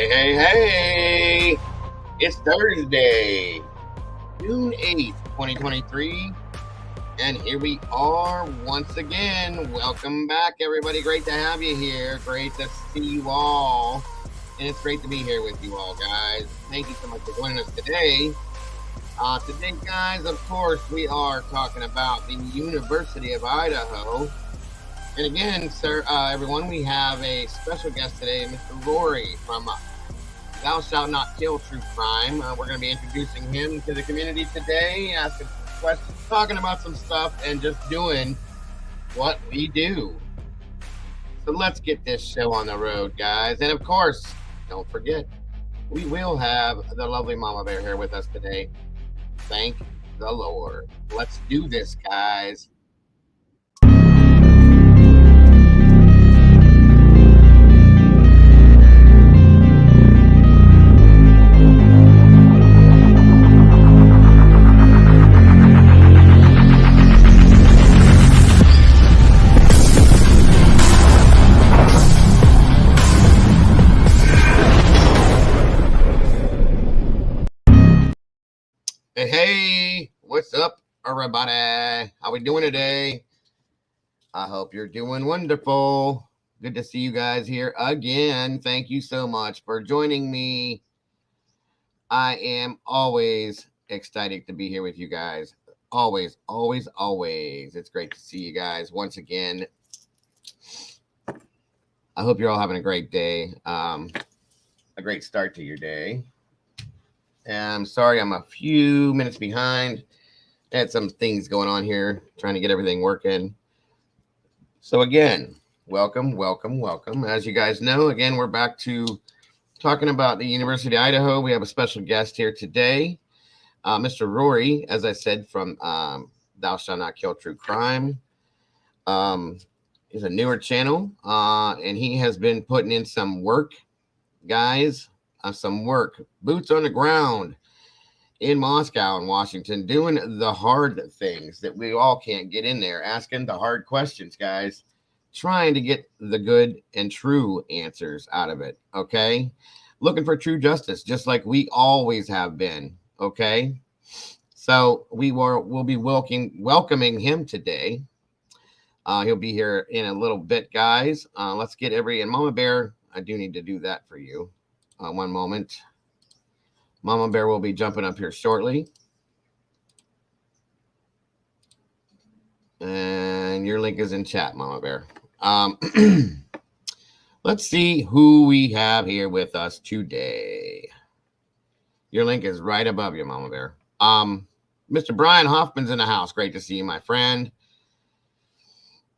Hey. It's Thursday, June 8th, 2023. And here we are once again. Welcome back, everybody. Great to have you here. Great to see you all. And it's great to be here with you all, guys. Thank you so much for joining us today. Today, guys, of course, we are talking about the University of Idaho. And again, everyone, we have a special guest today, Mr. Rory from Thou Shalt Not Kill True Crime. We're going to be introducing him to the community today, asking some questions, talking about some stuff, and just doing what we do. So let's get this show on the road, guys. And of course, don't forget, we will have the lovely Mama Bear here with us today. Thank the Lord. Let's do this, guys. Hey, what's up, everybody? How we doing today? I hope you're doing wonderful. Good to see you guys here again. Thank you so much for joining me. I am always excited to be here with you guys. Always. It's great to see you guys once again. I hope you're all having a great day. A great start to your day. I'm sorry I'm a few minutes behind. I had some things going on here, trying to get everything working. So again, welcome. As you guys know, again, we're back to talking about the University of Idaho. We have a special guest here today, Mr. Rory, as I said, from Thou Shalt Not Kill True Crime. He's a newer channel, and he has been putting in some work, guys. Some work, boots on the ground in Moscow and Washington, doing the hard things that we all can't get in there, asking the hard questions, guys, trying to get the good and true answers out of it, okay? Looking for true justice, just like we always have been, okay? So we'll be welcoming him today. He'll be here in a little bit, guys. Let's get and Mama Bear, I do need to do that for you. One moment. Mama Bear will be jumping up here shortly. And your link is in chat, Mama Bear. Let's see who we have here with us today. Your link is right above you, Mama Bear. Mr. Brian Hoffman's in the house. Great to see you, my friend.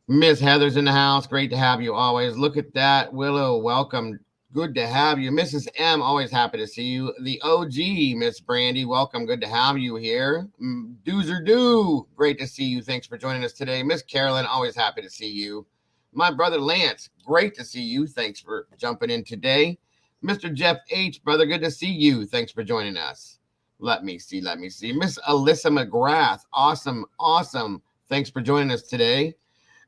Miss Heather's in the house. Great to have you always. Look at that. Willow, welcome. Good to have you. Mrs. M, always happy to see you. The OG, Miss Brandy, welcome. Good to have you here. Doozer Doo, great to see you. Thanks for joining us today. Miss Carolyn, always happy to see you. My brother Lance, great to see you. Thanks for jumping in today. Mr. Jeff H, brother, good to see you. Thanks for joining us. Let me see. Miss Alyssa McGrath, awesome. Thanks for joining us today.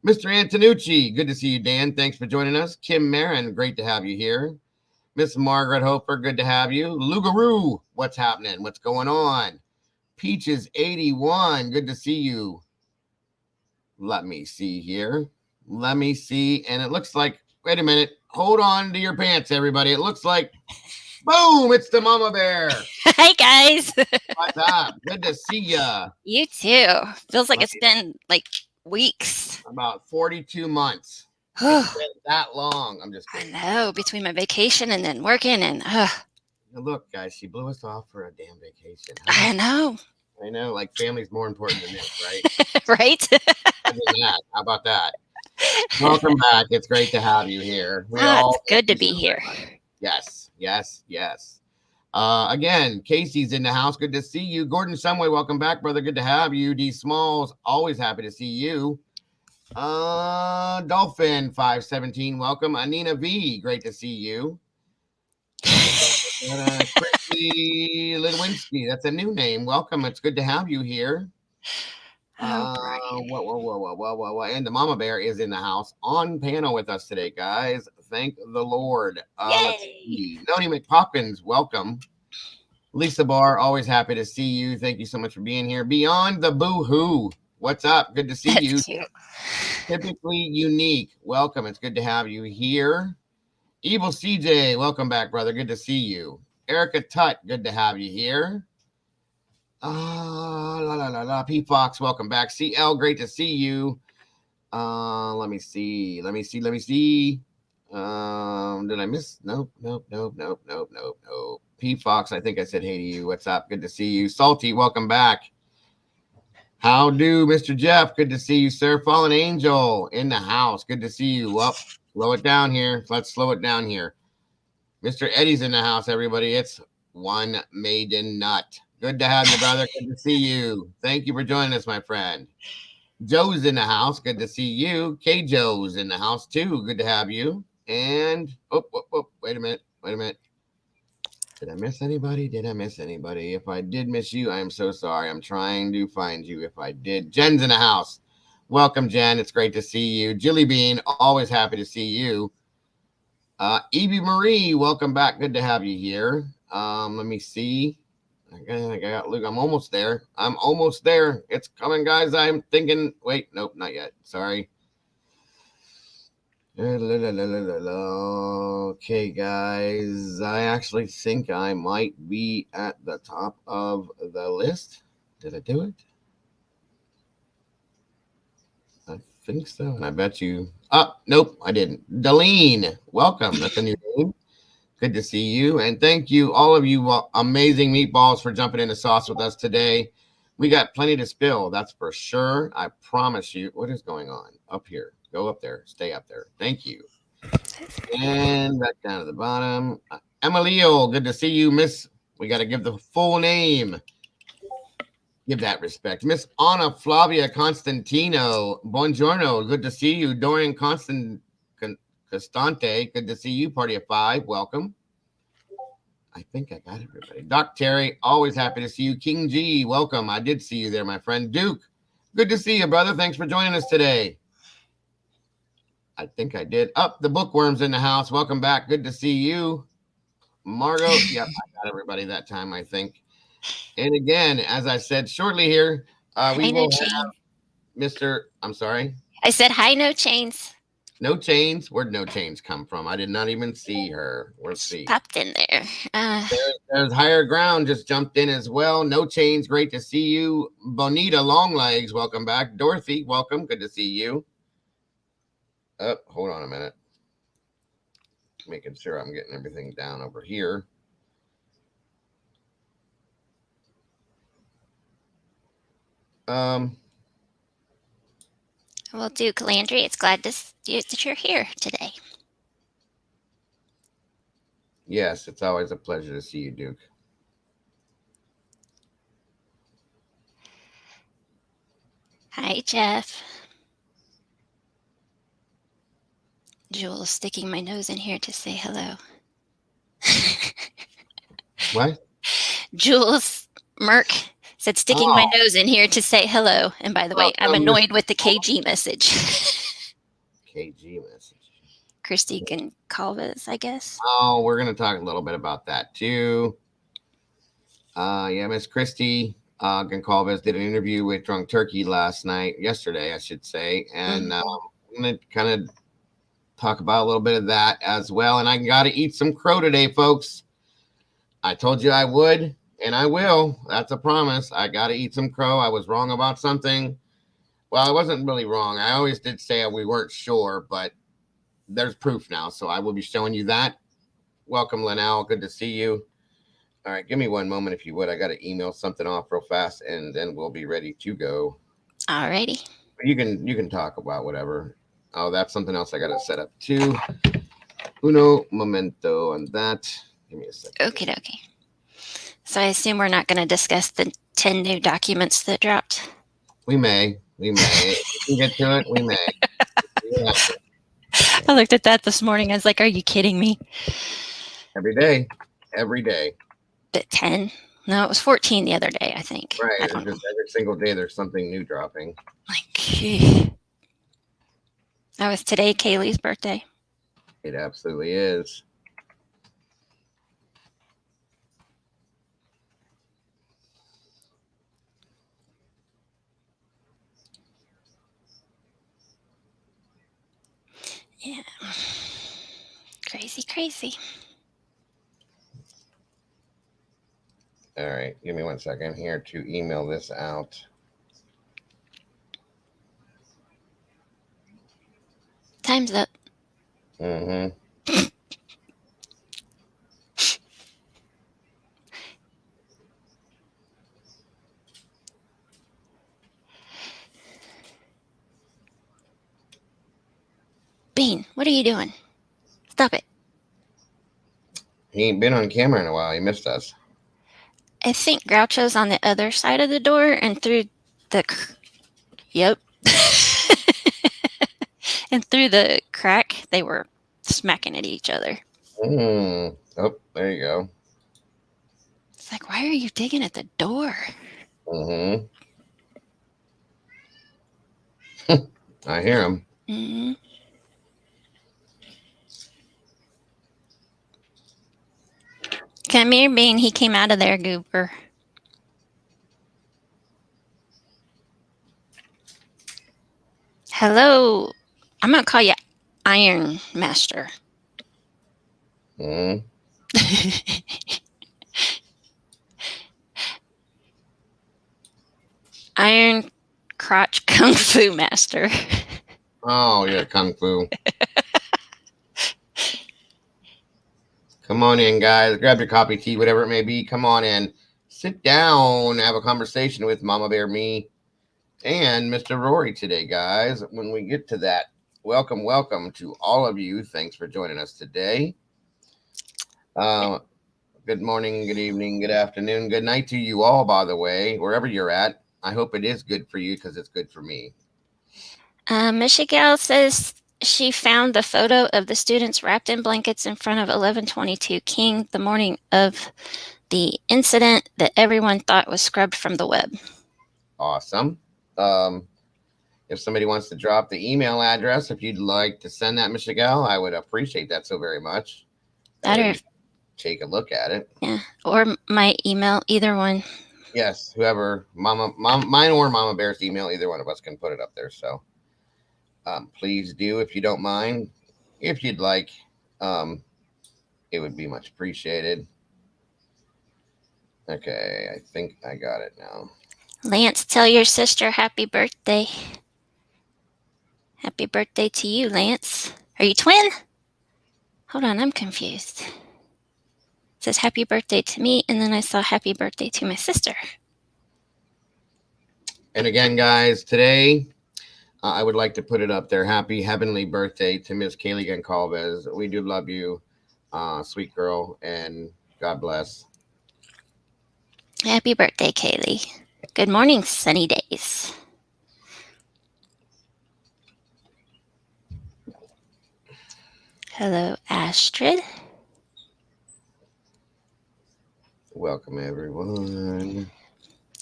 Mr. Antonucci, good to see you, Dan. Thanks for joining us. Kim Marin, great to have you here. Miss Margaret Hofer, good to have you. Lugaroo, what's happening? What's going on? Peaches 81, good to see you. Let me see here. And it looks like, wait a minute. Hold on to your pants, everybody. It looks like, boom, it's the Mama Bear. Hi, guys. What's up? Good to see ya. You too. Feels like it's been like weeks. About 42 months. It's been that long. I'm just kidding. I know, between my vacation and then working and look, guys, she blew us off for a damn vacation. I know, like family's more important than this, right? Right? How about that? Welcome back. It's great to have you here. It's good to be here. Yes. Again, Casey's in the house. Good to see you. Gordon Shumway, welcome back, brother. Good to have you. D Smalls, always happy to see you. Dolphin 517, welcome. Anina V, great to see you. Chrissy Lidwinski, that's a new name. Welcome. It's good to have you here. Whoa. And the Mama Bear is in the house on panel with us today, guys. Thank the Lord. Let's Yay! see. Noni McPoppins, welcome. Lisa Barr, always happy to see you. Thank you so much for being here. Beyond the Boo-Hoo, what's up? Good to see That's you. cute. Typically Unique, welcome. It's good to have you here. Evil CJ, welcome back, brother. Good to see you. Erica Tutt, good to have you here. P Fox, welcome back. CL, great to see you. Let me see. Did I miss? Nope. P Fox, I think I said hey to you. What's up? Good to see you. Salty, welcome back. How do, Mr. Jeff? Good to see you, sir. Fallen Angel in the house. Good to see you. Well, slow it down here. Let's slow it down here. Mr. Eddie's in the house, everybody. It's One Maiden Nut. Good to have you, brother. Good to see you. Thank you for joining us, my friend. Joe's in the house. Good to see you. K. Joe's in the house, too. Good to have you. And, wait a minute. Did I miss anybody? If I did miss you, I am so sorry. I'm trying to find you if I did. Jen's in the house. Welcome, Jen. It's great to see you. Jilly Bean, always happy to see you. Evie Marie, welcome back. Good to have you here. Let me see. I got Luke. I'm almost there. It's coming, guys. I'm thinking. Wait, nope, not yet. Sorry. Okay, guys. I actually think I might be at the top of the list. Did I do it? I think so. And I bet you. Nope, I didn't. Deline, welcome. That's a new name. Good to see you. And thank you, all of you amazing meatballs, for jumping in the sauce with us today. We got plenty to spill. That's for sure. I promise you. What is going on? Up here. Go up there. Stay up there. Thank you. And back down to the bottom. Emilio, good to see you, Miss. We got to give the full name. Give that respect. Miss Anna Flavia Constantino. Buongiorno. Good to see you. Dorian Costante. Good to see you. Party of 5. Welcome. I think I got everybody. Doc Terry, always happy to see you. King G, welcome. I did see you there, my friend. Duke, good to see you, brother. Thanks for joining us today. I think I did. The bookworm's in the house. Welcome back. Good to see you. Margot, yep, I got everybody that time, I think. And again, as I said shortly here, we will have Mr. I'm sorry. I said hi, No Chains. No Chains. Where'd No Chains come from? I did not even see her. Let's see. Popped in there. There's Higher Ground just jumped in as well. No Chains. Great to see you. Bonita Longlegs, welcome back. Dorothy, welcome. Good to see you. Hold on a minute. Making sure I'm getting everything down over here. Well, Duke Landry, it's glad that you're here today. Yes, it's always a pleasure to see you, Duke. Hi, Jeff. Jules sticking my nose in here to say hello. What? Jules Merck said sticking my nose in here to say hello. And by the way, I'm annoyed with the KG message. KG message. Christy Goncalves, I guess. Oh, we're going to talk a little bit about that too. Yeah, Miss Christy Goncalves did an interview with Drunk Turkey yesterday, I should say. And I'm going to kind of talk about a little bit of that as well. And I got to eat some crow today, folks. I told you I would, and I will. That's a promise. I got to eat some crow. I was wrong about something. Well, I wasn't really wrong. I always did say we weren't sure, but there's proof now. So I will be showing you that. Welcome, Linnell. Good to see you. All right, give me one moment if you would. I got to email something off real fast, and then we'll be ready to go. All righty. You can talk about whatever. Oh, that's something else I got to set up too. Uno momento on that. Give me a second. Okay. So I assume we're not going to discuss the 10 new documents that dropped. We may. If we can get to it, we may. I looked at that this morning. I was like, are you kidding me? Every day. But 10? No, it was 14 the other day, I think. Right. Just every single day there's something new dropping. Like, that was today Kaylee's birthday. It absolutely is. Yeah. Crazy, crazy. All right, give me 1 second here to email this out. Time's up. Mm-hmm. Bean, what are you doing? Stop it. He ain't been on camera in a while. He missed us. I think Groucho's on the other side of the door and through the... Yep. And through the crack, they were smacking at each other. Oh, there you go. It's like, why are you digging at the door? Mm-hmm. I hear him. Mm-hmm. Come here, Bean. He came out of there, Goober. Hello. I'm going to call you Iron Master. Mm-hmm. Iron Crotch Kung Fu Master. Oh, yeah, Kung Fu. Come on in, guys. Grab your coffee, tea, whatever it may be. Come on in. Sit down. Have a conversation with Mama Bear, me, and Mr. Rory today, guys. When we get to that, welcome to all of you. Thanks for joining us today. Good morning, good evening, good afternoon, good night to you all, by the way, wherever you're at. I hope it is good for you because it's good for me. Michigal says she found the photo of the students wrapped in blankets in front of 1122 King the morning of the incident that everyone thought was scrubbed from the web. Awesome. If somebody wants to drop the email address, if you'd like to send that, Michigal, I would appreciate that so very much. That or take a look at it. Yeah, or my email, either one. Yes, whoever, mine or Mama Bear's email, either one of us can put it up there. So please do, if you don't mind. If you'd like, it would be much appreciated. Okay, I think I got it now. Lance, tell your sister happy birthday. Happy birthday to you, Lance. Are you twin? Hold on, I'm confused. It says happy birthday to me, and then I saw happy birthday to my sister. And again, guys, today I would like to put it up there. Happy heavenly birthday to Miss Kaylee Goncalves. We do love you, sweet girl, and God bless. Happy birthday, Kaylee. Good morning, sunny days. Hello, Astrid. Welcome, everyone.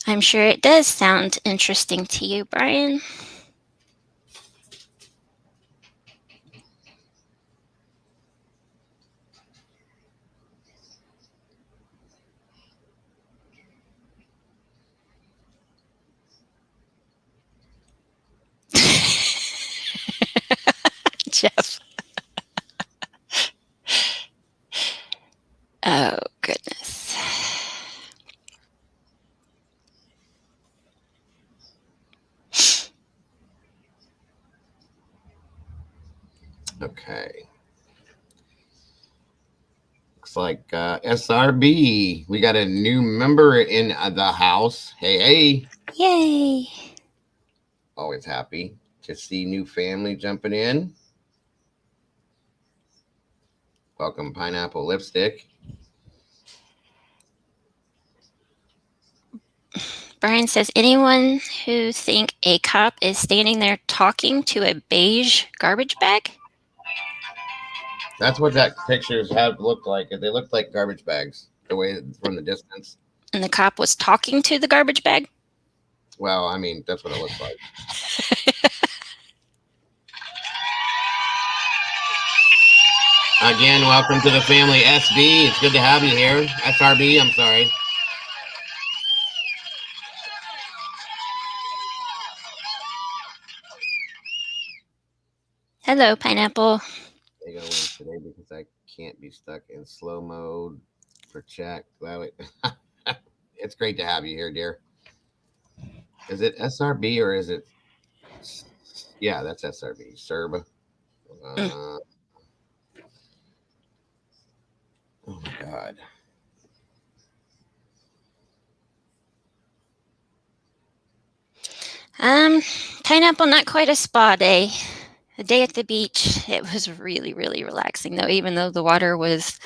I'm sure it does sound interesting to you, Brian. Jeff. Oh, goodness. Okay. Looks like SRB. We got a new member in the house. Hey. Yay. Always happy to see new family jumping in. Welcome, Pineapple Lipstick. Brian says, anyone who think a cop is standing there talking to a beige garbage bag? That's what that pictures have looked like. They looked like garbage bags the way from the distance. And the cop was talking to the garbage bag? Well, I mean, that's what it looks like. Again, welcome to the family, SB. It's good to have you here. SRB, I'm sorry. Hello, Pineapple. They gotta win today because I can't be stuck in slow mode for check. It's great to have you here, dear. Is it SRB or is it? Yeah, that's SRB. Serb. Oh my God. Pineapple, not quite a spa day. A day at the beach. It was really, really relaxing, though, even though the water was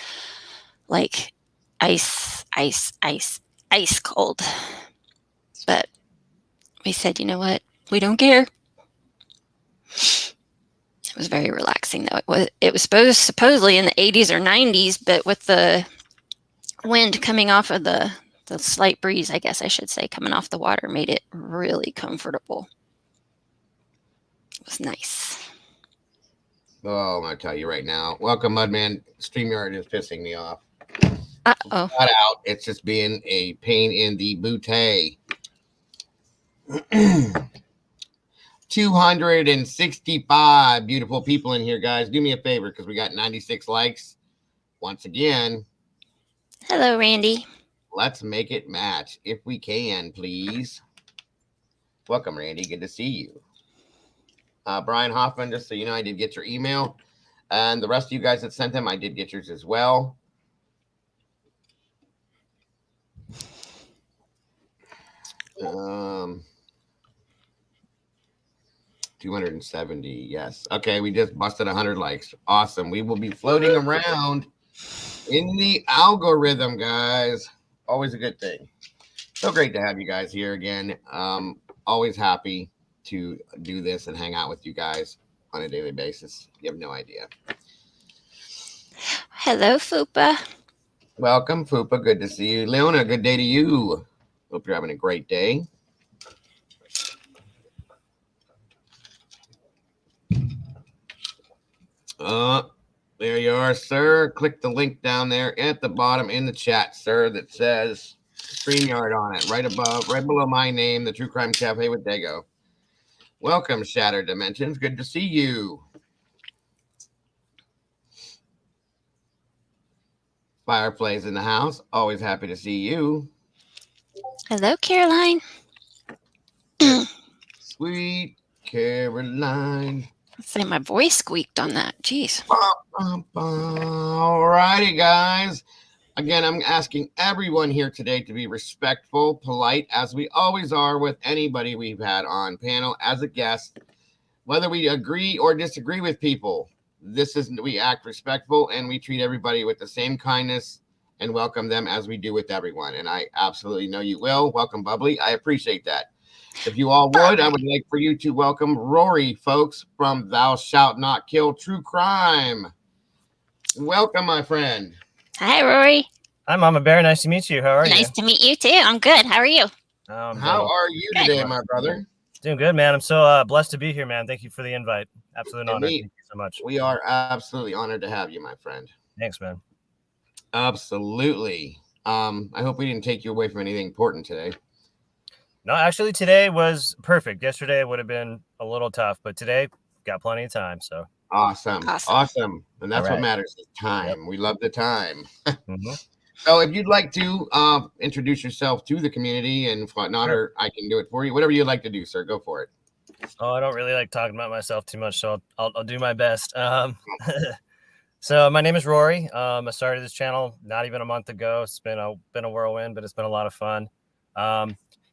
like ice cold. But we said, you know what? We don't care. It was very relaxing, though. It was supposedly in the 80s or 90s, but with the wind coming off of the slight breeze, I guess I should say, coming off the water, made it really comfortable. It was nice. Oh, I'm gonna tell you right now. Welcome, Mudman. StreamYard is pissing me off. Uh-oh. Not out. It's just being a pain in the booty. 265 beautiful people in here, guys. Do me a favor because we got 96 likes. Once again, hello, Randy. Let's make it match if we can, please. Welcome, Randy. Good to see you. Brian Hoffman, just so you know, I did get your email. And the rest of you guys that sent them, I did get yours as well. Um, 270, yes. Okay, we just busted 100 likes. Awesome. We will be floating around in the algorithm, guys. Always a good thing. So great to have you guys here again. Always happy to do this and hang out with you guys on a daily basis. You have no idea. Hello, Fupa. Welcome, Fupa. Good to see you. Leona, good day to you. Hope you're having a great day. There you are, sir. Click the link down there at the bottom in the chat, sir, that says StreamYard on it, right above, right below my name, the True Crime Cafe with Dago. Welcome, Shattered Dimensions. Good to see you. Fireflies in the house. Always happy to see you. Hello, Caroline. Sweet Caroline. Let's say my voice squeaked on that. Jeez. All righty, guys. Again, I'm asking everyone here today to be respectful, polite, as we always are with anybody we've had on panel as a guest. Whether we agree or disagree with people, we act respectful and we treat everybody with the same kindness and welcome them as we do with everyone. And I absolutely know you will. Welcome, Bubbly. I appreciate that. If you all would, I would like for you to welcome Rory, folks, from Thou Shalt Not Kill True Crime. Welcome, my friend. Hi, Rory. Hi, Mama Bear. Nice to meet you. How are you? Nice to meet you, too. I'm good. How are you? How are you today, my brother? Doing good, man. I'm so blessed to be here, man. Thank you for the invite. Absolutely honored. Thank you so much. We are absolutely honored to have you, my friend. Thanks, man. Absolutely. I hope we didn't take you away from anything important today. No, actually, today was perfect. Yesterday would have been a little tough, but today got plenty of time. So awesome. And that's what matters is time. Yep. We love the time. Mm-hmm. So if you'd like to introduce yourself to the community and whatnot, sure, or I can do it for you, whatever you'd like to do, sir, go for it. Oh, I don't really like talking about myself too much, so I'll do my best. So my name is Rory. I started this channel not even a month ago. It's been a whirlwind, but it's been a lot of fun.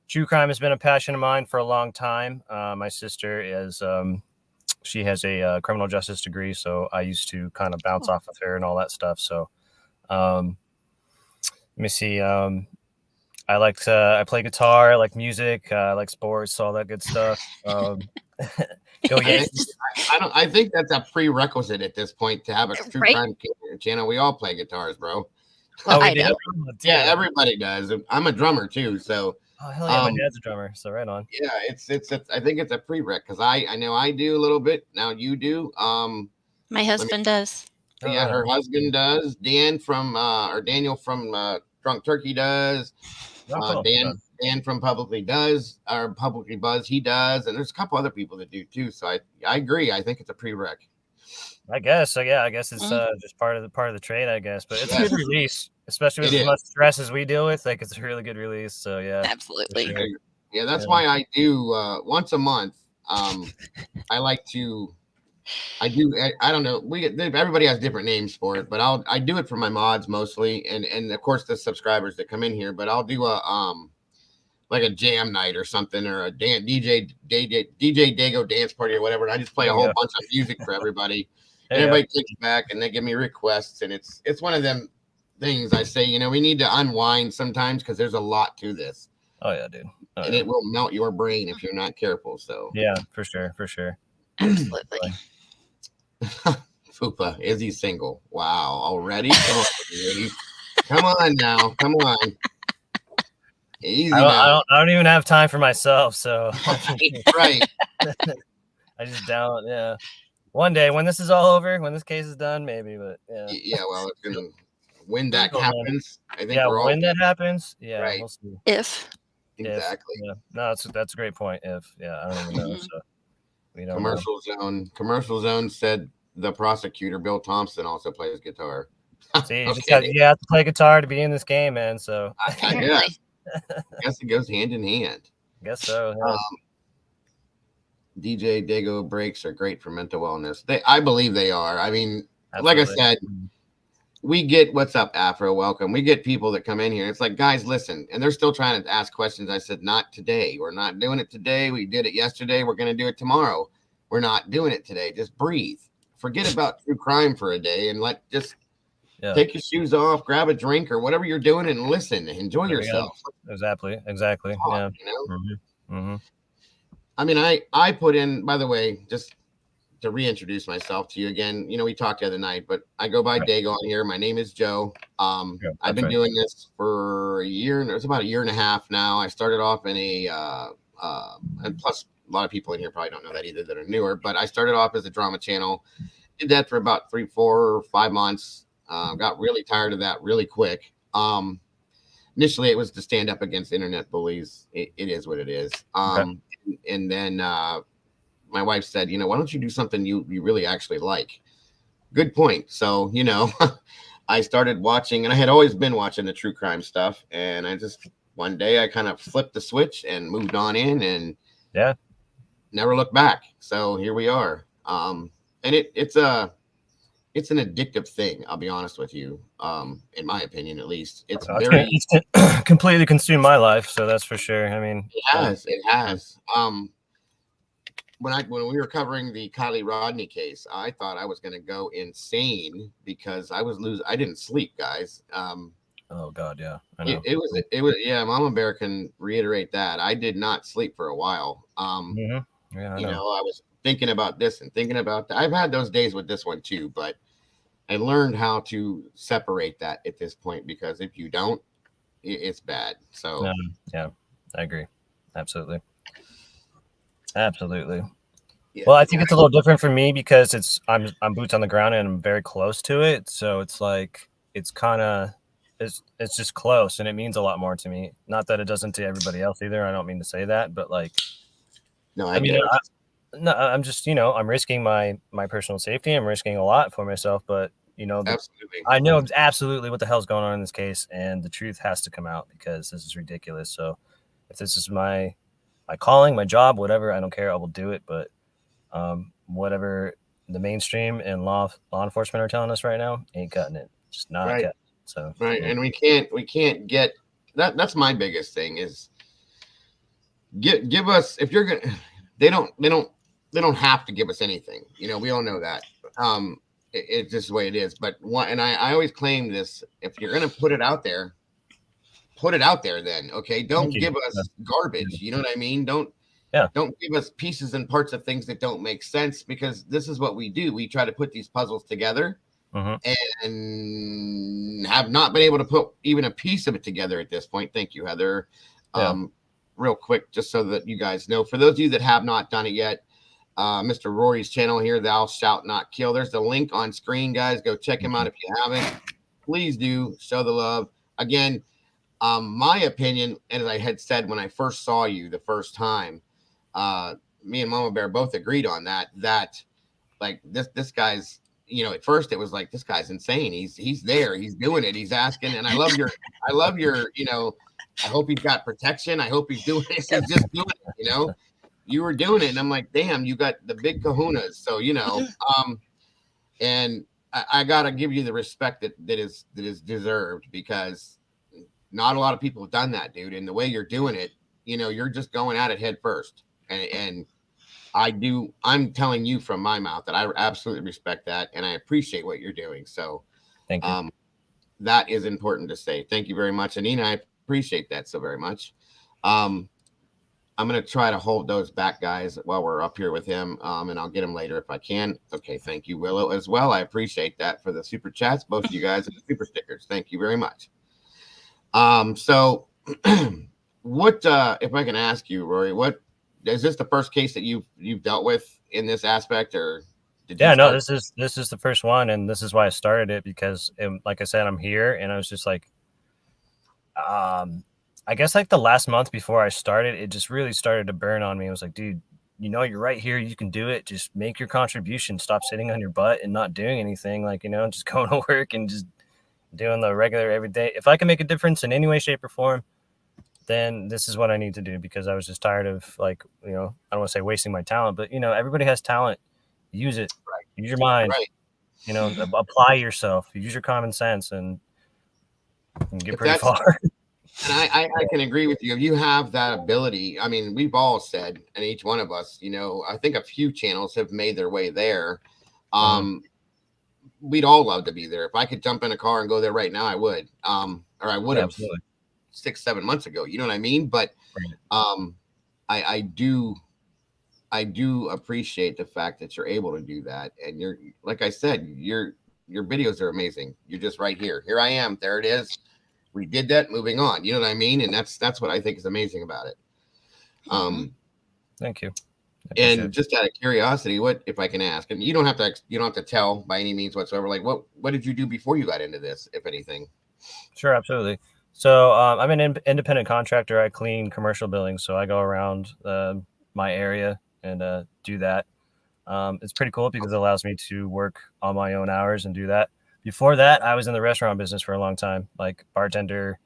True crime has been a passion of mine for a long time. My sister is she has a criminal justice degree, so I used to kind of bounce off with her and all that stuff. So let me see. I play guitar, I like music, I like sports, all that good stuff. Go Yankees. I think that's a prerequisite at this point to have a true crime channel. We all play guitars, bro. Oh, we do? Yeah, everybody does. I'm a drummer too, so. Oh hell yeah, my dad's a drummer, so right on. Yeah, it's I think it's a prereq because I know I do a little bit. Now you do. My husband does. Oh, Yeah, right her on. husband does. Dan from or Daniel from Drunk Turkey does. Oh, cool. Dan from Publicly does, or Publicly Buzz, he does, and there's a couple other people that do too. So I agree. I think it's a prereq. I guess. So yeah, I guess it's Mhm. just part of the trade, I guess. But it's a Yes. good release, especially with It as is. much stress as we deal with. Like it's a really good release. So yeah, for Absolutely. sure. Yeah, that's Yeah. why I do once a month. I like to. I don't know. Everybody has different names for it, but I do it for my mods mostly, and of course the subscribers that come in here. But I'll do a like a jam night or something, or a DJ Dago dance party or whatever. And I just play a There you whole go. bunch of music for everybody, There and you go. everybody kicks back and they give me requests, and it's one of them things I say, we need to unwind sometimes because there's a lot to this, Oh yeah, dude. Oh, and yeah. it will melt your brain if you're not careful. So Yeah, for sure, for sure. Absolutely. Fupa, is he single? Wow, already? Come on, ladies. Come on now. Come on. Easy now. I don't even have time for myself, so Right. I just don't. Yeah. One day when this is all over, when this case is done, maybe. But yeah. Yeah, well, it's gonna when that Cool, man. happens, I think Yeah, we're all when that happens, yeah, Right. we'll see. If exactly. Yeah, no, that's a great point. If I don't even know. Mhm. So we don't know. Commercial Zone said the prosecutor Bill Thompson also plays guitar. See, Okay. you have to play guitar to be in this game, man. So I apparently. guess it goes hand in hand. I guess so. Yeah. DJ Dago breaks are great for mental wellness. I believe they are. I mean, like I Absolutely. said, we get what's up, Afro. Welcome. We get people that come in here. It's like, guys, listen, and they're still trying to ask questions. I said, not today. We're not doing it today. We did it yesterday. We're going to do it tomorrow. We're not doing it today. Just breathe. Forget about true crime for a day and take your shoes off, grab a drink or whatever you're doing, and listen. Enjoy yourself. Exactly. Talk, Yeah. I mean, I put in, by the way, just to reintroduce myself to you again. We talked the other night, but I go by Dago on here. My name is Joe. I've been doing this for a year, and it's about a year and a half now. I started off in and plus a lot of people in here probably don't know that either that are newer, but I started off as a drama channel. Did that for about 3, 4, 5 months. Got really tired of that really quick. Initially, it was to stand up against internet bullies. It is what it is. And then my wife said, why don't you do something you really actually like? Good point. So, I started watching, and I had always been watching the true crime stuff. And I just, one day I kind of flipped the switch and moved on in and never looked back. So here we are. And it's an addictive thing. I'll be honest with you. In my opinion, at least it's completely consumed my life. So that's for sure. I mean, it has. When we were covering the Kylie Rodney case, I thought I was going to go insane because I didn't sleep, guys. Oh God, yeah, I know. It was yeah. Mama Bear can reiterate that. I did not sleep for a while. Yeah, I know. I was thinking about this and thinking about that. I've had those days with this one too, but I learned how to separate that at this point because if you don't, it's bad. So yeah, I agree. Absolutely. Absolutely. Yeah, Well, I think it's a little different for me because I'm boots on the ground and I'm very close to it. So it's like it's just close and it means a lot more to me. Not that it doesn't to everybody else either. I don't mean to say that, but like no, I'm just I'm risking my personal safety. I'm risking a lot for myself, but absolutely. I know absolutely what the hell's going on in this case, and the truth has to come out because this is ridiculous. So if this is my calling, my job, whatever, I don't care. I will do it. But whatever the mainstream and law enforcement are telling us right now ain't cutting it. Just not cutting it. So right, and we can't get that. That's my biggest thing is give us if you're gonna. They don't have to give us anything. We all know that. It's just the way it is. But I always claim this: if you're gonna put it out there then, okay? Don't give us garbage. You know what I mean? Don't give us pieces and parts of things that don't make sense because this is what we do. We try to put these puzzles together and have not been able to put even a piece of it together at this point. Thank you, Heather. Real quick, just so that you guys know, for those of you that have not done it yet, Mr. Rory's channel here, Thou Shalt Not Kill. There's the link on screen, guys. Go check him out if you haven't. Please do show the love. Again, my opinion, and as I had said when I first saw you the first time, me and Mama Bear both agreed on that like this guy's, you know, at first it was like, this guy's insane. He's there, he's doing it, he's asking. And I love your, you know, I hope he's got protection. I hope he's doing this. He's just doing it, you know. You were doing it, and I'm like, damn, you got the big kahunas. So, you know, and I gotta give you the respect that is deserved, because not a lot of people have done that, dude. And the way you're doing it, you know, you're just going at it head first. And I'm telling you from my mouth that I absolutely respect that, and I appreciate what you're doing. So thank you. That is important to say. Thank you very much, Anina. I appreciate that so very much. I'm going to try to hold those back, guys, while we're up here with him, and I'll get him later if I can. Okay, thank you, Willow, as well. I appreciate that for the super chats, both of you guys, and the super stickers. Thank you very much. So what, if I can ask you, Rory, what is this the first case that you've dealt with in this aspect, or did you no, this is the first one, and this is why I started it, because like I said, I'm here, and I was just like, I guess like the last month before I started, it just really started to burn on me. I was like, dude, you know, you're right here. You can do it. Just make your contribution. Stop sitting on your butt and not doing anything. Like, you know, just going to work and just doing the regular everyday. If I can make a difference in any way, shape, or form, then this is what I need to do, because I was just tired of, like, you know, I don't want to say wasting my talent, but, you know, everybody has talent. Use it. Right. Use your mind. Right. You know, apply yourself. Use your common sense, and get pretty far. And I can agree with you. If you have that ability, I mean, we've all said, and each one of us, you know, I think a few channels have made their way there. We'd all love to be there. If I could jump in a car and go there right now, I would. Or I would have 6-7 months ago. You know what I mean? But I do appreciate the fact that you're able to do that. And you're, like I said, your videos are amazing. You're just right here. Here I am. There it is. We did that, moving on. You know what I mean? And that's what I think is amazing about it. Thank you. And just out of curiosity, what, if I can ask, and you don't have to tell by any means whatsoever, like what did you do before you got into this, if anything? Sure, absolutely. So I'm an independent contractor. I clean commercial buildings. So I go around my area and do that. It's pretty cool because it allows me to work on my own hours and do that. Before that, I was in the restaurant business for a long time, like bartender,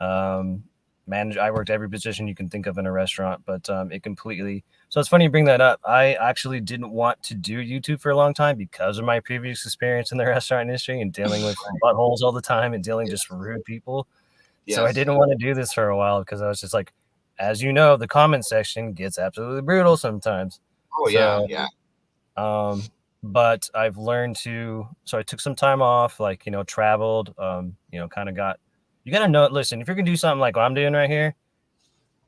manager. I worked every position you can think of in a restaurant, but it completely. So it's funny you bring that up. I actually didn't want to do YouTube for a long time because of my previous experience in the restaurant industry and dealing with buttholes all the time and dealing just with rude people. Yes. So I didn't want to do this for a while because I was just like, as you know, the comment section gets absolutely brutal sometimes. Oh, so, yeah. But I've learned to, so I took some time off, like, you know, traveled, you know, kind of you got to know, listen, if you're going to do something like what I'm doing right here,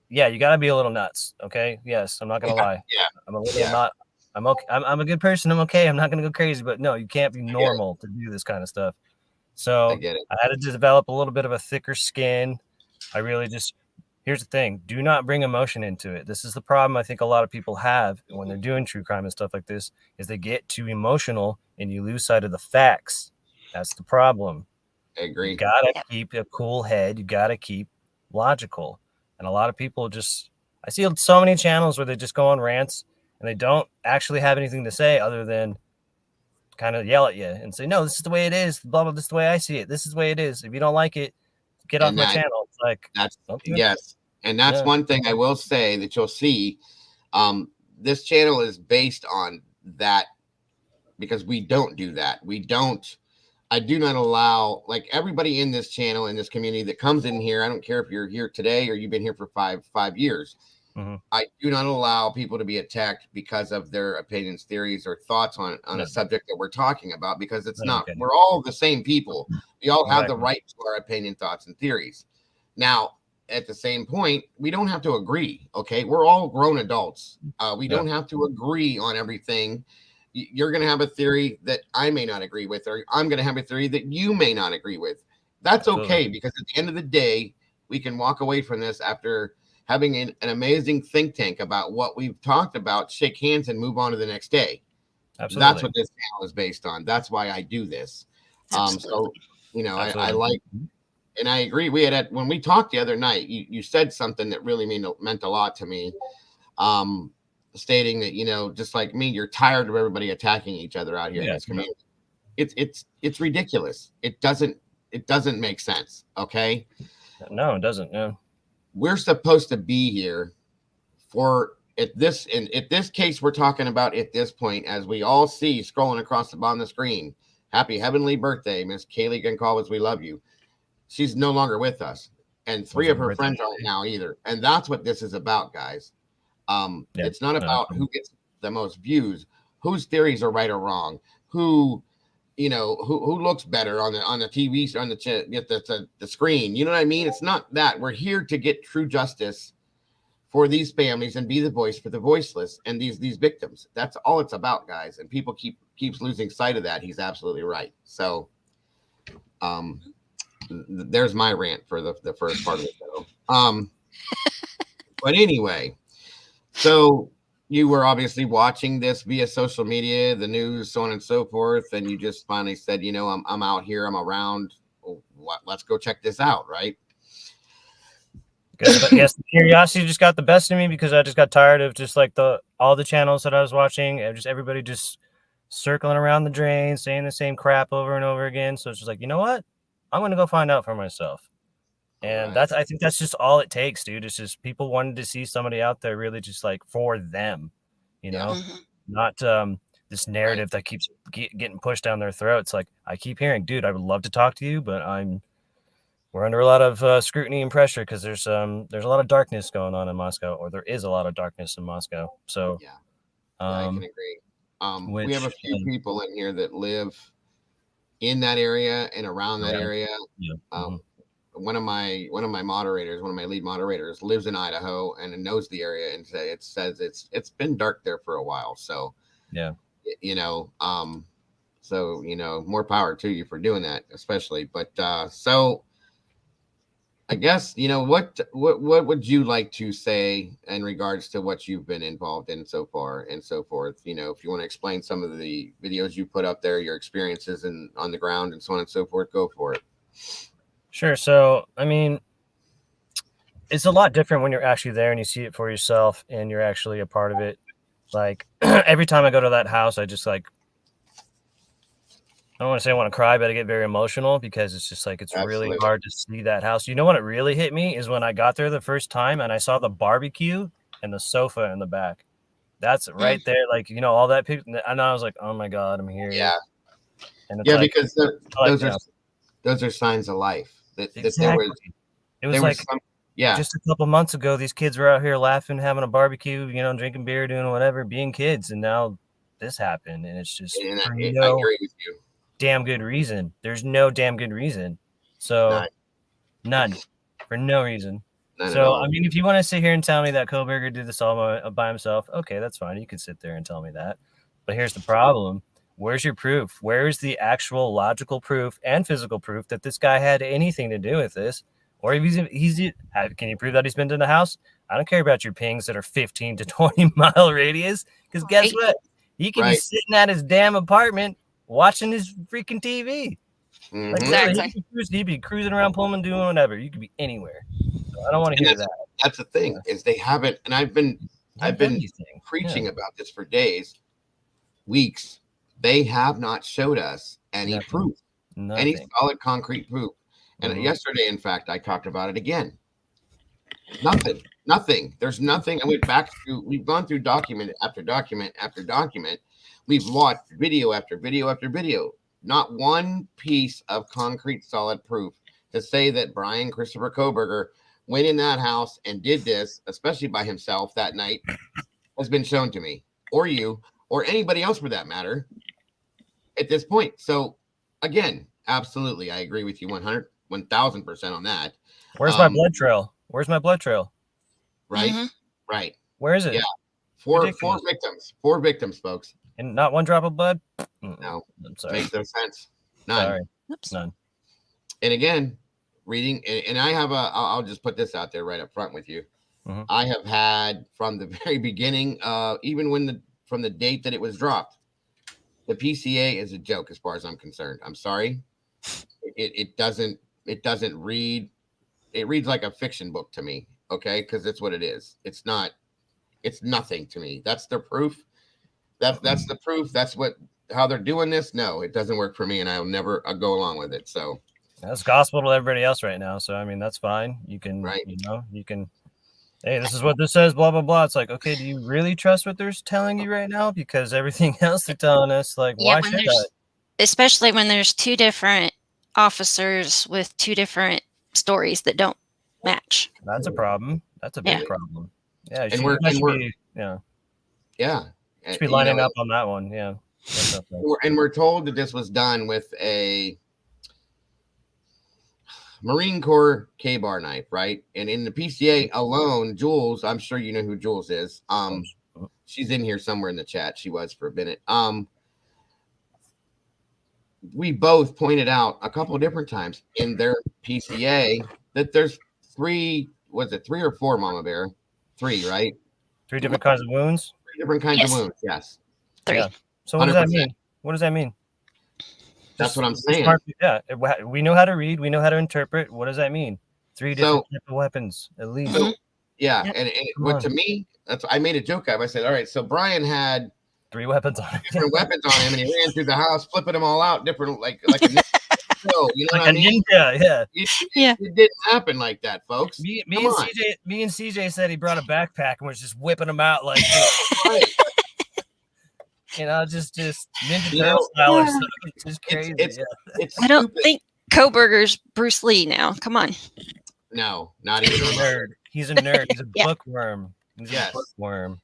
yeah, you got to be a little nuts. Okay. Yes. I'm not going to lie. Yeah. I'm a little I'm okay. I'm a good person. I'm okay. I'm not going to go crazy, but no, you can't be normal to do this kind of stuff. So I had to develop a little bit of a thicker skin. I really here's the thing. Do not bring emotion into it. This is the problem I think a lot of people have when they're doing true crime and stuff like this, is they get too emotional and you lose sight of the facts. That's the problem. I agree. You got to keep a cool head. You got to keep logical. And a lot of people I see so many channels where they just go on rants and they don't actually have anything to say other than kind of yell at you and say, no, this is the way it is. Blah, blah, this is the way I see it. This is the way it is. If you don't like it, get off my channel. It's like, that's okay. Yes. And that's one thing I will say that you'll see. This channel is based on that, because we don't do that. I do not allow, like, everybody in this channel, in this community that comes in here. I don't care if you're here today or you've been here for five years. I do not allow people to be attacked because of their opinions, theories, or thoughts on a subject that we're talking about, because it's not. We're all the same people. We all have the right to our opinion, thoughts, and theories. Now, at the same point, we don't have to agree. Okay, we're all grown adults. We don't have to agree on everything. You're going to have a theory that I may not agree with, or I'm going to have a theory that you may not agree with. That's okay, because at the end of the day, we can walk away from this after having an amazing think tank about what we've talked about, shake hands and move on to the next day. Absolutely. That's what this channel is based on. That's why I do this. So, you know, I Absolutely. like, and I agree. We had, when we talked the other night, you said something that really meant a lot to me. Stating that, you know, just like me, you're tired of everybody attacking each other out here in this community. It's ridiculous. It doesn't make sense. Okay. No, it doesn't. No. We're supposed to be here for at this case we're talking about at this point, as we all see scrolling across the bottom of the screen. Happy heavenly birthday, Miss Kaylee Goncalves. We love you. She's no longer with us, and 3 of her friends aren't now either. And that's what this is about, guys. It's not about who gets the most views, whose theories are right or wrong, who, you know, who looks better on the TV, on the screen. You know what I mean? It's not that. We're here to get true justice for these families and be the voice for the voiceless and these victims. That's all it's about, guys. And people keeps losing sight of that. He's absolutely right. So, there's my rant for the first part of the show. But anyway. So you were obviously watching this via social media, the news, so on and so forth, and you just finally said, you know, I'm out here, I'm around. Well, let's go check this out, right? Yes, the curiosity just got the best of me, because I just got tired of just like all the channels that I was watching, and just everybody just circling around the drain, saying the same crap over and over again. So it's just like, you know what? I'm gonna go find out for myself. And I think that's just all it takes, dude. It's just people wanted to see somebody out there really just like for them, you know, not this narrative that keeps getting pushed down their throats. Like I keep hearing, dude, I would love to talk to you, but we're under a lot of scrutiny and pressure, because there's a lot of darkness going on in Moscow, or there is a lot of darkness in Moscow. So I can agree. We have a few people in here that live in that area and around that area. One of my moderators, one of my lead moderators, lives in Idaho and knows the area, and it says it's been dark there for a while. So you know, so you know, more power to you for doing that, especially. But so I guess, you know, what would you like to say in regards to what you've been involved in so far and so forth? You know, if you want to explain some of the videos you put up there, your experiences on the ground and so on and so forth, go for it. Sure. So, I mean, it's a lot different when you're actually there and you see it for yourself and you're actually a part of it. Like every time I go to that house, I just like, I don't want to say I want to cry, but I get very emotional, because it's just like, it's really hard to see that house. You know what it really hit me is when I got there the first time and I saw the barbecue and the sofa in the back. That's right there. Like, you know, all that people, and I was like, oh my God, I'm here. Yeah. And it's like, because those are signs of life. That it was like, just a couple months ago, these kids were out here laughing, having a barbecue, you know, drinking beer, doing whatever, being kids. And now this happened. And it's just, I agree with you. Damn good reason. There's no damn good reason. So none for no reason. So, I mean, if you want to sit here and tell me that Koberger did this all by himself, okay, that's fine. You can sit there and tell me that. But here's the problem. Where's your proof? Where's the actual logical proof and physical proof that this guy had anything to do with this? Or if can you prove that he's been to the house? I don't care about your pings that are 15 to 20 mile radius, because guess what? He can be sitting at his damn apartment watching his freaking TV. Like, exactly. He'd be cruising around Pullman doing whatever. You could be anywhere. So I don't want to hear that. That's the thing, is they haven't, and I've been preaching about this for days, weeks. They have not showed us any proof, any solid concrete proof. And yesterday, in fact, I talked about it again. Nothing. There's nothing. We've gone through document after document after document. We've watched video after video after video. Not one piece of concrete solid proof to say that Brian Christopher Koberger went in that house and did this, especially by himself that night, has been shown to me, or you, or anybody else for that matter, at this point. So, again, absolutely, I agree with you 1,000% on that. Where's my blood trail? Where's my blood trail? Right, right. Where is it? Yeah, four victims, folks. And not one drop of blood? No, I'm sorry. Makes no sense. None. Sorry. None. And again, reading, and I have I'll just put this out there right up front with you. I have had from the very beginning, even from the date that it was dropped. The PCA is a joke as far as I'm concerned. I'm sorry. It doesn't read. It reads like a fiction book to me. Okay, because that's what it is. It's not. It's nothing to me. That's the proof. That's the proof. That's how they're doing this. No, it doesn't work for me, and I'll never go along with it. So that's gospel to everybody else right now. So I mean, that's fine. You can, you can. Hey, this is what this says. Blah blah blah. It's like, okay, do you really trust what they're telling you right now? Because everything else they're telling us, like, why should I? Especially when there's two different officers with two different stories that don't match. That's a problem. That's a big problem. Yeah, and we're should be lining up on that one. Yeah, and we're told that this was done with a Marine Corps K-bar knife, right? And in the PCA alone, Jules, I'm sure you know who Jules is. She's in here somewhere in the chat. She was for a minute. We both pointed out a couple of different times in their PCA that there's 3 or 4, Mama Bear? 3, right? 3 different kinds of wounds? 3 different kinds of wounds, yes. 3. Yeah. So what does that mean? What does that mean? That's what I'm saying. Yeah, we know how to read. We know how to interpret. What does that mean? 3 different type of weapons, at least. So, yeah, and to me, I made a joke of it. I said, all right, so Brian had 3 weapons on him. Different weapons on him, and he ran through the house, flipping them all out, different like a ninja, you know what I mean? Ninja, yeah. It didn't happen like that, folks. Me and CJ said he brought a backpack and was just whipping them out like just Ninja Turtle style or something. It's just crazy. It's I don't think Kohberger's Bruce Lee now. Come on. No, not even a nerd. He's a nerd. He's a bookworm. He's a bookworm.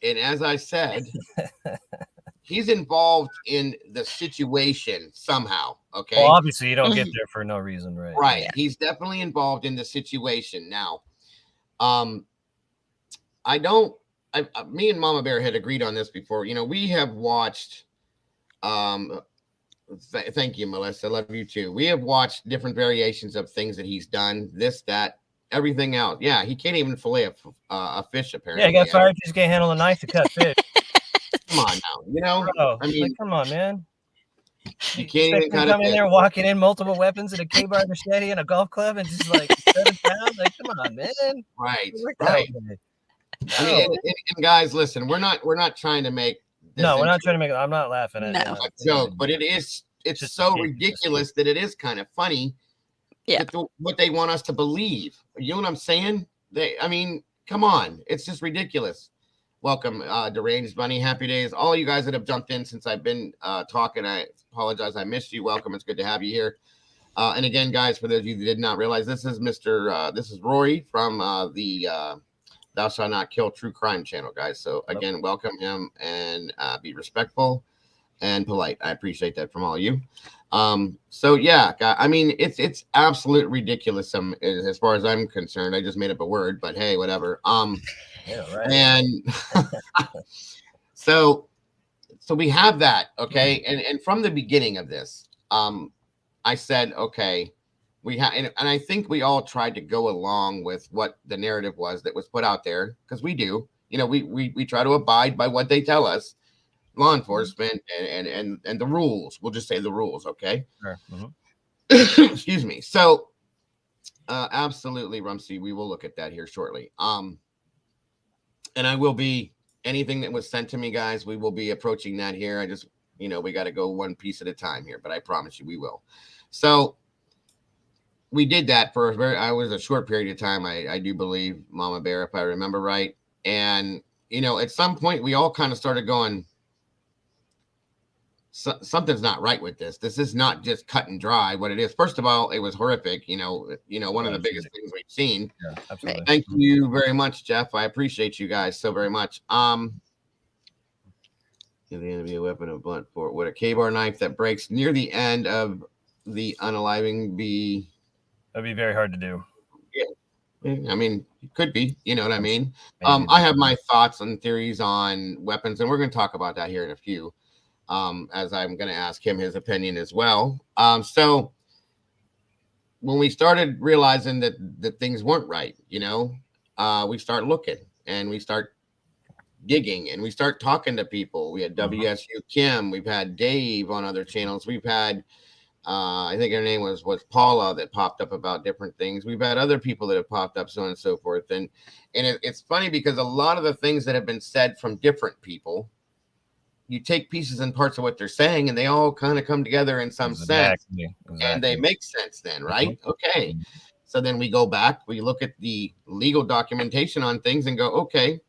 And as I said, he's involved in the situation somehow. Okay. Well, obviously, you don't get there for no reason, right? Right. Yeah. He's definitely involved in the situation. Now, me and Mama Bear had agreed on this before. We have watched. Thank you, Melissa. Love you too. We have watched different variations of things that he's done. This, that. Everything else. Yeah, he can't even fillet a fish, apparently. Yeah, he got fired because he can't handle a knife to cut fish. Come on now. Bro, I mean, come on, man. You can't even come in there walking in multiple weapons and a K-bar machete and a golf club and just like 7 pounds. Like, come on, man. Right. I mean, and guys, listen, we're not trying to make we're not trying to make it. I'm not laughing at it. A joke, but it's so ridiculous that it is kind of funny. Yeah, what they want us to believe. You know what I'm saying? Come on. It's just ridiculous. Welcome, Deranged Bunny. Happy days. All you guys that have jumped in since I've been talking, I apologize. I missed you. Welcome. It's good to have you here. And again, guys, for those of you that did not realize, this is Rory from the Thou Shalt Not Kill True Crime channel, guys. So again, welcome him and be respectful and polite. I appreciate that from all of you. So yeah, I mean, it's absolute ridiculous as far as I'm concerned. I just made up a word, but hey, whatever. Yeah, right. And so we have that, okay. And from the beginning of this, I said, okay, we have, and I think we all tried to go along with what the narrative was that was put out there, because we do, we try to abide by what they tell us. Law enforcement and the rules. We'll just say the rules, okay? Sure. Excuse me. So, absolutely, Rumsey. We will look at that here shortly. And I will be anything that was sent to me, guys. We will be approaching that here. I just, we got to go one piece at a time here, but I promise you, we will. So, we did that for a short period of time. I do believe, Mama Bear, if I remember right. And at some point, we all kind of started going, something's not right with this. This is not just cut and dry what it is. First of all, it was horrific. One of the biggest things we've seen. Yeah, absolutely. Thank you very much, Jeff. I appreciate you guys so very much. The enemy a weapon of blunt force with a K-bar knife that breaks near the end of the unaliving be. That'd be very hard to do. Yeah. I mean, it could be. You know what I mean? I have my thoughts and theories on weapons, and we're going to talk about that here in a few. As I'm going to ask him his opinion as well. So when we started realizing that things weren't right, we start looking and we start digging and we start talking to people. We had WSU Kim, we've had Dave on other channels, we've had I think her name was Paula that popped up about different things. We've had other people that have popped up, so on and so forth. And it's funny because a lot of the things that have been said from different people, you take pieces and parts of what they're saying, and they all kind of come together in some sense, and they make sense then, right? Okay. So then we go back, we look at the legal documentation on things and go, okay,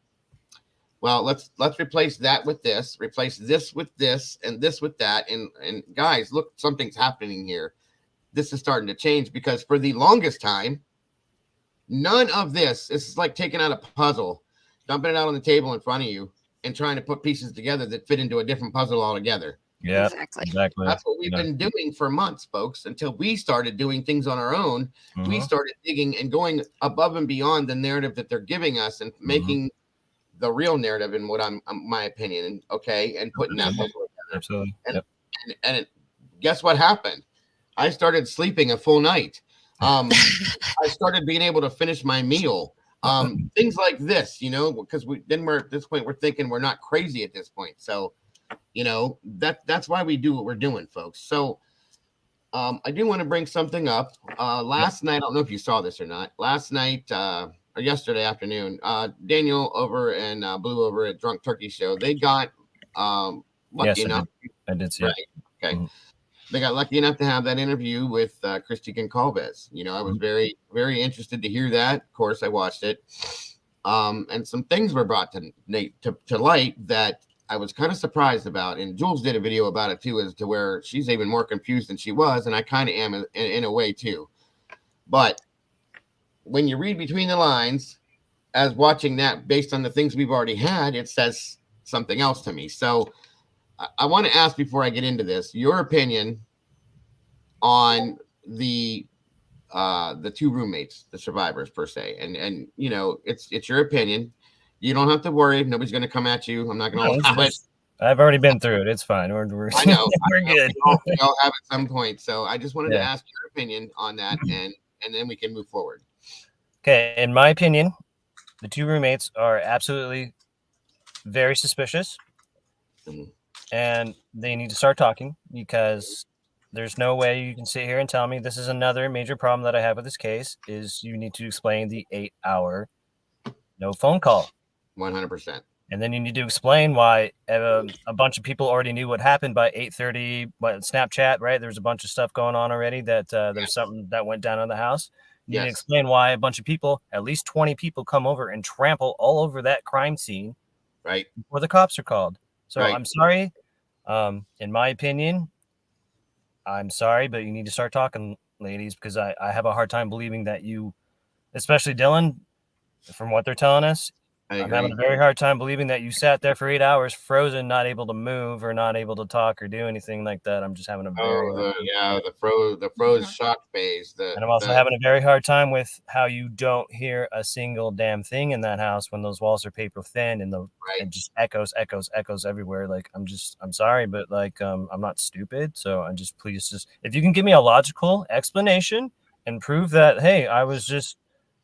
well, let's replace that with this, replace this with this, and this with that. And guys, look, something's happening here. This is starting to change, because for the longest time, none of this is like taking out a puzzle, dumping it out on the table in front of you, and trying to put pieces together that fit into a different puzzle altogether. Yeah, exactly. That's what we've been doing for months, folks, until we started doing things on our own. We started digging and going above and beyond the narrative that they're giving us and making the real narrative in what my opinion, and putting that puzzle together. Absolutely. And guess what happened? I started sleeping a full night. I started being able to finish my meal. Things like this, because we're at this point, we're thinking we're not crazy at this point. So, that's why we do what we're doing, folks. So, I do want to bring something up. Last night, I don't know if you saw this or not. Last night, or yesterday afternoon, Daniel over and Blue over at Drunk Turkey Show, they got lucky enough. I did see it. Okay. They got lucky enough to have that interview with Christy Goncalves. I was very, very interested to hear that. Of course, I watched it. And some things were brought to light that I was kind of surprised about. And Jules did a video about it too, as to where she's even more confused than she was. And I kind of am in a way too. But when you read between the lines, as watching that based on the things we've already had, it says something else to me. So I want to ask, before I get into this, your opinion on the two roommates, the survivors per se. And it's your opinion. You don't have to worry. Nobody's going to come at you. I'm not going to. I've already been through it. It's fine. We're I know. We're good. We all have at some point. So I just wanted to ask your opinion on that, and then we can move forward. Okay. In my opinion, the two roommates are absolutely very suspicious. And they need to start talking, because there's no way you can sit here and tell me this is another major problem that I have with this case is you need to explain the 8-hour no phone call. 100%. And then you need to explain why a bunch of people already knew what happened by 8:30. Snapchat, right? There's a bunch of stuff going on already that there's something that went down in the house. You need to explain why a bunch of people, at least 20 people, come over and trample all over that crime scene right before the cops are called. So I'm sorry. In my opinion, I'm sorry, but you need to start talking, ladies, because I have a hard time believing that you, especially Dylan, from what they're telling us, I'm having a very hard time believing that you sat there for 8 hours frozen, not able to move or not able to talk or do anything like that. I'm just having a very the froze shock phase. And I'm also having a very hard time with how you don't hear a single damn thing in that house when those walls are paper thin and it just echoes everywhere. Like I'm sorry, but like I'm not stupid. So please if you can give me a logical explanation and prove that, hey, I was just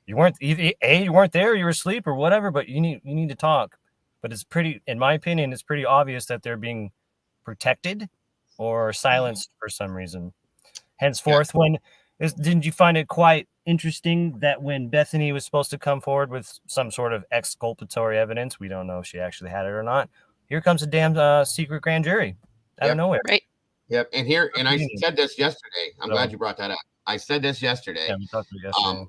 you weren't there, you were asleep or whatever, but you need to talk. But it's in my opinion, it's pretty obvious that they're being protected or silenced for some reason. Henceforth, didn't you find it quite interesting that when Bethany was supposed to come forward with some sort of exculpatory evidence, we don't know if she actually had it or not, here comes a damn secret grand jury out of nowhere. Right. Yep. And I said this yesterday. I'm glad you brought that up. I said this yesterday. Yeah, we talked about it yesterday.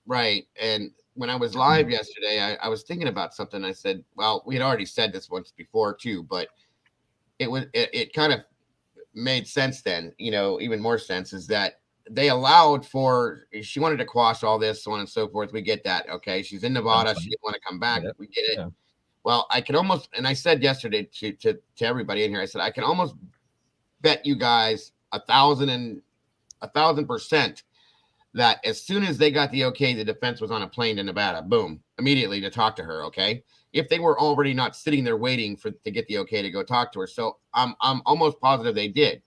Right. And when I was live yesterday, I was thinking about something. I said, well, we had already said this once before too, but it kind of made sense then, even more sense, is that they allowed she wanted to quash all this, so on and so forth. We get that. Okay. She's in Nevada. She didn't want to come back. We get it. Yeah. Well, I can almost, and I said yesterday to everybody in here, I said, I can almost bet you guys 1,000% that as soon as they got the okay, the defense was on a plane to Nevada, boom, immediately to talk to her. Okay. If they were already not sitting there waiting to get the okay to go talk to her. So I'm almost positive they did.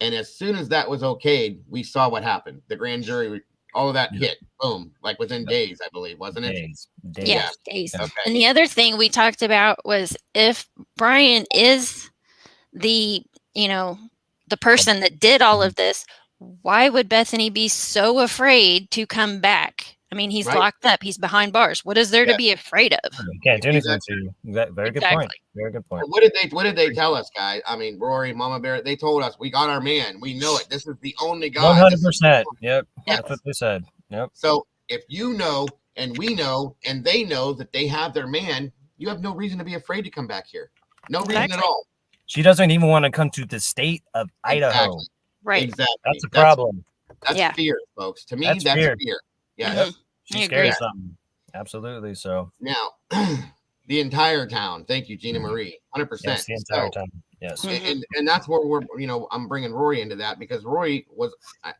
And as soon as that was okayed, we saw what happened. The grand jury, all of that hit, boom, like within days, I believe, wasn't it? Days. Yeah, days. Okay. And the other thing we talked about was if Brian is the, the person that did all of this, why would Bethany be so afraid to come back? I mean, he's locked up. He's behind bars. What is there to be afraid of? You can't do anything to you. Very good point. Very good point. What did they tell us, guys? I mean, Rory, Mama Bear, they told us we got our man. We know it. This is the only guy. 100%. Yep. That's what they said. Yep. So if you know, and we know, and they know that they have their man, you have no reason to be afraid to come back here. No reason at all. She doesn't even want to come to the state of Idaho. Exactly. Right. Exactly. That's a problem. That's fear, folks. To me, that's fear. Yeah. Mm-hmm. She's scared of something. Absolutely. So now, the entire town. Thank you, Gina Marie. 100%. Yes, the entire town. Yes. And that's where we're. I'm bringing Rory into that because Rory was.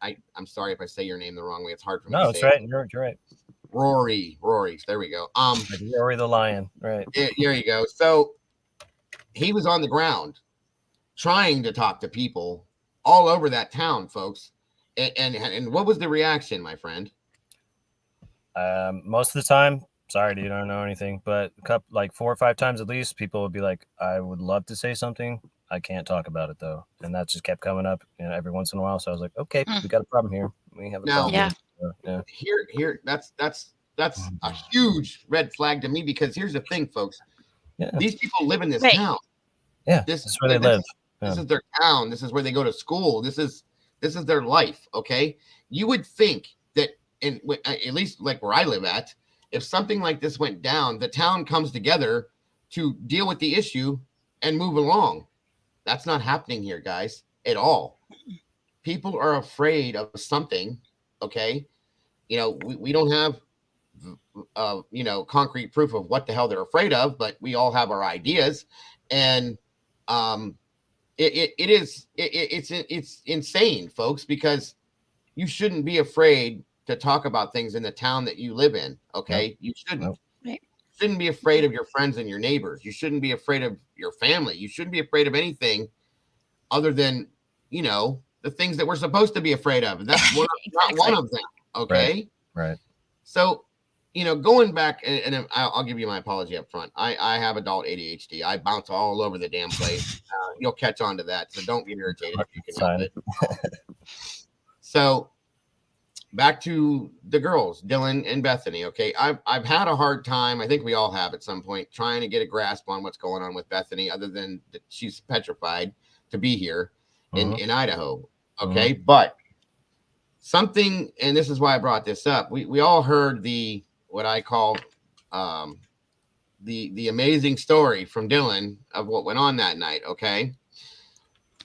I'm sorry if I say your name the wrong way. It's hard for me. No, to it's say right. You're right. Rory. There we go. Like Rory the lion. Right. There you go. So he was on the ground trying to talk to people all over that town, folks. And what was the reaction, my friend? Most of the time, sorry, you don't know anything, but like 4 or 5 times at least, people would be like, "I would love to say something. I can't talk about it though," and that just kept coming up, every once in a while. So I was like, "Okay, we got a problem here. We have a problem." Yeah. So, Here, that's a huge red flag to me because here's the thing, folks. Yeah. These people live in this town. Yeah, this is where they live. This is their town. This is where they go to school. This is their life. Okay, you would think that at least like where I live at, if something like this went down, the town comes together to deal with the issue and move along. That's not happening here, guys, at all. People are afraid of something. Okay, we don't have concrete proof of what the hell they're afraid of, but we all have our ideas, and it's insane, folks, because you shouldn't be afraid to talk about things in the town that you live in. Okay. You shouldn't. You shouldn't be afraid of your friends and your neighbors. You shouldn't be afraid of your family. You shouldn't be afraid of anything other than the things that we're supposed to be afraid of. That's not one of them. Okay. Right. So going back, and I'll give you my apology up front. I have adult ADHD. I bounce all over the damn place. You'll catch on to that, so don't get irritated if you can help it. So back to the girls, Dylan and Bethany. Okay, I've had a hard time. I think we all have at some point trying to get a grasp on what's going on with Bethany, other than that she's petrified to be here in Idaho. Okay, but something, and this is why I brought this up. We all heard what I call the amazing story from Dylan of what went on that night. Okay.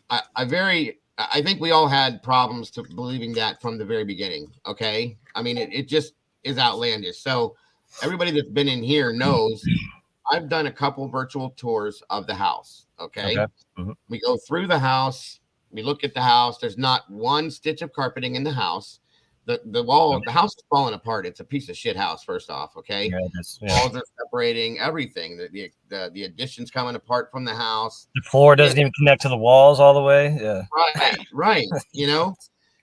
I think we all had problems to believing that from the very beginning. Okay. I mean, it just is outlandish. So everybody that's been in here knows I've done a couple virtual tours of the house. Okay. Mm-hmm. We go through the house. We look at the house. There's not one stitch of carpeting in the house. The wall, the house is falling apart. It's a piece of shit house, first off. Okay. Walls are separating, everything. The addition's coming apart from the house. The floor doesn't even connect to the walls all the way. Yeah. Right.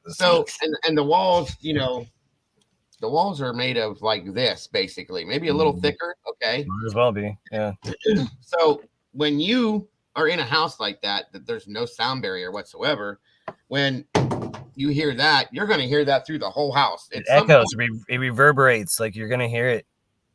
So, and the walls, the walls are made of like this, basically, maybe a little thicker. Okay. Might as well be. Yeah. So when you are in a house like that there's no sound barrier whatsoever, when you hear that, you're going to hear that through the whole house. It echoes. It reverberates. Like you're going to hear it.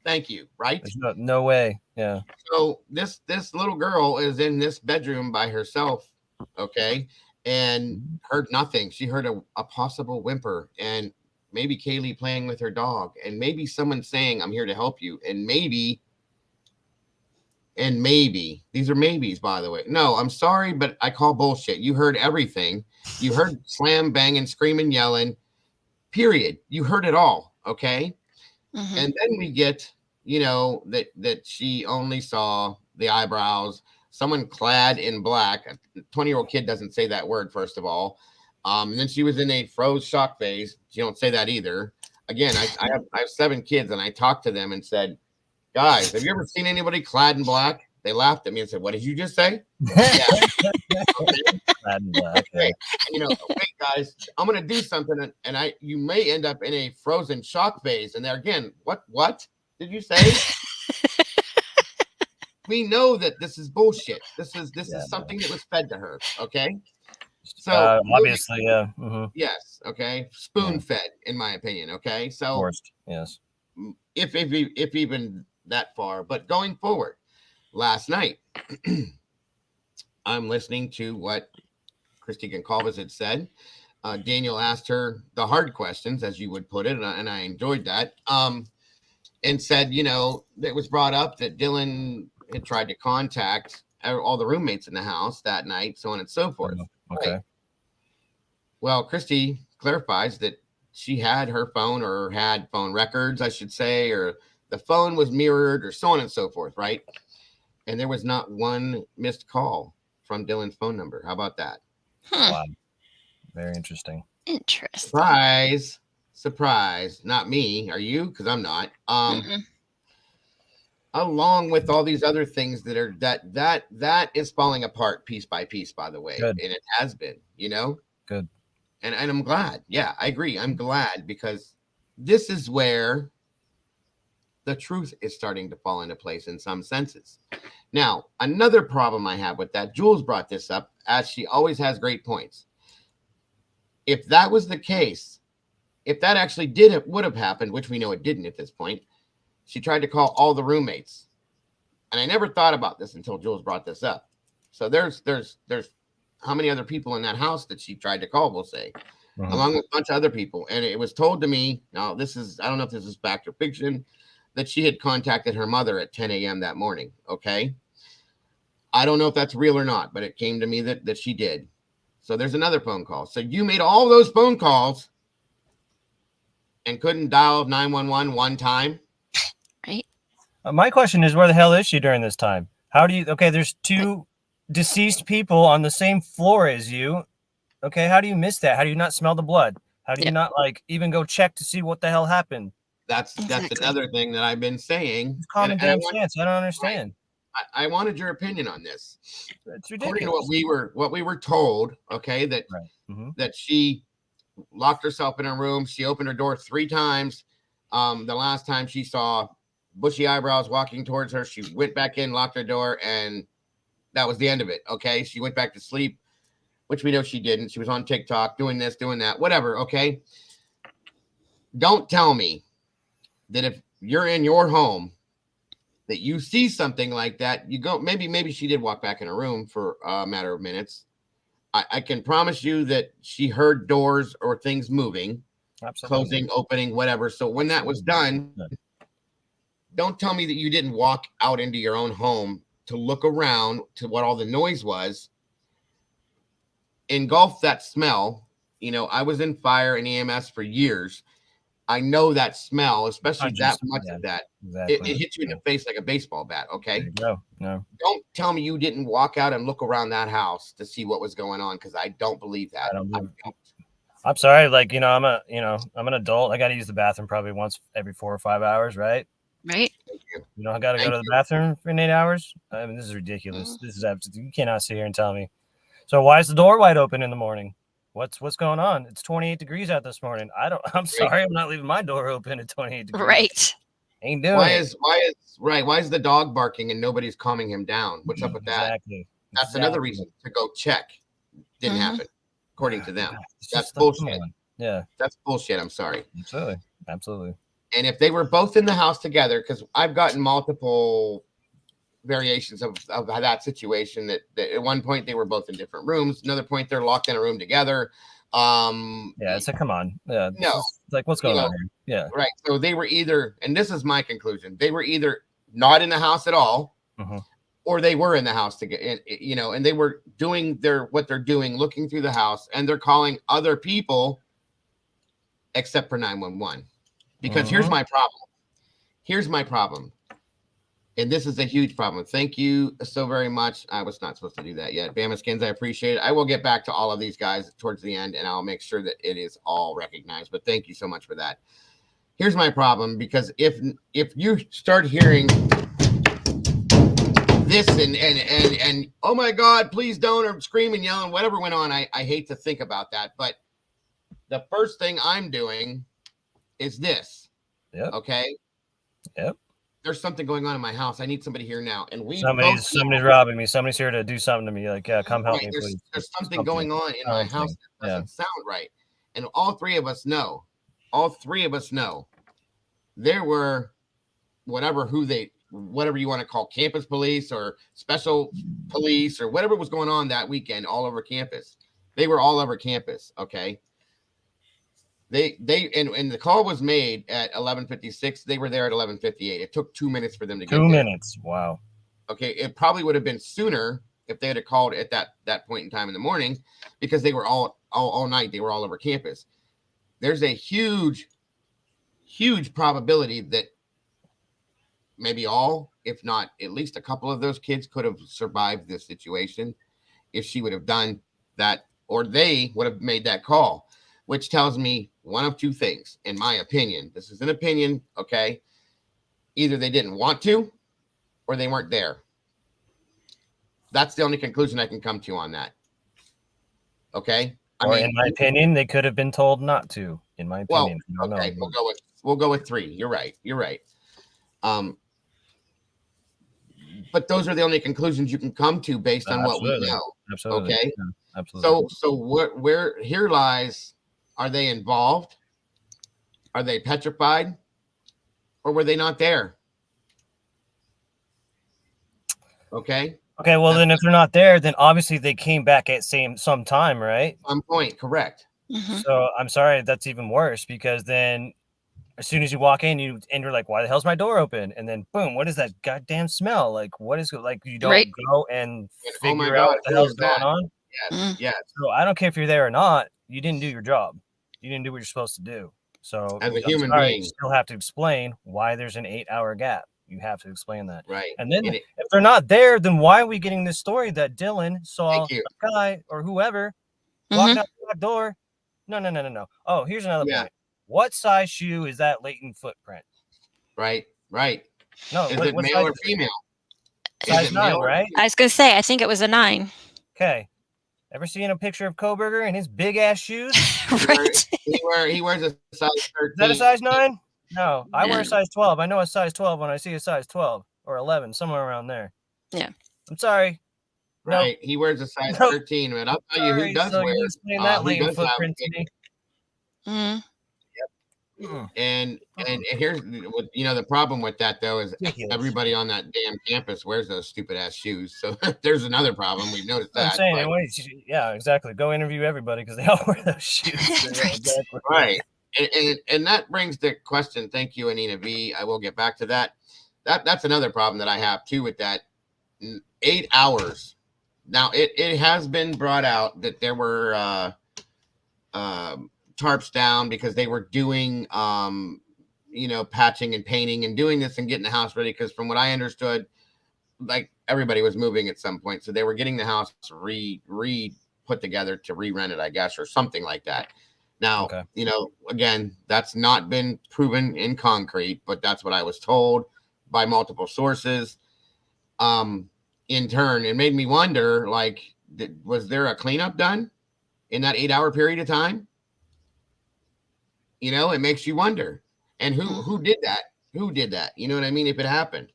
Thank you. Right. There's no way. Yeah. So this little girl is in this bedroom by herself. Okay. And heard nothing. She heard a possible whimper and maybe Kaylee playing with her dog and maybe someone saying, "I'm here to help you." And maybe, these are maybes, by the way. No, I'm sorry, but I call bullshit. You heard everything. You heard slam, banging, screaming, yelling, period. You heard it all. Okay. Mm-hmm. And then we get, that she only saw the eyebrows, someone clad in black. A 20-year-old kid doesn't say that word, first of all. And then she was in a froze shock phase. She don't say that either. Again, I have 7 kids and I talked to them and said, "Guys, have you ever seen anybody clad in black?" They laughed at me and said, "What did you just say?" Yeah. Okay. Wait, guys, I'm gonna do something, and you may end up in a frozen shock phase. And there again, what did you say? We know that this is bullshit. This is something that was fed to her. Okay. So obviously, yeah. Yes. Okay. Spoon fed, in my opinion. Okay. So forced. Yes. If even that far, but going forward, last night, I'm listening to what Christy Goncalves had said. Daniel asked her the hard questions, as you would put it, and I enjoyed that. And said, it was brought up that Dylan had tried to contact all the roommates in the house that night, so on and so forth. Okay. Right. Well, Christy clarifies that she had her phone, or had phone records, I should say, or the phone was mirrored, or so on and so forth, right? And there was not one missed call from Dylan's phone number. How about that? Wow. Very interesting. Surprise. Not me. Are you? Because I'm not. Along with all these other things that are that is falling apart piece by piece, by the way. Good. And it has been, Good. And I'm glad. Yeah, I agree. I'm glad, because this is where the truth is starting to fall into place in some senses. Now, another problem I have with that, Jules brought this up, as she always has great points. If that was the case, if that actually would have happened, which we know it didn't at this point, she tried to call all the roommates. And I never thought about this until Jules brought this up. So there's how many other people in that house that she tried to call, we'll say, along with a bunch of other people. And it was told to me, now I don't know if this is fact or fiction, that she had contacted her mother at 10 a.m. that morning. Okay. I don't know if that's real or not, but it came to me that she did. So there's another phone call. So you made all those phone calls and couldn't dial 911 one time? Right. My question is, where the hell is she during this time? How do you, there's two deceased people on the same floor as you. Okay. How do you miss that? How do you not smell the blood? How do you not even go check to see what the hell happened? That's another thing that I've been saying. It's common damn sense. I don't understand. I wanted your opinion on this. It's ridiculous. According to what we were told, okay, that that she locked herself in her room. She opened her door 3 times. The last time she saw bushy eyebrows walking towards her, she went back in, locked her door, and that was the end of it. Okay, she went back to sleep, which we know she didn't. She was on TikTok doing this, doing that, whatever. Okay, don't tell me that if you're in your home that you see something like that, you go, maybe she did walk back in her room for a matter of minutes. I can promise you that she heard doors or things moving, closing, opening, whatever. So when that was done, don't tell me that you didn't walk out into your own home to look around to what all the noise was. Engulf that smell. I was in fire and EMS for years. I know that smell, especially that much of that. Exactly. It hits you in the face like a baseball bat. Okay. No. Don't tell me you didn't walk out and look around that house to see what was going on, because I don't believe that. I'm sorry. I'm an adult. I got to use the bathroom probably once every 4 or 5 hours, right? Right. I got to go to the bathroom for 8 hours. I mean, this is ridiculous. This is absolutely, you cannot sit here and tell me. So why is the door wide open in the morning? What's going on? It's 28 degrees out this morning. I'm sorry, I'm not leaving my door open at 28 degrees. Right. Ain't doing it. Why is the dog barking and nobody's calming him down? What's up with that? Exactly. That's another reason to go check. Didn't happen, according to them. That's bullshit. Yeah. That's bullshit. I'm sorry. Absolutely. And if they were both in the house together, because I've gotten multiple variations of that situation, that at one point they were both in different rooms, another point they're locked in a room together. It's like, come on. Yeah. No. What's going on here? Yeah. Right. So they were either, and this is my conclusion, they were either not in the house at all, or they were in the house and they were doing what they're doing, looking through the house, and they're calling other people except for 911. Because here's my problem. And this is a huge problem. Thank you so very much. I was not supposed to do that yet. Bama Skins, I appreciate it. I will get back to all of these guys towards the end, and I'll make sure that it is all recognized. But thank you so much for that. Here's my problem, because if you start hearing this and oh my God, please don't, or scream and yell and whatever went on. I hate to think about that, but the first thing I'm doing is this. Yep. Okay. Yep. There's something going on in my house. I need somebody here now. And somebody's robbing me. Somebody's here to do something to me. Like, yeah, come help me, please. There's something going on in my house that doesn't sound right. And all three of us know. There were whatever you want to call campus police or special police or whatever was going on that weekend all over campus. They were all over campus. Okay. And the call was made at 11:56. They were there at 11:58. It took 2 minutes for them to get there. 2 minutes. Wow. Okay. It probably would have been sooner if they had called at that point in time in the morning, because they were all night. They were all over campus. There's a huge probability that maybe all, if not at least a couple of those kids could have survived this situation if she would have done that, or they would have made that call, which tells me one of two things, in my opinion. This is an opinion, okay? Either they didn't want to, or they weren't there. That's the only conclusion I can come to on that. Okay? In my opinion, they could have been told not to. In my opinion. Well, okay, we'll go with 3. You're right. But those are the only conclusions you can come to based on what we know. Absolutely. Okay. Yeah, absolutely. So where here lies, are they involved? Are they petrified? Or were they not there? Okay. Okay, well, then if they're not there, then obviously they came back at some time, right? Some point, correct. Mm-hmm. So I'm sorry, that's even worse, because then as soon as you walk in, you're like, why the hell's my door open? And then boom, what is that goddamn smell? Like, what is it? Like, you don't go and figure out what the hell's going on? Yes. So I don't care if you're there or not, you didn't do your job. You didn't do what you're supposed to do. So as a human being, you still have to explain why there's an 8-hour gap. You have to explain that. Right. And then if they're not there, then why are we getting this story that Dylan saw a guy or whoever walking out the back door? No. Oh, here's another point. What size shoe is that latent footprint? Right. No, is it male or female? Size 9, right? I was going to say, I think it was a 9. Okay. Ever seen a picture of Koberger and his big ass shoes? Right. He wears a size 13. Is that a size 9? No, I wear a size 12. I know a size 12 when I see a size 12 or 11, somewhere around there. Yeah. I'm sorry. Right. He wears a size 13, but I'll tell you who does wear it. Explain that latent footprint to me. Mm-hmm. And here's the problem with that though is everybody on that damn campus wears those stupid ass shoes. So there's another problem. We've noticed that. I'm saying, yeah, exactly. Go interview everybody because they all wear those shoes. Right. And that brings the question. Thank you, Anina V. I will get back to that. That's another problem that I have too with that 8 hours. Now it has been brought out that there were tarps down because they were doing patching and painting and doing this and getting the house ready, because from what I understood, like, everybody was moving at some point, so they were getting the house re put together to re-rent it, I guess, or something like that. Now, again, that's not been proven in concrete, but that's what I was told by multiple sources. In turn, it made me wonder, like, was there a cleanup done in that 8-hour period of time? It makes you wonder. And who did that? Who did that? You know what I mean? If it happened.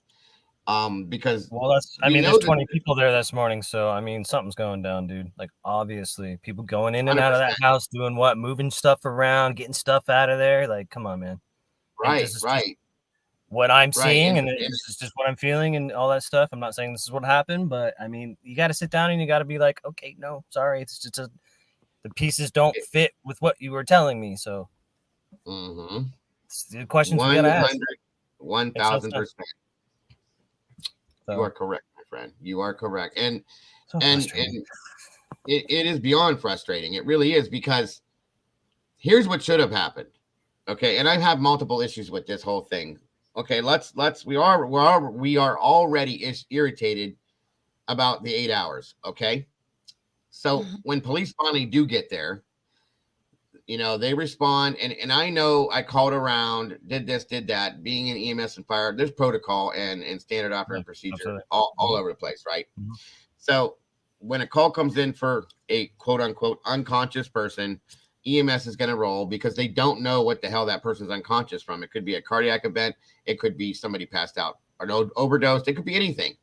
Because there's 20 people there this morning, so something's going down, dude. Like, obviously, people going in and 100%. Out of that house, doing what? Moving stuff around, getting stuff out of there. Like, come on, man. Right. What I'm seeing, and this is just what I'm feeling, and all that stuff. I'm not saying this is what happened, but you got to sit down and you got to be like, okay, no, sorry, it's just the pieces don't fit with what you were telling me. So, the questions we got to ask. 1,000%. You are correct, my friend. You are correct. And it is beyond frustrating. It really is, because here's what should have happened. Okay. And I have multiple issues with this whole thing. Okay. We are already irritated about the 8 hours. Okay. So when police finally do get there, You know, they respond, and I know I called around, did this, did that. Being in EMS and fire, there's protocol and standard operating procedure absolutely. all over the place, right? Mhm. So when a call comes in for a quote unquote unconscious person, EMS is going to roll because they don't know what the hell that person's unconscious from. It could be a cardiac event, it could be somebody passed out or overdosed, it could be anything.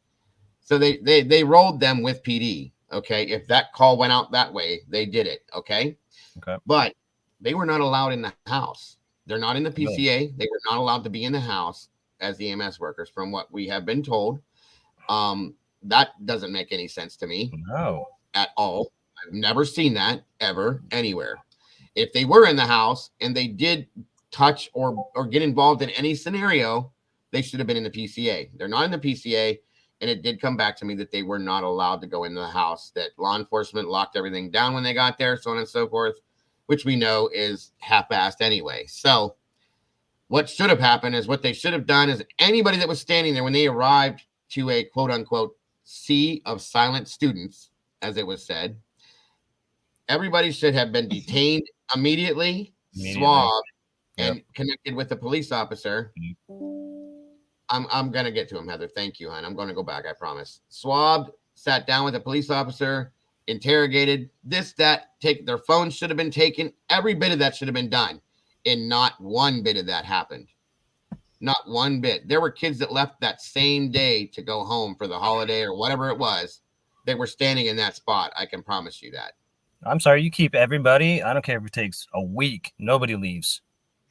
So they rolled them with PD. Okay, if that call went out that way, they did it. Okay, but they were not allowed in the house. They're not in the PCA. They were not allowed to be in the house as EMS workers, from what we have been told. That doesn't make any sense to me. No, at all. I've never seen that ever anywhere. If they were in the house and they did touch or get involved in any scenario, they should have been in the PCA. They're not in the PCA, and it did come back to me that they were not allowed to go into the house, that law enforcement locked everything down when they got there, so on and so forth, which we know is half-assed anyway. So what should have happened is what they should have done is anybody that was standing there when they arrived to a quote-unquote sea of silent students, as it was said, everybody should have been detained immediately. Swabbed, and connected with the police officer. I'm going to get to him, Heather. Thank you, hon. I'm going to go back, I promise. Swabbed, sat down with a police officer, interrogated, this, that, their phones should have been taken. Every bit of that should have been done. And not one bit of that happened. Not one bit. There were kids that left that same day to go home for the holiday or whatever it was. They were standing in that spot. I can promise you that. I'm sorry. You keep everybody. I don't care if it takes a week. Nobody leaves.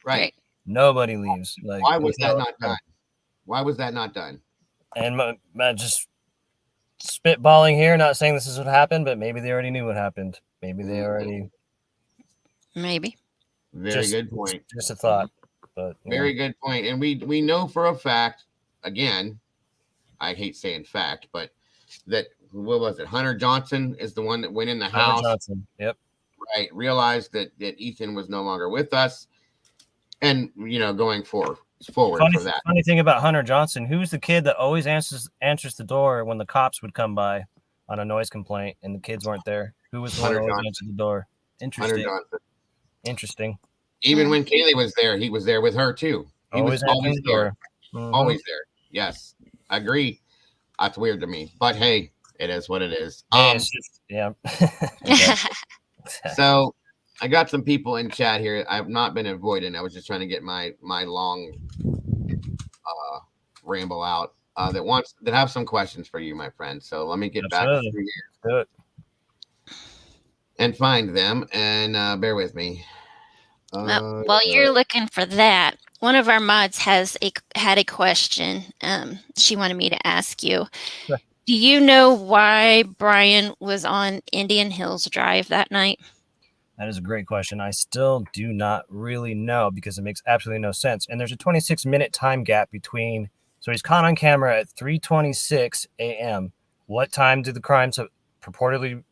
Right. Nobody leaves. Like, why was that not done? Why was that not done? And just spitballing here, not saying this is what happened, but maybe they already knew what happened. Maybe they already. Maybe. Very good point. Just a thought. But very good point. And we know for a fact, again, I hate saying fact, but that, what was it? Hunter Johnson is the one that went in the house. Johnson. Yep. Right. Realized that Ethan was no longer with us. And, going forward for that. Funny thing about Hunter Johnson, who's the kid that always answers the door when the cops would come by on a noise complaint and the kids weren't there? Who was the one that always answered the door? Interesting. Hunter Johnson. Interesting. Even when Kaylee was there, he was there with her too. He was always there. Mm-hmm. Always there. Yes. I agree. That's weird to me. But hey, it is what it is. Yeah. So I got some people in chat here. I've not been avoiding. I was just trying to get my long ramble out that have some questions for you, my friend. So let me get back through here and find them, and bear with me. While you're looking for that, one of our mods had a question. She wanted me to ask you. Sure. Do you know why Brian was on Indian Hills Drive that night? That is a great question. I still do not really know because it makes absolutely no sense. And there's a 26-minute time gap between. So he's caught on camera at 3:26 a.m. What time did the crimes purportedly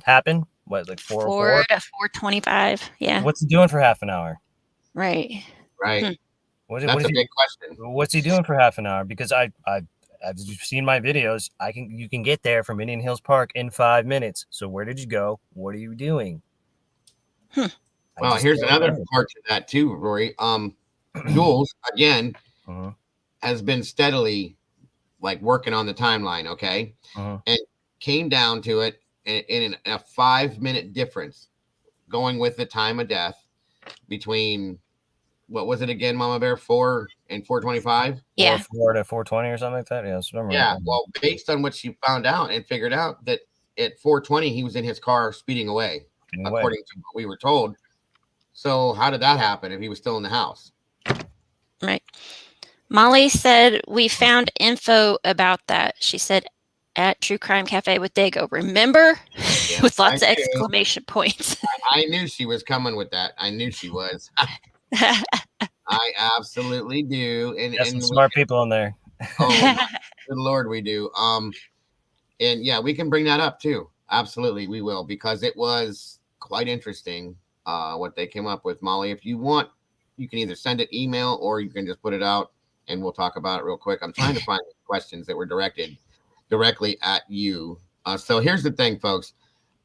happen? What, like 4 to 4:25? Yeah. What's he doing for half an hour? Right. Right. That's a big question. What's he doing for half an hour? Because as you've seen my videos, you can get there from Indian Hills Park in 5 minutes. So where did you go? What are you doing? Well, here's another part to that too, Rory. Jules again has been steadily working on the timeline, okay, and came down to it in a 5-minute difference, going with the time of death between what was it again, Mama Bear, 4 and 4:25? Yeah, 4 to 4:20 or something like that. Yeah. Well, based on what she found out and figured out, that at 4:20 he was in his car speeding away. According to what we were told. So how did that happen if he was still in the house? Right. Molly said we found info about that. She said at True Crime Cafe with Dago. Remember? Yeah, with lots of exclamation points. I knew she was coming with that. I knew she was. I absolutely do. And some smart people in there. Oh, good Lord, we do. And yeah, we can bring that up too. Absolutely, we will, because it was quite interesting what they came up with. Molly, if you want, you can either send it email or you can just put it out and we'll talk about it real quick. I'm trying to find questions that were directed directly at you. So here's the thing, folks.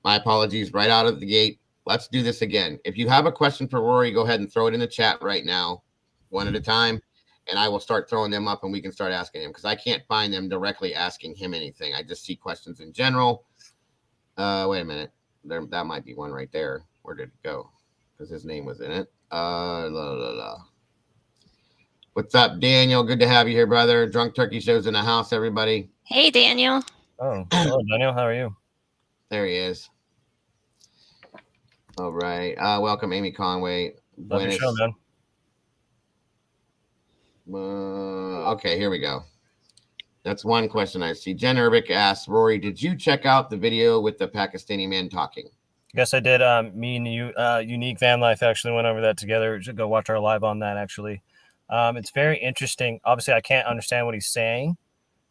My apologies right out of the gate. let's do this again. If you have a question for Rory, go ahead and throw it in the chat right now, one at a time, and I will start throwing them up and we can start asking him, because I can't find them directly asking him anything. I just see questions in general. Wait a minute. That might be one right there. Where did it go? Because his name was in it. What's up, Daniel? Good to have you here, brother. Drunk Turkey Show's in the house, everybody. Hey, Daniel. Oh, hello, Daniel. How are you? There he is. All right. Welcome, Amy Conway. Love your show, man. Okay, here we go. That's one question I see. Jen Urbick asks, Rory, did you check out the video with the Pakistani man talking? Yes, I did. Me and you, Unique Van Life, actually went over that together. You should go watch our live on that, actually. It's very interesting. Obviously, I can't understand what he's saying,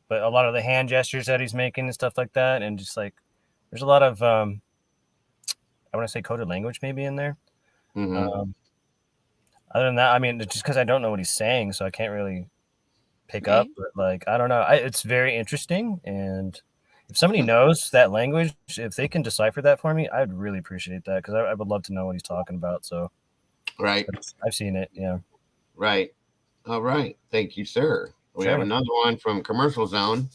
but a lot of the hand gestures that he's making and stuff like that, and just like, there's a lot of, I want to say coded language maybe in there. Mm-hmm. Other than that, I mean, just because I don't know what he's saying, so I can't really pick up. But like, I don't know. It's very interesting, and if somebody knows that language, if they can decipher that for me, I'd really appreciate that, because I would love to know what he's talking about. So, right, I've seen it. Yeah. Right. All right. Thank you, sir. We have another one from Commercial Zone.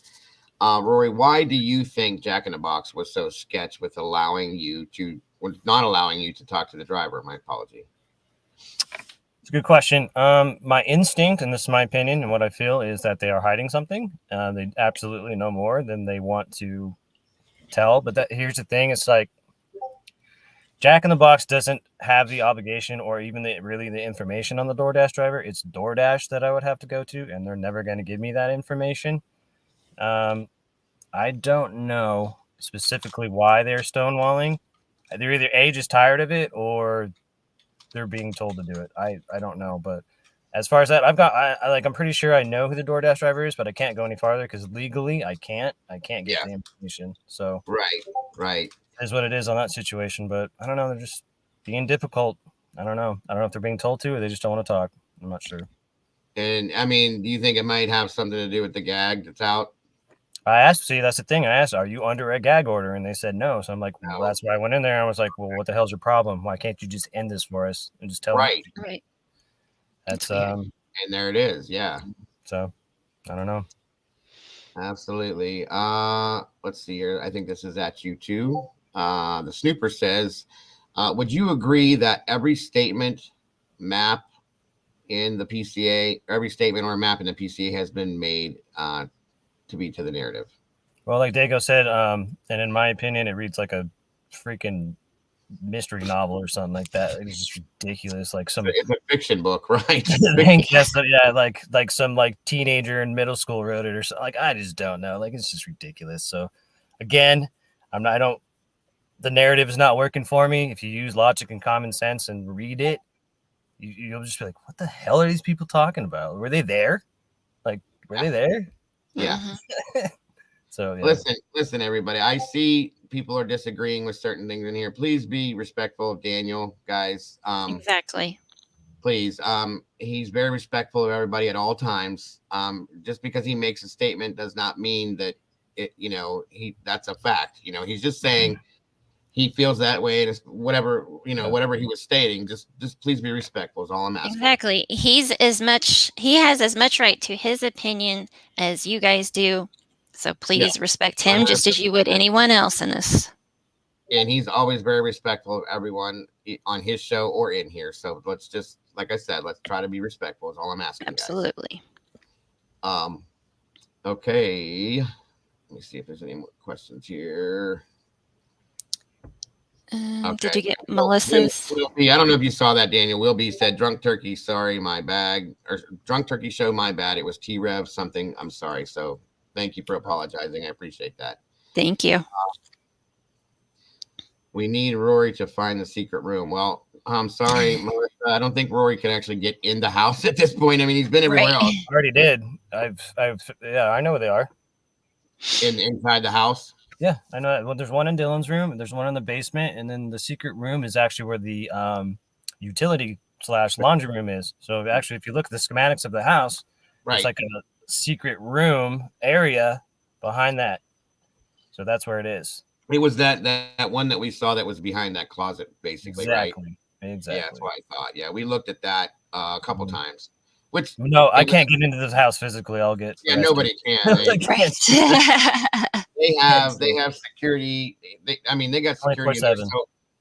Rory, why do you think Jack in the Box was so sketch with not allowing you to talk to the driver? My apology. It's a good question. My instinct, and this is my opinion, and what I feel is that they are hiding something. They absolutely know more than they want to tell. But here's the thing: it's like Jack in the Box doesn't have the obligation or even the information on the DoorDash driver. It's DoorDash that I would have to go to, and they're never going to give me that information. I don't know specifically why they're stonewalling. They're either A, just tired of it, or they're being told to do it. I don't know. But as far as that, I'm pretty sure I know who the DoorDash driver is, but I can't go any farther because legally I can't get the information. So right is what it is on that situation. But I don't know. They're just being difficult. I don't know if they're being told to or they just don't want to talk. I'm not sure. And I mean, do you think it might have something to do with the gag that's out? I asked, that's the thing. I asked, are you under a gag order? And they said no. So I'm like, well, that's why I went in there. And I was like, well, what the hell's your problem? Why can't you just end this for us and just tell me? Right. That's and there it is. Yeah. So I don't know. Absolutely. Let's see here. I think this is at you too. The Snooper says, would you agree that every statement map in the PCA, every statement or map in the PCA has been made to be to the narrative? Well, like Dago said, and in my opinion, it reads like a freaking mystery novel or something like that. It's just ridiculous. Like it's a fiction book, right? Yes, yeah, like some like teenager in middle school wrote it or something. Like, I just don't know. Like, it's just ridiculous. So again, the narrative is not working for me. If you use logic and common sense and read it, you'll just be like, what the hell are these people talking about? Were they there? Like, were they there? Yeah. So yeah. Listen, everybody. I see people are disagreeing with certain things in here. Please be respectful of Daniel, guys. Exactly. Please. He's very respectful of everybody at all times. Just because he makes a statement does not mean that that's a fact. He's just saying he feels that way, and whatever he was stating. Just please be respectful is all I'm asking. Exactly. He has as much right to his opinion as you guys do. So please respect him just as you would anyone else in this. And he's always very respectful of everyone on his show or in here. So let's just, like I said, let's try to be respectful is all I'm asking. Absolutely. Guys. Okay. Let me see if there's any more questions here. Okay. Did you get Melissa's? I don't know if you saw that, Daniel. Wilby said, drunk turkey, sorry, my bag. Or drunk turkey show, my bad. It was T-Rev something. I'm sorry. So thank you for apologizing. I appreciate that. Thank you. We need Rory to find the secret room. Well, I'm sorry, Melissa. I don't think Rory can actually get in the house at this point. I mean, he's been everywhere else. I already did. I know where they are. Inside the house? Yeah, I know. Well, there's one in Dylan's room, and there's one in the basement, and then the secret room is actually where the utility / laundry room is. So actually, if you look at the schematics of the house, it's like a secret room area behind that. So that's where it is. It was that one that we saw that was behind that closet, basically, right? Exactly. Yeah, that's what I thought. Yeah, we looked at that a couple times. Which No, I it was, can't get into this house physically. I'll get yeah, arrested. nobody can. I can't. They Can't have see it. security. I mean, they got security. They're 24/7.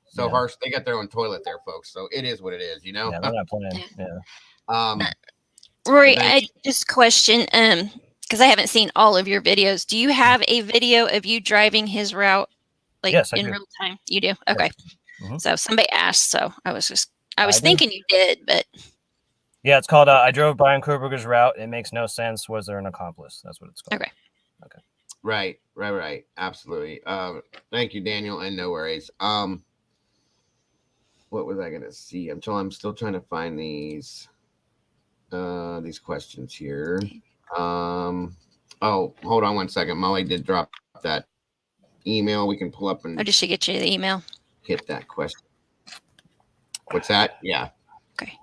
so Yeah. harsh. They got their own toilet there, folks. So it is what it is, you know. Yeah, they're not playing. Yeah. Um, Rory, thank I just question, because I haven't seen all of your videos. Do you have a video of you driving his route, like Yes, I in do. real time? You do? Okay. Mhm. So somebody asked, so I was I do. thinking you did, but Yeah, it's called I drove Brian Koberger's route. It makes no sense. Was there an accomplice? That's what it's called. okay. right. Absolutely. Thank you, Daniel, and no worries. What was I gonna see? I'm still trying to find these questions here. Oh, hold on one second. Molly did drop that email. We can pull up and Oh, did she get you the email? hit that question. What's that? Yeah. Okay.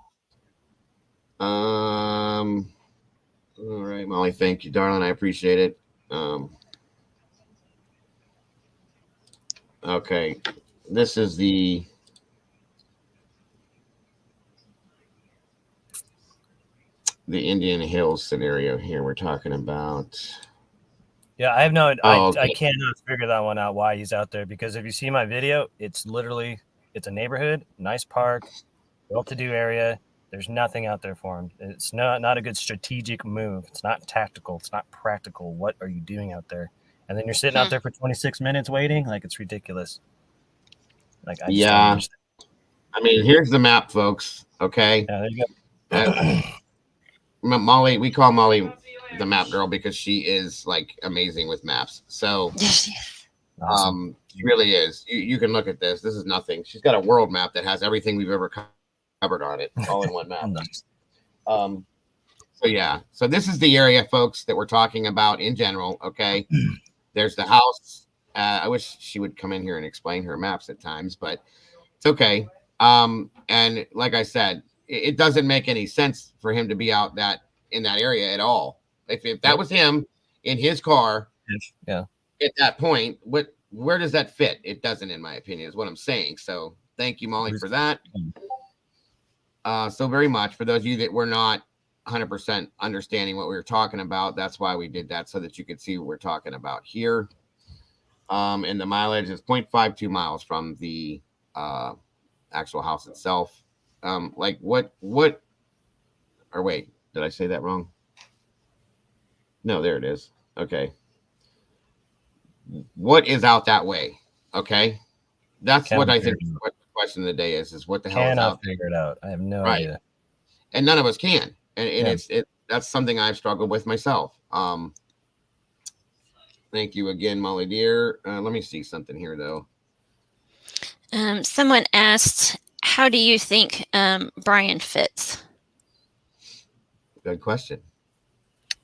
All right, Molly. Thank you, darling. I appreciate it. Okay. This is the Indian Hills scenario here we're talking about. Yeah, I have no. Oh, I okay. cannot figure that one out. Why he's out there? Because if you see my video, it's literally a neighborhood, nice park, well-to-do area. There's nothing out there for him. It's not a good strategic move. It's not tactical. It's not practical. What are you doing out there? And then you're sitting out there for 26 minutes waiting. Like, it's ridiculous. Like, I just don't Yeah. understand. I mean, here's the map, folks. Okay. Yeah, there you go. Molly, we call Molly the map girl because she is like amazing with maps. So Yes. Awesome. she really is. You can look at this. This is nothing. She's got a world map that has everything we've ever covered on it, all in one map. Nice. So yeah. So this is the area, folks, that we're talking about in general. Okay. There's the house. I wish she would come in here and explain her maps at times, but it's okay. And like I said, it doesn't make any sense for him to be out in that area at all. If that was him in his car, Yeah. at that point, where does that fit? It doesn't, in my opinion, is what I'm saying. So thank you, Molly, for that. So very much for those of you that were not 100% understanding what we were talking about. That's why we did that, so that you could see what we're talking about here. And the mileage is 0.52 miles from the actual house itself. Like what or wait, did I say that wrong? No, there it is. Okay. What is out that way? Okay. That's what I think what the question of the day is what the hell is out there? Figure it out. I have no idea. And none of us can. And that's something I've struggled with myself. Thank you again, Molly dear. Let me see something here though. Someone asked, how do you think Brian fits? Good question.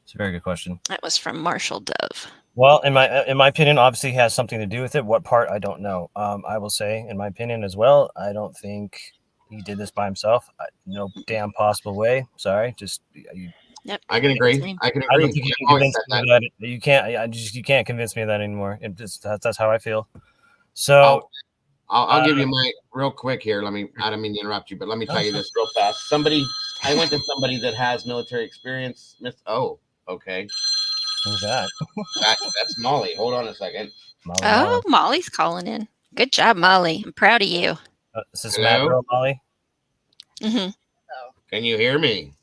It's a very good question. That was from Marshall Dove. Well, in my opinion, obviously it has something to do with it. What part, I don't know. I will say, in my opinion as well, I don't think he did this by himself. No damn possible way. Sorry, just Yep. I can agree. I don't think you can convince me that. You can't. You can't convince me of that anymore. That's how I feel. So I'll give you my real quick here. I don't mean to interrupt you, but let me tell you this real fast. I went to somebody that has military experience. Oh, okay. Who's that? That's Molly. Hold on a second. Molly. Molly's calling in. Good job, Molly. I'm proud of you. Is this Matt girl, Molly? Mm-hmm. Can you hear me?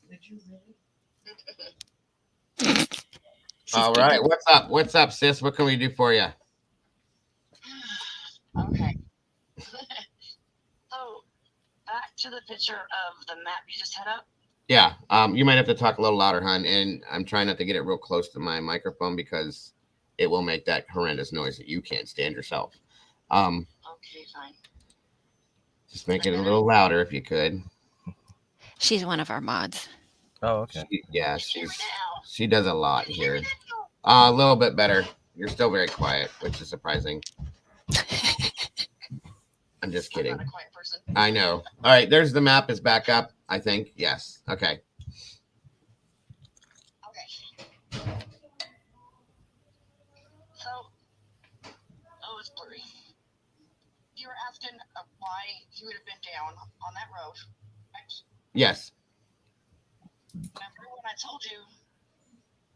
All right. What's up? What's up, sis? What can we do for you? Okay. So back to the picture of the map you just had up. Yeah. You might have to talk a little louder, hon. And I'm trying not to get it real close to my microphone because it will make that horrendous noise that you can't stand yourself. Okay, fine. Just make it a little louder if you could. She's one of our mods. Oh, okay. She does a lot here. A little bit better. You're still very quiet, which is surprising. I'm just kidding. I'm not a quiet person. I know. All right, there's the map. Is back up, I think. Yes. Okay. So, it's blurry. you were asking why he would have been down on that road. Right? Yes. Remember when I told you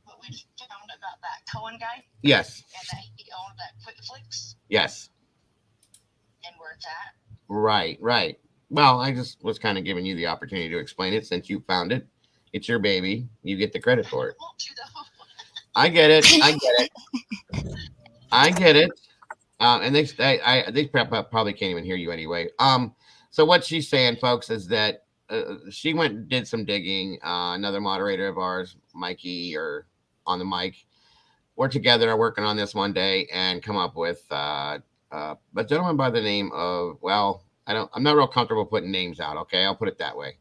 what we found about that Cohen guy Yes. and that he owned that Quick Flicks Yes. and where it's at? Right. Right. Well, I just was kind of giving you the opportunity to explain it since you found it. It's your baby. You get the credit for it. Won't you though? I get it. I get it. I get it. And they probably can't even hear you anyway. So what she's saying, folks, is that she went and did some digging. Another moderator of ours, Mikey, or on the mic, we're together working on this one day and come up with a gentleman by the name of, well, I'm not real comfortable putting names out. Okay, I'll put it that way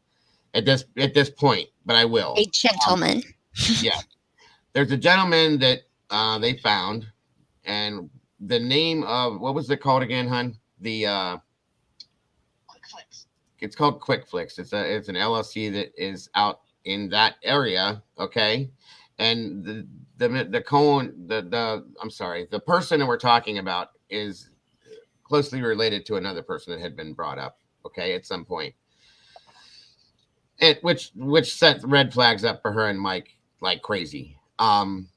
at this point, but I will. A gentleman. Yeah, there's a gentleman that they found, and the name of, what was it called again, hun? The Quick Flicks. it's called Quick Flicks. It's an LLC that is out in that area. Okay, and the person that we're talking about is closely related to another person that had been brought up. Okay, at some point, which set red flags up for her and Mike like crazy.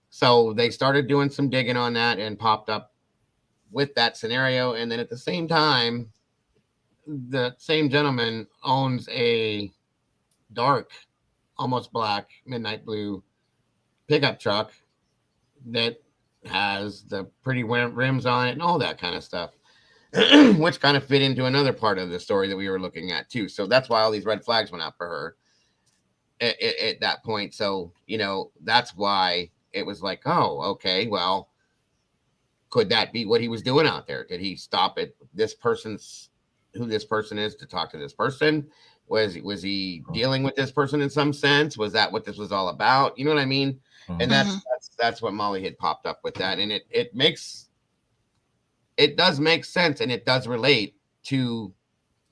So they started doing some digging on that and popped up with that scenario. And then at the same time, the same gentleman owns a dark, almost black, midnight blue pickup truck that has the pretty rims on it and all that kind of stuff, which kind of fit into another part of the story that we were looking at too. So that's why all these red flags went up for her at that point. So, that's why it was like, oh, okay, well, could that be what he was doing out there? Did he stop at who this person is to talk to this person? Was he dealing with this person in some sense? Was that what this was all about? You know what I mean? Mm-hmm. And that's what Molly had popped up with that. And it does make sense, and it does relate to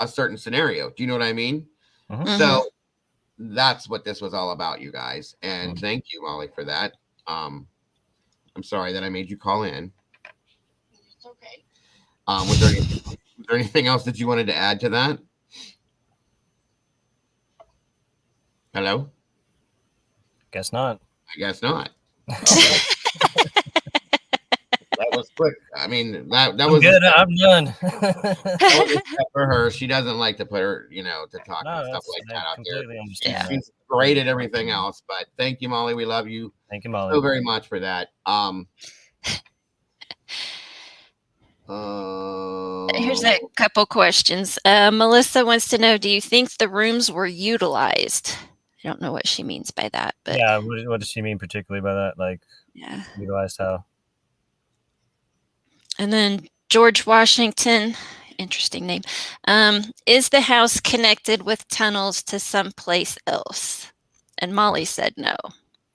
a certain scenario. Do you know what I mean? Mm-hmm. So that's what this was all about, you guys. And thank you, Molly, for that. I'm sorry that I made you call in. It's okay. Was there anything else that you wanted to add to that? Hello? Guess not. I guess not. Okay. That was quick. I mean, that was good. I'm done. that was for her. She doesn't like to put her, to talk and stuff like that out there. Completely understand. She's great at everything else, but thank you, Molly. We love you. Thank you, Molly. So very much for that. Here's a couple questions. Melissa wants to know, do you think the rooms were utilized? I don't know what she means by that, but yeah, what does she mean particularly by that? Like, yeah. Utilized how? And then George Washington, interesting name. Is the house connected with tunnels to someplace else? And Molly said no.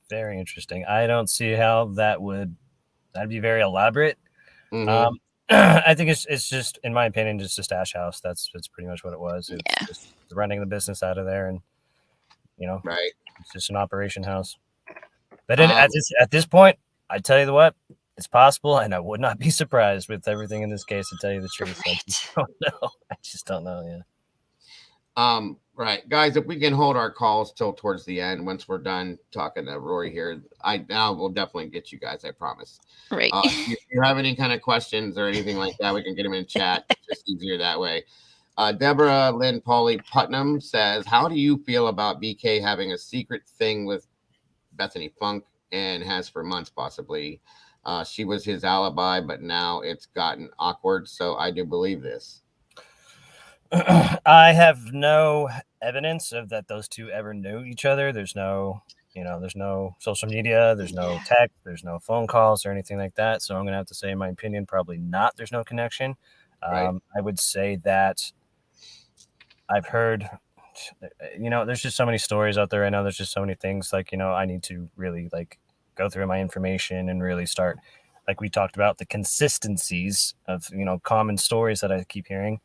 Very interesting. I don't see how that'd be very elaborate. Mm-hmm. I think it's just, in my opinion, just a stash house. That's pretty much what it was. It's just running the business out of there, and right. It's just an operation house. But at this point, I tell you what, it's possible, and I would not be surprised with everything in this case, to tell you the truth. Right. I just don't know. Yeah. Right, guys. If we can hold our calls till towards the end, once we're done talking to Rory here, now will definitely get you guys. I promise. Right. If you have any kind of questions or anything like that, we can get them in chat. It's just easier that way. Deborah Lynn Pauly Putnam says, how do you feel about BK having a secret thing with Bethany Funk, and has for months possibly? She was his alibi, but now it's gotten awkward. So I do believe this. I have no evidence of that those two ever knew each other. There's no, there's no social media, there's no text, there's no phone calls or anything like that. So I'm going to have to say, in my opinion, probably not. There's no connection. Right. I would say that I've heard, there's just so many stories out there. I know there's just so many things like, I need to really go through my information and really start, like we talked about, the consistencies of, common stories that I keep hearing.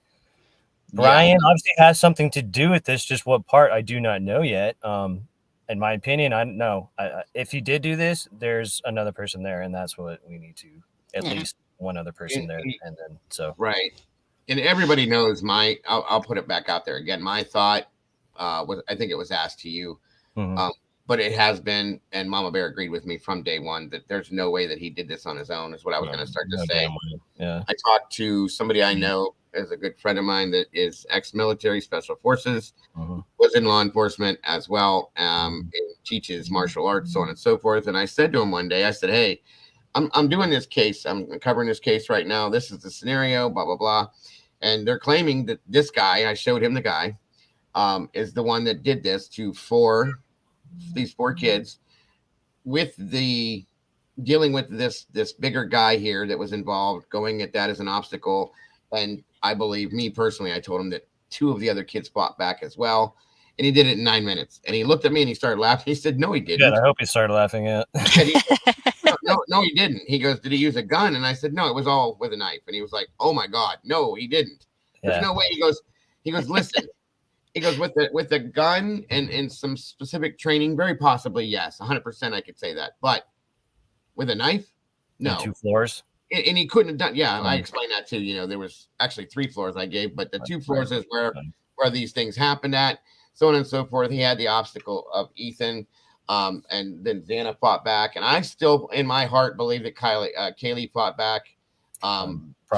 Brian obviously has something to do with this, just what part I do not know yet. In my opinion, I don't know. If he did do this, there's another person there, and that's what we need to, at least one other person there. And then, so. Right. and everybody knows I'll put it back out there again. My thought was, I think it was asked to you, Mhm. but it has been, and Mama Bear agreed with me from day one that there's no way that he did this on his own. Is what I was going to start to No say. damn way. Yeah. I talked to somebody I know as a good friend of mine that is ex-military, special forces, Mhm. was in law enforcement as well, and teaches martial arts, so on and so forth. And I said to him one day, I said, "Hey, I'm doing this case. I'm covering this case right now. This is the scenario, blah, blah, blah." And they're claiming that this guy, I showed him the guy, is the one that did this to these four kids with the dealing with this bigger guy here that was involved, going at that as an obstacle. And I believe, me personally, I told him that two of the other kids fought back as well. And he did it in 9 minutes. And he looked at me and he started laughing. He said, "No, he Good. didn't." I hope he started laughing at. No, he didn't. He goes, "Did he use a gun?" And I said, "No, it was all with a knife." And he was like, "Oh my God, no, he didn't. There's no way." He goes, "Listen." He goes, with the gun and some specific training, very possibly, yes, 100% I could say that. But with a knife, no. And 2 floors. And he couldn't have done. Yeah, I explained that too. There was actually 3 floors I gave, but the 2 floors is where these things happened at, so on and so forth. He had the obstacle of Ethan, and then Xana fought back, and I still, in my heart, believe that Kaylee fought back.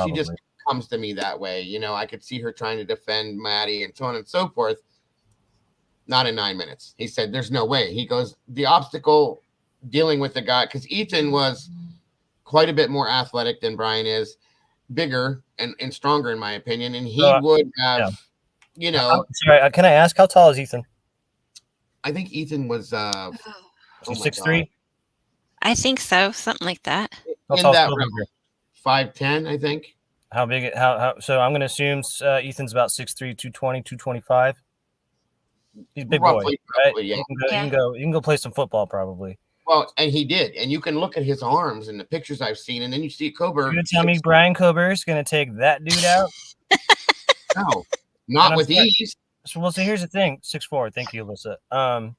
She just comes to me that way. I could see her trying to defend Maddie and so on and so forth. Not in 9 minutes. He said, "There's no way." He goes, the obstacle dealing with the guy, because Ethan was quite a bit more athletic than Brian is, bigger and stronger, in my opinion. And he would have, Sorry, can I ask, how tall is Ethan? I think Ethan was 6'3"? I think so, something like that. How tall that is realm. 5'10", I think. How big? How? So I'm going to assume Ethan's about 6'3", 220, 225. He's a big Roughly, boy, right? yeah. You can go play some football probably. Well, and he did, and you can look at his arms in the pictures I've seen, and then you see Coburg. You're gonna tell me Brian Coburg's going to take that dude out? No, not with ease. So here's the thing: 6'4". Thank you, Alyssa.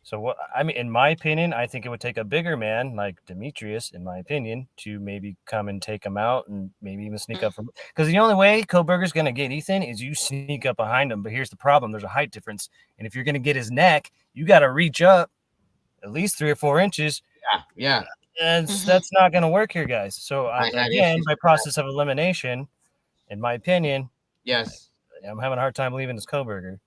So what I mean, in my opinion, I think it would take a bigger man like Demetrius, in my opinion, to maybe come and take him out and maybe even sneak up from. Because the only way Koberger's going to get Ethan is you sneak up behind him. But here's the problem: there's a height difference, and if you're going to get his neck, you got to reach up at least 3 or 4 inches. Yeah. And that's not going to work here, guys. So again, by process of elimination, in my opinion, yes, I'm having a hard time believing it's Koberger.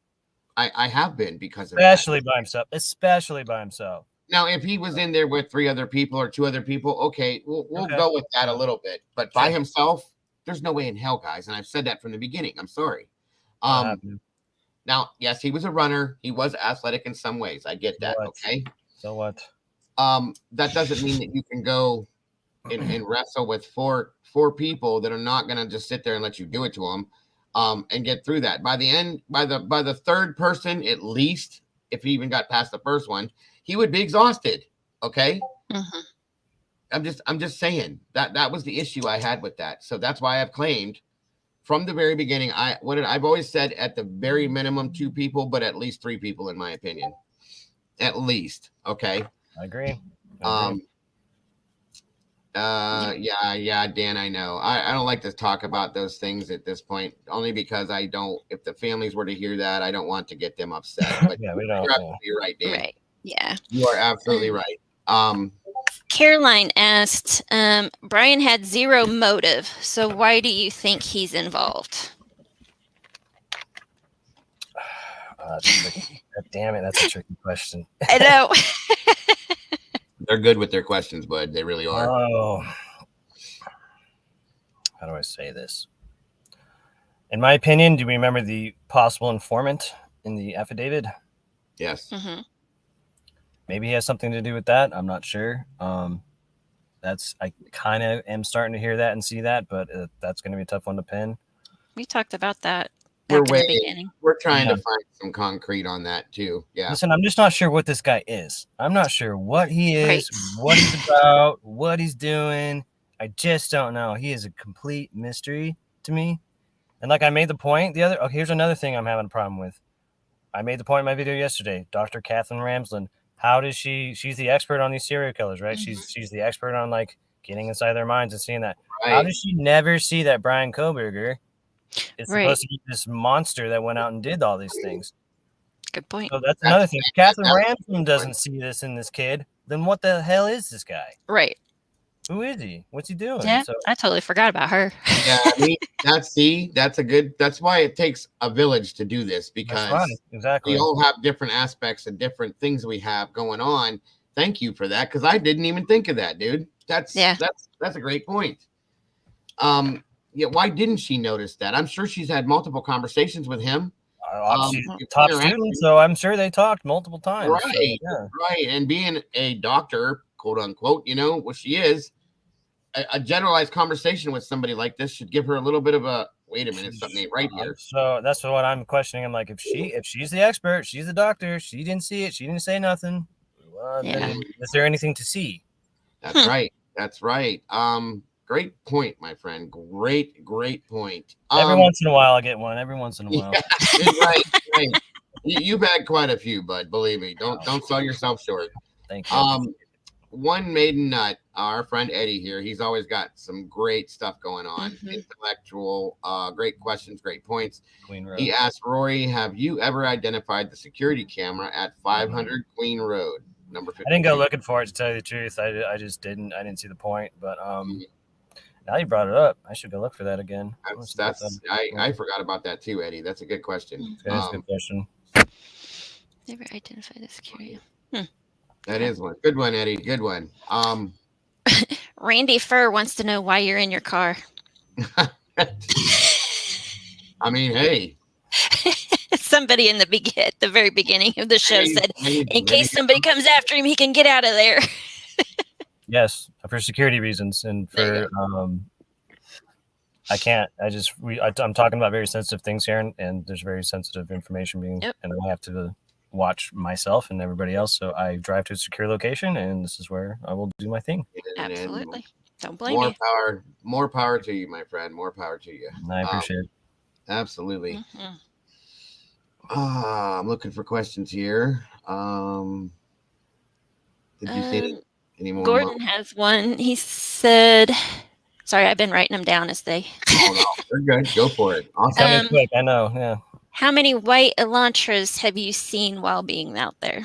I have been, because of especially by himself. Now, if he was in there with 3 other people or 2 other people, okay, we'll go with that a little bit. But by himself, there's no way in hell, guys. And I've said that from the beginning. I'm sorry. Now, yes, he was a runner. He was athletic in some ways. I get that. Okay. So what? That doesn't mean that you can go and wrestle with four people that are not going to just sit there and let you do it to them. And get through that. By the end, by the third person, at least, if he even got past the first one, he would be exhausted. Okay. I'm just saying that was the issue I had with that. So that's why I've claimed from the very beginning, I've always said, at the very minimum 2 people, but at least 3 people, in my opinion. At least. Okay. I agree. Yeah, Dan, I know. I don't like to talk about those things at this point, only because if the families were to hear that, I don't want to get them upset. But yeah, we don't. You're absolutely right, Dan. Right. Yeah. You are absolutely right. Caroline asked, Brian had 0 motive, so why do you think he's involved? Damn it, that's a tricky question. I know. They're good with their questions, bud. They really are. Oh, how do I say this? In my opinion, do we remember the possible informant in the affidavit? Yes. Maybe he has something to do with that. I'm not sure. I kind of am starting to hear that and see that, but that's going to be a tough one to pin. We talked about that. We're trying to find some concrete on that too. Yeah. Listen, I'm just not sure what this guy is. I'm not sure what he is, what he's about, what he's doing. I just don't know. He is a complete mystery to me. And like I made the point here's another thing I'm having a problem with. I made the point in my video yesterday. Dr. Catherine Ramsland. How does she's the expert on these serial killers, right? She's the expert on like getting inside their minds and seeing that. Right. How does she never see that Brian Koberger It's Right. supposed to be this monster that went out and did all these things. Good point. So that's another thing. If Catherine that's- Ransom doesn't see this in this kid, then what the hell is this guy? Right. Who is he? What's he doing? Yeah, So I totally forgot about her. Yeah, I mean, that's why it takes a village to do this, that's because right. Exactly. we all have different aspects and different things we have going on. Thank you for that, because I didn't even think of that, dude. That's a great point. Yeah, why didn't she notice that? I'm sure she's had multiple conversations with him. She's a top student, so I'm sure they talked multiple times. Right, so, yeah. right. And being a doctor, quote unquote, what she is, a generalized conversation with somebody like this should give her a little bit of a wait a minute, something ain't right here. So that's what I'm questioning. I'm like, if she's the expert, she's the doctor, she didn't see it, she didn't say nothing. Then is there anything to see? That's right. That's right. Great point, my friend. Great point. Every once in a while I get one. Every once in a while. Yeah, right. You've had quite a few, bud. Believe me. Don't sell yourself short. Thank you. One maiden nut, our friend Eddie here, he's always got some great stuff going on. Intellectual, great questions, great points. Queen Road. He asked Rory, have you ever identified the security camera at 500 Queen Road, number 50? I didn't go looking for it, to tell you the truth. I just didn't. I didn't see the point. But now you brought it up, I should go look for that again. I forgot about that too, Eddie. That's a good question. That's a good question. Never identify the security. That is one. Good one, Eddie. Good one. Randy Fur wants to know why you're in your car. I mean, hey. Somebody at the very beginning of the show said, in case somebody comes after him, he can get out of there. Yes, for security reasons, and for I can't. I'm talking about very sensitive things here, and there's very sensitive information being, and I have to watch myself and everybody else. So I drive to a secure location, and this is where I will do my thing. Absolutely. Don't blame you. More power to you, my friend. More power to you. I appreciate it. Absolutely. I'm looking for questions here. Did you see any more? Gordon has one. He said, sorry, I've been writing them down as they. Oh, no, they're good. Go for it. Awesome. Quick. I know. Yeah. How many white Elantras have you seen while being out there?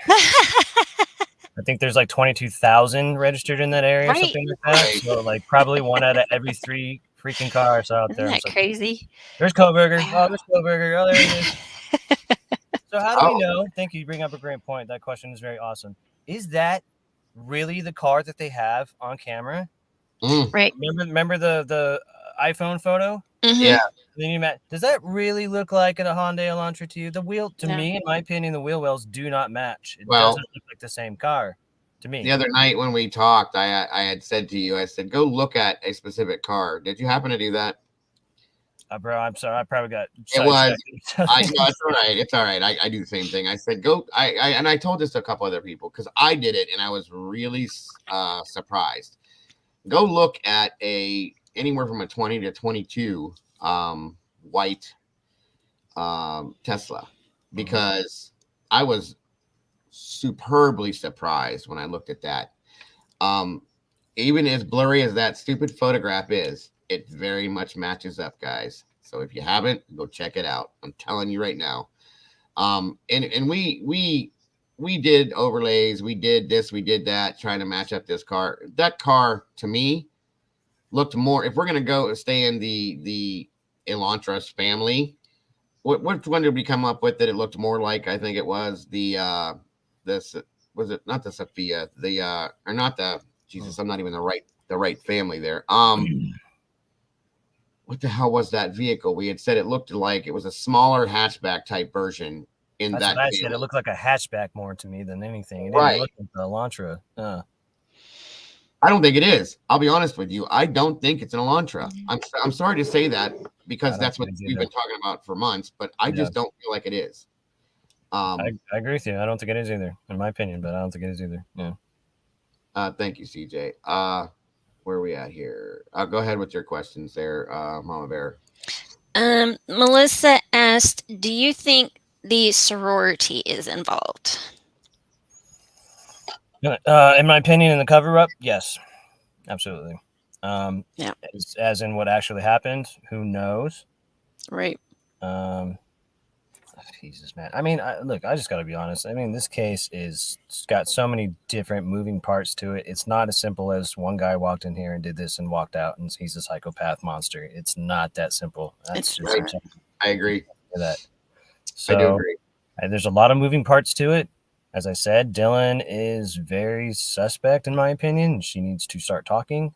I think there's like 22,000 registered in that area, or something like that. Right. So like probably one out of every 3 freaking cars out there. Isn't that crazy? There's Koberger. Oh, there's Koberger. Oh, there it is. So how do we know? Thank you. You bring up a great point. That question is very awesome. Is that really the car that they have on camera? Right. Remember the iPhone photo? Yeah. Then does that really look like a Hyundai Elantra to you? The wheel, to me, in my opinion, the wheel wells do not match. It doesn't look like the same car to me. The other night when we talked, I had said to you, I said, go look at a specific car. Did you happen to do that? Bro, I'm sorry. I probably got. It was. No, it's all right. It's all right. I do the same thing. I said, go. I told this to a couple other people because I did it and I was really surprised. Go look at anywhere from a 20 to 22 white Tesla, because I was superbly surprised when I looked at that. Even as blurry as that stupid photograph is, it very much matches up, guys. So if you haven't, go check it out. I'm telling you right now. And we did overlays, we did this, we did that, trying to match up this car. That car to me looked more. If we're gonna go stay in the Elantras family, which one did we come up with that it looked more like? I think it was this was it not the Sophia, or not the Jesus. I'm not even the right family there. What the hell was that vehicle? We had said it looked like it was a smaller hatchback type version. That's that what I said. It looked like a hatchback more to me than anything. It didn't look like the Elantra. I don't think it is. I'll be honest with you. I don't think it's an Elantra. I'm sorry to say that, because that's what we've been talking about for months, but I just don't feel like it is. I agree with you. I don't think it is either, in my opinion, but I don't think it is either. Yeah. Thank you, CJ. Where are we at here? Go ahead with your questions there, Mama Bear. Melissa asked, do you think the sorority is involved? In my opinion, in the cover-up, yes, absolutely. Yeah. As in what actually happened, who knows? Right. Jesus, man. I mean, look, I just got to be honest. I mean, this case it's got so many different moving parts to it. It's not as simple as one guy walked in here and did this and walked out and he's a psychopath monster. It's not that simple. It's That's not. I agree. that. I do So agree. there's a lot of moving parts to it. As I said, Dylan is very suspect in my opinion. She needs to start talking.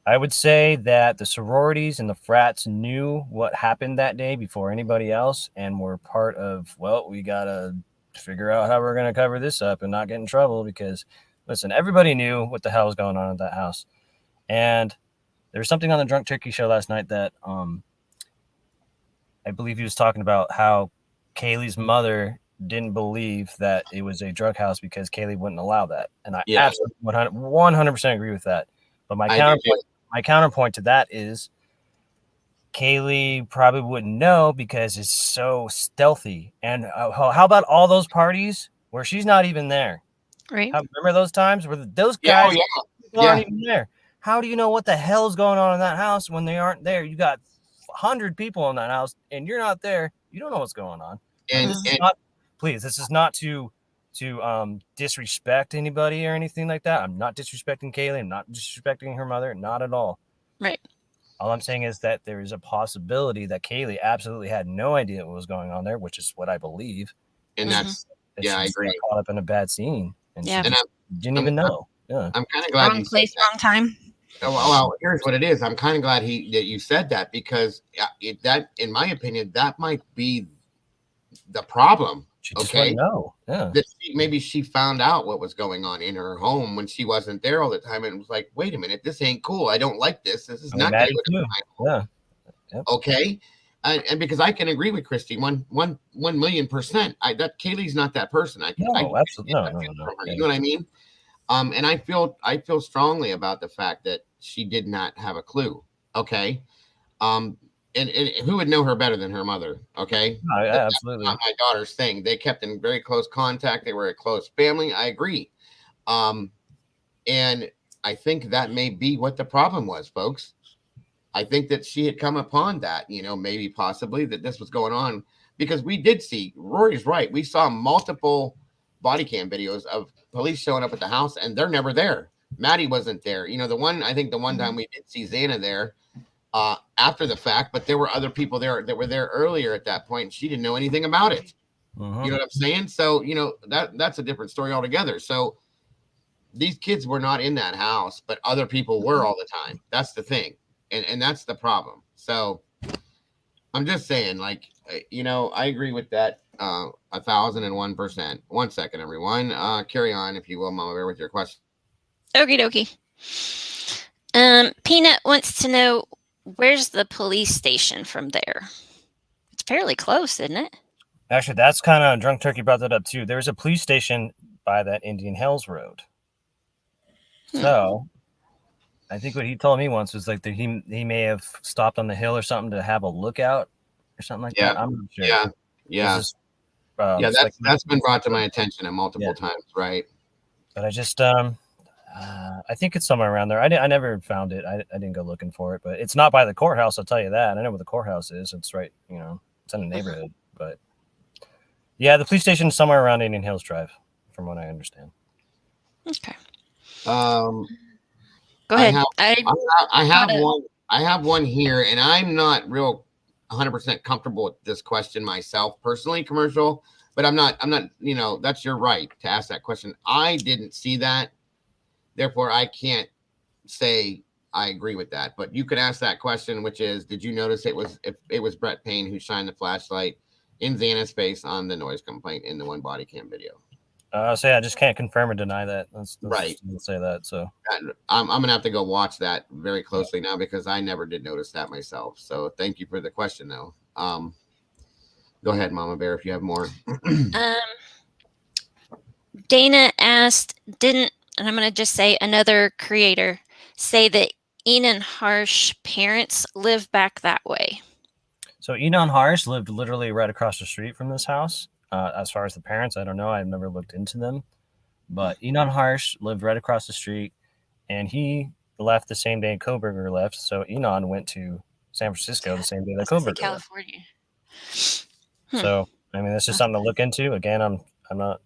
I would say that the sororities and the frats knew what happened that day before anybody else and were part of, well, we got to figure out how we're going to cover this up and not get in trouble because, listen, everybody knew what the hell was going on at that house. And there was something on the Drunk Turkey show last night that I believe he was talking about how Kaylee's mother didn't believe that it was a drug house because Kaylee wouldn't allow that. And I absolutely 100% agree with that. But my counterpoint to that is Kaylee probably wouldn't know because it's so stealthy. And how about all those parties where she's not even there? Right. Remember those times where those guys aren't even there? How do you know what the hell is going on in that house when they aren't there? You got 100 people in that house and you're not there. You don't know what's going on. And this is not to disrespect anybody or anything like that. I'm not disrespecting Kaylee. I'm not disrespecting her mother. Not at all. Right. All I'm saying is that there is a possibility that Kaylee absolutely had no idea what was going on there, which is what I believe. And that's I agree. Caught up in a bad scene, and she didn't even know. Yeah, I'm kind of glad. Wrong place, wrong time. Well, here's what it is. I'm kind of glad that you said that because that, in my opinion, that might be the problem. She just didn't know. Yeah. That maybe she found out what was going on in her home when she wasn't there all the time and was like, wait a minute, this ain't cool. I don't like this. This is not good. Yeah. Yep. Okay. And because I can agree with Christy 1,000,000%. That Kaylee's not that person. Absolutely. No. You know what I mean? And I feel strongly about the fact that she did not have a clue. Okay. And who would know her better than her mother? Okay. Absolutely. That's not my daughter's thing. They kept in very close contact. They were a close family. I agree. And I think that may be what the problem was, folks. I think that she had come upon that, maybe possibly that this was going on because we did see, Rory's right. We saw multiple body cam videos of police showing up at the house and they're never there. Maddie wasn't there. The one time we did see Xana there after the fact, but there were other people there that were there earlier at that point. And she didn't know anything about it. Uh-huh. You know what I'm saying? So, that's a different story altogether. So these kids were not in that house, but other people were all the time. That's the thing. And that's the problem. So I'm just saying, I agree with that 1,001%. 1 second, everyone. Carry on, if you will, Mama Bear, with your question. Okie dokie. Peanut wants to know, where's the police station from there? It's fairly close, isn't it? Actually, that's kind of Drunk Turkey brought that up too. There's a police station by that Indian Hills Road. So I think what he told me once was that he may have stopped on the hill or something to have a lookout or something like that. I'm not sure. Yeah. That's been brought to my attention at multiple times, right? But I just I think it's somewhere around there. I never found it. I didn't go looking for it, but it's not by the courthouse. I'll tell you that. I know where the courthouse is. It's right. It's in the neighborhood. But yeah, the police station is somewhere around Indian Hills Drive, from what I understand. Okay. Go ahead. I have one here, and I'm not real 100% comfortable with this question myself personally, commercial, but I'm not, that's your right to ask that question. I didn't see that. Therefore, I can't say I agree with that, but you could ask that question, which is, did you notice it was Brett Payne who shined the flashlight in Xana's face on the noise complaint in the one body cam video? I just can't confirm or deny that. Let's right. Say that. So I'm gonna have to go watch that very closely now because I never did notice that myself. So thank you for the question, though. Go ahead, Mama Bear, if you have more. Dana asked, and I'm gonna just say another creator say that Enon Harsh parents live back that way. So Enon Harsh lived literally right across the street from this house. As far as the parents, I don't know. I've never looked into them. But Enon Harsh lived right across the street. And he left the same day Koberger left, so Enon went to San Francisco the same day that I was gonna say Koberger left. California. So I mean, that's just something to look into. Again, I'm not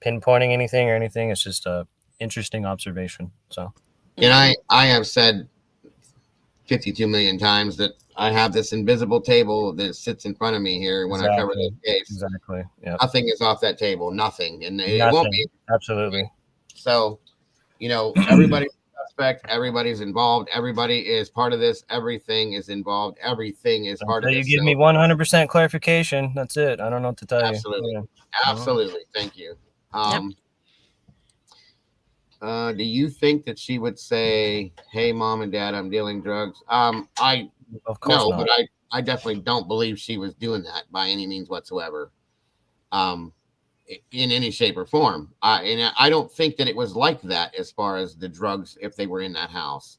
pinpointing anything or anything. It's just a interesting observation. So, And I have said 52 million times that I have this invisible table that sits in front of me here when I cover this case. Exactly. Yeah. Nothing is off that table. Nothing, and it Nothing. won't be. Absolutely. So, everybody's suspect. Everybody's involved. Everybody is part of this. Everything is involved. Everything is part of So this. you give me 100% clarification. That's it. I don't know what to tell Absolutely. you. Absolutely. Thank you. Do you think that she would say, "Hey, mom and dad, I'm dealing drugs"? Of course No, not. but I definitely don't believe she was doing that by any means whatsoever. In any shape or form. And I don't think that it was like that as far as the drugs if they were in that house.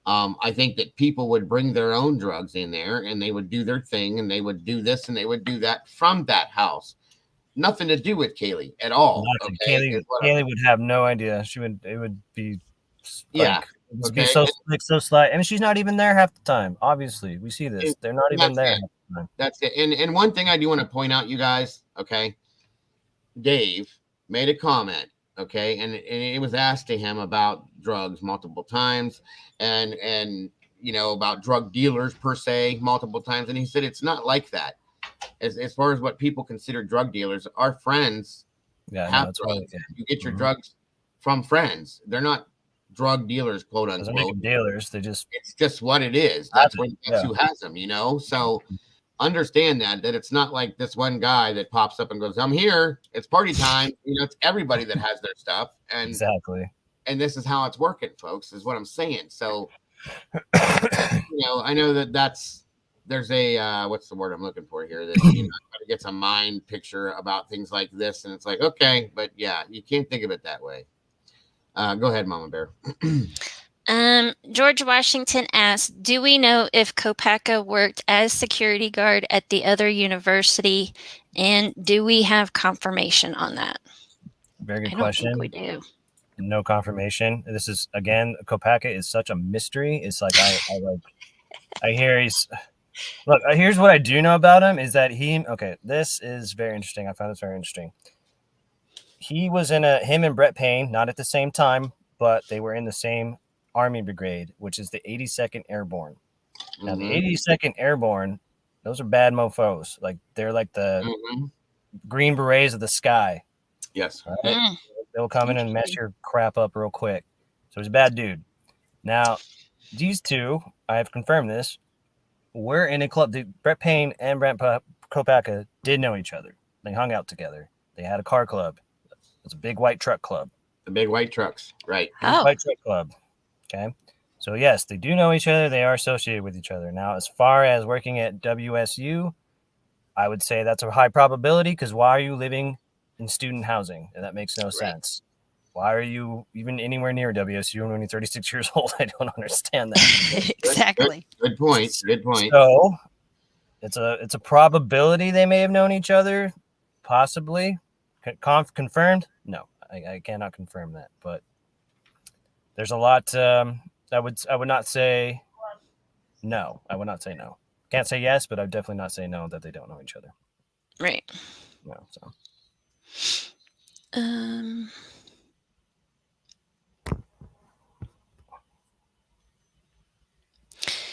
I think that people would bring their own drugs in there and they would do their thing and they would do this and they would do that from that house. Nothing to do with Kaylee at all. Nothing. Okay? Kaylee would have no idea. It would be Yeah. It would be so slight. I mean, she's not even there half the time. Obviously, we see this. They're not even there. Half the time. That's it. And one thing I do want to point out, you guys, okay? Dave made a comment, okay, and it was asked to him about drugs multiple times and about drug dealers per se multiple times, and he said it's not like that. As far as what people consider drug dealers, our friends have drugs. Right. You get your drugs from friends. They're not drug dealers, quote unquote. Dealers. It's just what it is. That's who has them, So understand that it's not like this one guy that pops up and goes, "I'm here. It's party time." It's everybody that has their stuff, and exactly. And this is how it's working, folks. Is what I'm saying. So, I know there's a what's the word I'm looking for here that gets a mind picture about things like this, and it's like, okay, but yeah, you can't think of it that way. Go ahead, Mama Bear. George Washington asked, do we know if Kopacka worked as security guard at the other university? And do we have confirmation on that? Very good question. I don't think we do. No confirmation. This is, again, Kopacka is such a mystery. It's like, I hear here's what I do know about him is that this is very interesting. I found this very interesting. He was him and Brett Payne, not at the same time, but they were in the same Army Brigade, which is the 82nd Airborne. Now, the 82nd Airborne, those are bad mofos. Like, they're like the Green Berets of the sky. Yes. Right? They'll come in and mess your crap up real quick. So he's a bad dude. Now, these two, I have confirmed this, were in a club. Brett Payne and Brent Kopacka did know each other. They hung out together. They had a car club. It's a big white truck club. The big white trucks, right. White truck club. Okay. So, yes, they do know each other. They are associated with each other. Now, as far as working at WSU, I would say that's a high probability because why are you living in student housing? And that makes no sense. Why are you even anywhere near WSU when you're 36 years old? I don't understand that. Exactly. Good point. Good point. So, it's a probability they may have known each other, possibly. Confirmed? No, I cannot confirm that, but there's a lot. I would not say no. I would not say no. Can't say yes, but I'd definitely not say no that they don't know each other. Right. No. So.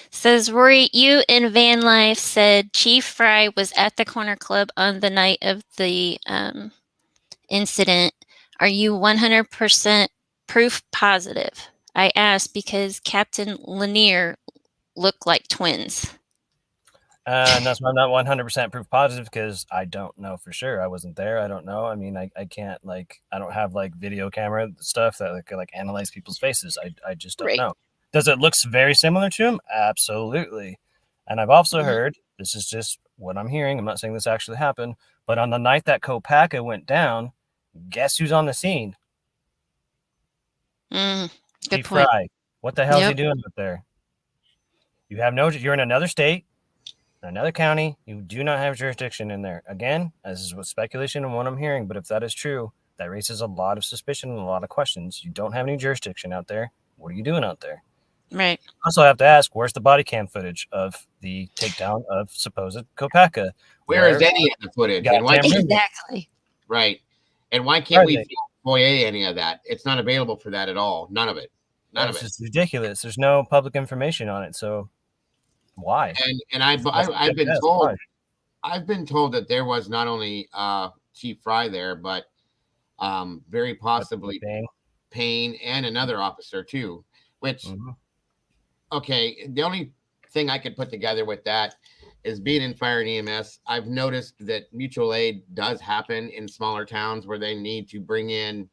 Says Rory, you in Van Life said Chief Fry was at the Corner Club on the night of the incident. Are you 100% proof positive? I asked because Captain Lanier looked like twins. And that's why I'm not 100% proof positive because I don't know for sure. I wasn't there. I don't know. I mean, I can't I don't have video camera stuff that could analyze people's faces. I just don't know. Does it look very similar to him? Absolutely. And I've also heard, this is just what I'm hearing. I'm not saying this actually happened, but on the night that Kopacka went down, guess who's on the scene? Good Chief point. Fry. What the hell is he doing up there? You're in another state, another county. You do not have jurisdiction in there. Again, this is what speculation and what I'm hearing, but if that is true, that raises a lot of suspicion and a lot of questions. You don't have any jurisdiction out there. what are you doing out there? Right. Also, I have to ask, where's the body cam footage of the takedown of supposed Kopeka? Where is any of the footage? And why? Goddamn Exactly. Right. And why can't we Right. FOIA any of that? It's not available for that at all. None of it. None of It's it. just ridiculous. There's no public information on it, so why? And I've been told Why? I've been told that there was not only Chief Fry there, but very possibly Payne and another officer too. Which okay, the only thing I could put together with that is being in fire and EMS. I've noticed that mutual aid does happen in smaller towns where they need to bring in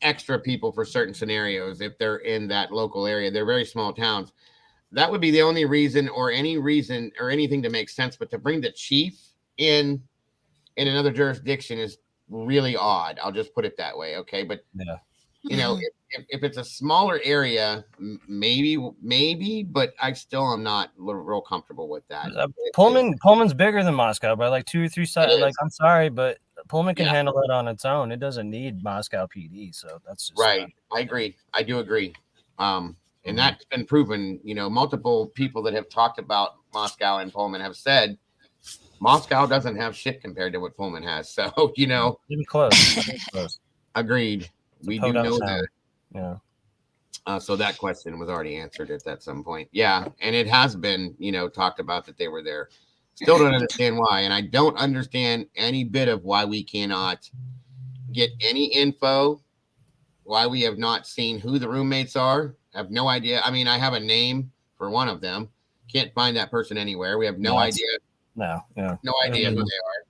extra people for certain scenarios if they're in that local area. They're very small towns. That would be the only reason or anything to make sense. But to bring the chief in another jurisdiction is really odd. I'll just put it that way. Okay. But yeah, you know, if it's a smaller area, maybe, but I still am not real comfortable with that. Pullman's bigger than Moscow by like 2 or 3 sides. Like, I'm sorry, but Pullman can handle it on its own. It doesn't need Moscow PD. So that's just right. I agree. I do agree. And that's been proven. You know, multiple people that have talked about Moscow and Pullman have said Moscow doesn't have shit compared to what Pullman has. So, you know, even close. Agreed. We do know that. Yeah. So that question was already answered at some point. Yeah. And it has been, you know, talked about that they were there. Still don't understand why. And I don't understand any bit of why we cannot get any info, why we have not seen who the roommates are. I have no idea. I mean, I have a name for one of them. Can't find that person anywhere. We have no idea. No idea who they are.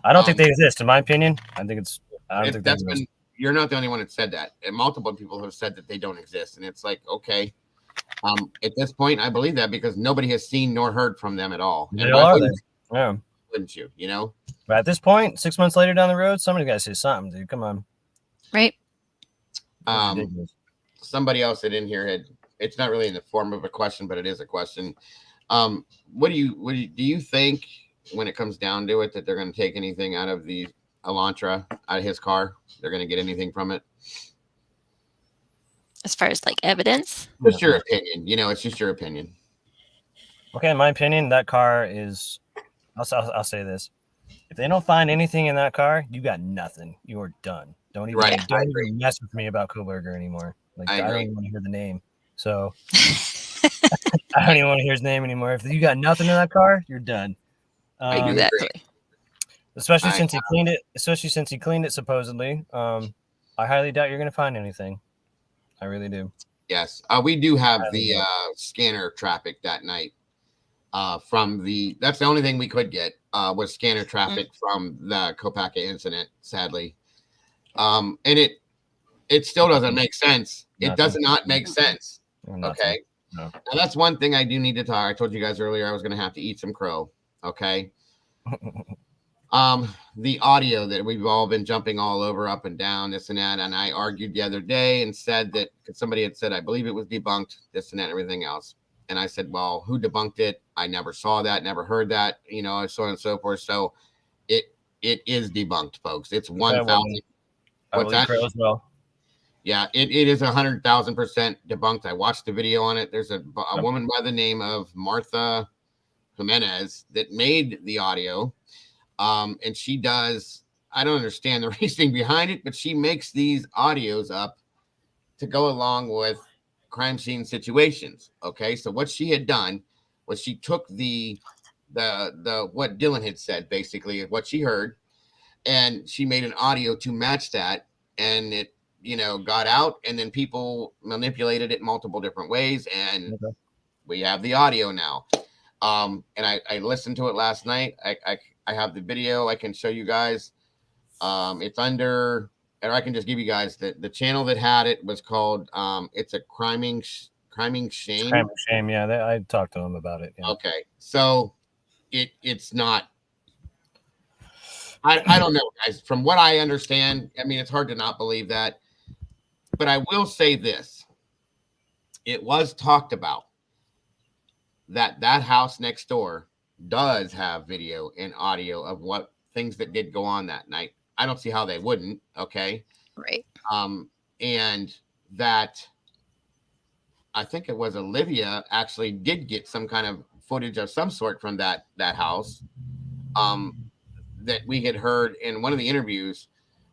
I don't think they exist, in my opinion. I think it's. You're not the only one that said that. And multiple people have said that they don't exist. And it's like, okay. At this point, I believe that because nobody has seen nor heard from them at all. They are there. Yeah. Wouldn't you? You know? But at this point, 6 months later down the road, somebody's got to say something, dude. Come on. Right. Somebody else that in here it's not really in the form of a question, but it is a question. What do you think when it comes down to it that they're going to take anything out of the Elantra, out of his car? They're going to get anything from it? As far as like evidence? Just your opinion. You know, it's just your opinion. Okay, in my opinion, that car is. I'll say this: if they don't find anything in that car, you got nothing. You are done. Don't even mess with me about Kohlberger anymore. Like I don't even want to hear the name. So I don't even want to hear his name anymore. If you got nothing in that car, you're done. Exactly. Especially since he cleaned it. Supposedly. I highly doubt you're going to find anything. I really do. Yes, we do have the scanner traffic that night. That's the only thing we could get was scanner traffic from the Kopeka incident. Sadly, and it still doesn't make sense. It does not make sense. Okay, and that's one thing I do need to talk. I told you guys earlier I was going to have to eat some crow. Okay. The audio that we've all been jumping all over, up and down, this and that. And I argued the other day and said that somebody had said, I believe it was debunked, this and that, and everything else. And I said, well, who debunked it? I never saw that, never heard that, you know, so on and so forth. So it is debunked, folks. It's 1,000. What's that? As well. Yeah, it is 100,000% debunked. I watched the video on it. There's a woman by the name of Martha Jimenez that made the audio. And she does, I don't understand the reasoning behind it, but she makes these audios up to go along with crime scene situations. Okay. So what she had done was she took the what Dylan had said, basically what she heard, and she made an audio to match that. And it, you know, got out, and then people manipulated it multiple different ways. And we have the audio now. And I listened to it last night. I have the video. I can show you guys. It's under, or I can just give you guys the channel that had it was called. It's a criming shame. Criming shame. Yeah, I talked to them about it. Yeah. Okay, so it's not. I don't know, guys. From what I understand, I mean, it's hard to not believe that. But I will say this: it was talked about that house next door does have video and audio of what things that did go on that night. I don't see how they wouldn't. Okay. Right. And that I think it was Olivia actually did get some kind of footage of some sort from that house that we had heard in one of the interviews.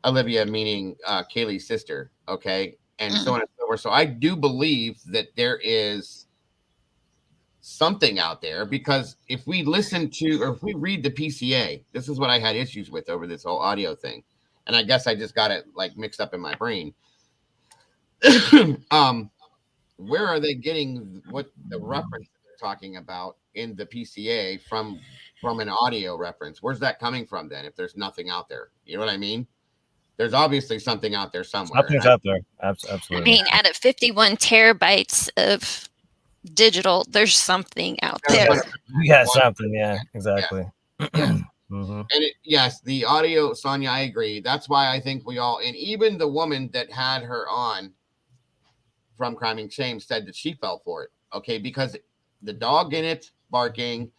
Olivia meaning Kaylee's sister, okay, and so on and so forth. So I do believe that there is something out there, because if we listen to or if we read the PCA, this is what I had issues with over this whole audio thing, and I guess I just got it like mixed up in my brain. Where are they getting what the reference they're talking about in the PCA from an audio reference? Where's that coming from then? If there's nothing out there, you know what I mean? There's obviously something out there somewhere. Something's out there. Absolutely. I mean, out of 51 terabytes of digital, there's something out there. Yeah, something. Yeah, exactly. Yeah. Mm-hmm. And yes, the audio, Sonia, I agree. That's why I think we all, and even the woman that had her on from Crime and Shame said that she fell for it. Okay, because the dog in it barking,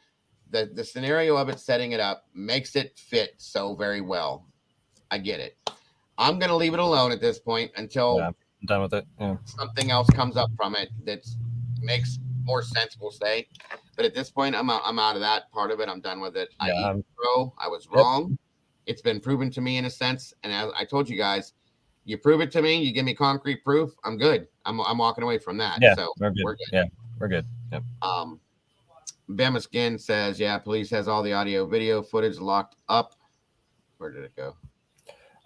the scenario of it setting it up makes it fit so very well. I get it. I'm gonna leave it alone at this point until I'm done with it. Yeah. Something else comes up from it that makes more sense, we'll say. But at this point, I'm out of that part of it. I'm done with it. Yeah, I was wrong. It's been proven to me in a sense, and as I told you guys, you prove it to me, you give me concrete proof, I'm good. I'm walking away from that. Yeah, so we're good. Yeah, we're good. Yep. Bama Skin says, yeah, police has all the audio video footage locked up. Where did it go?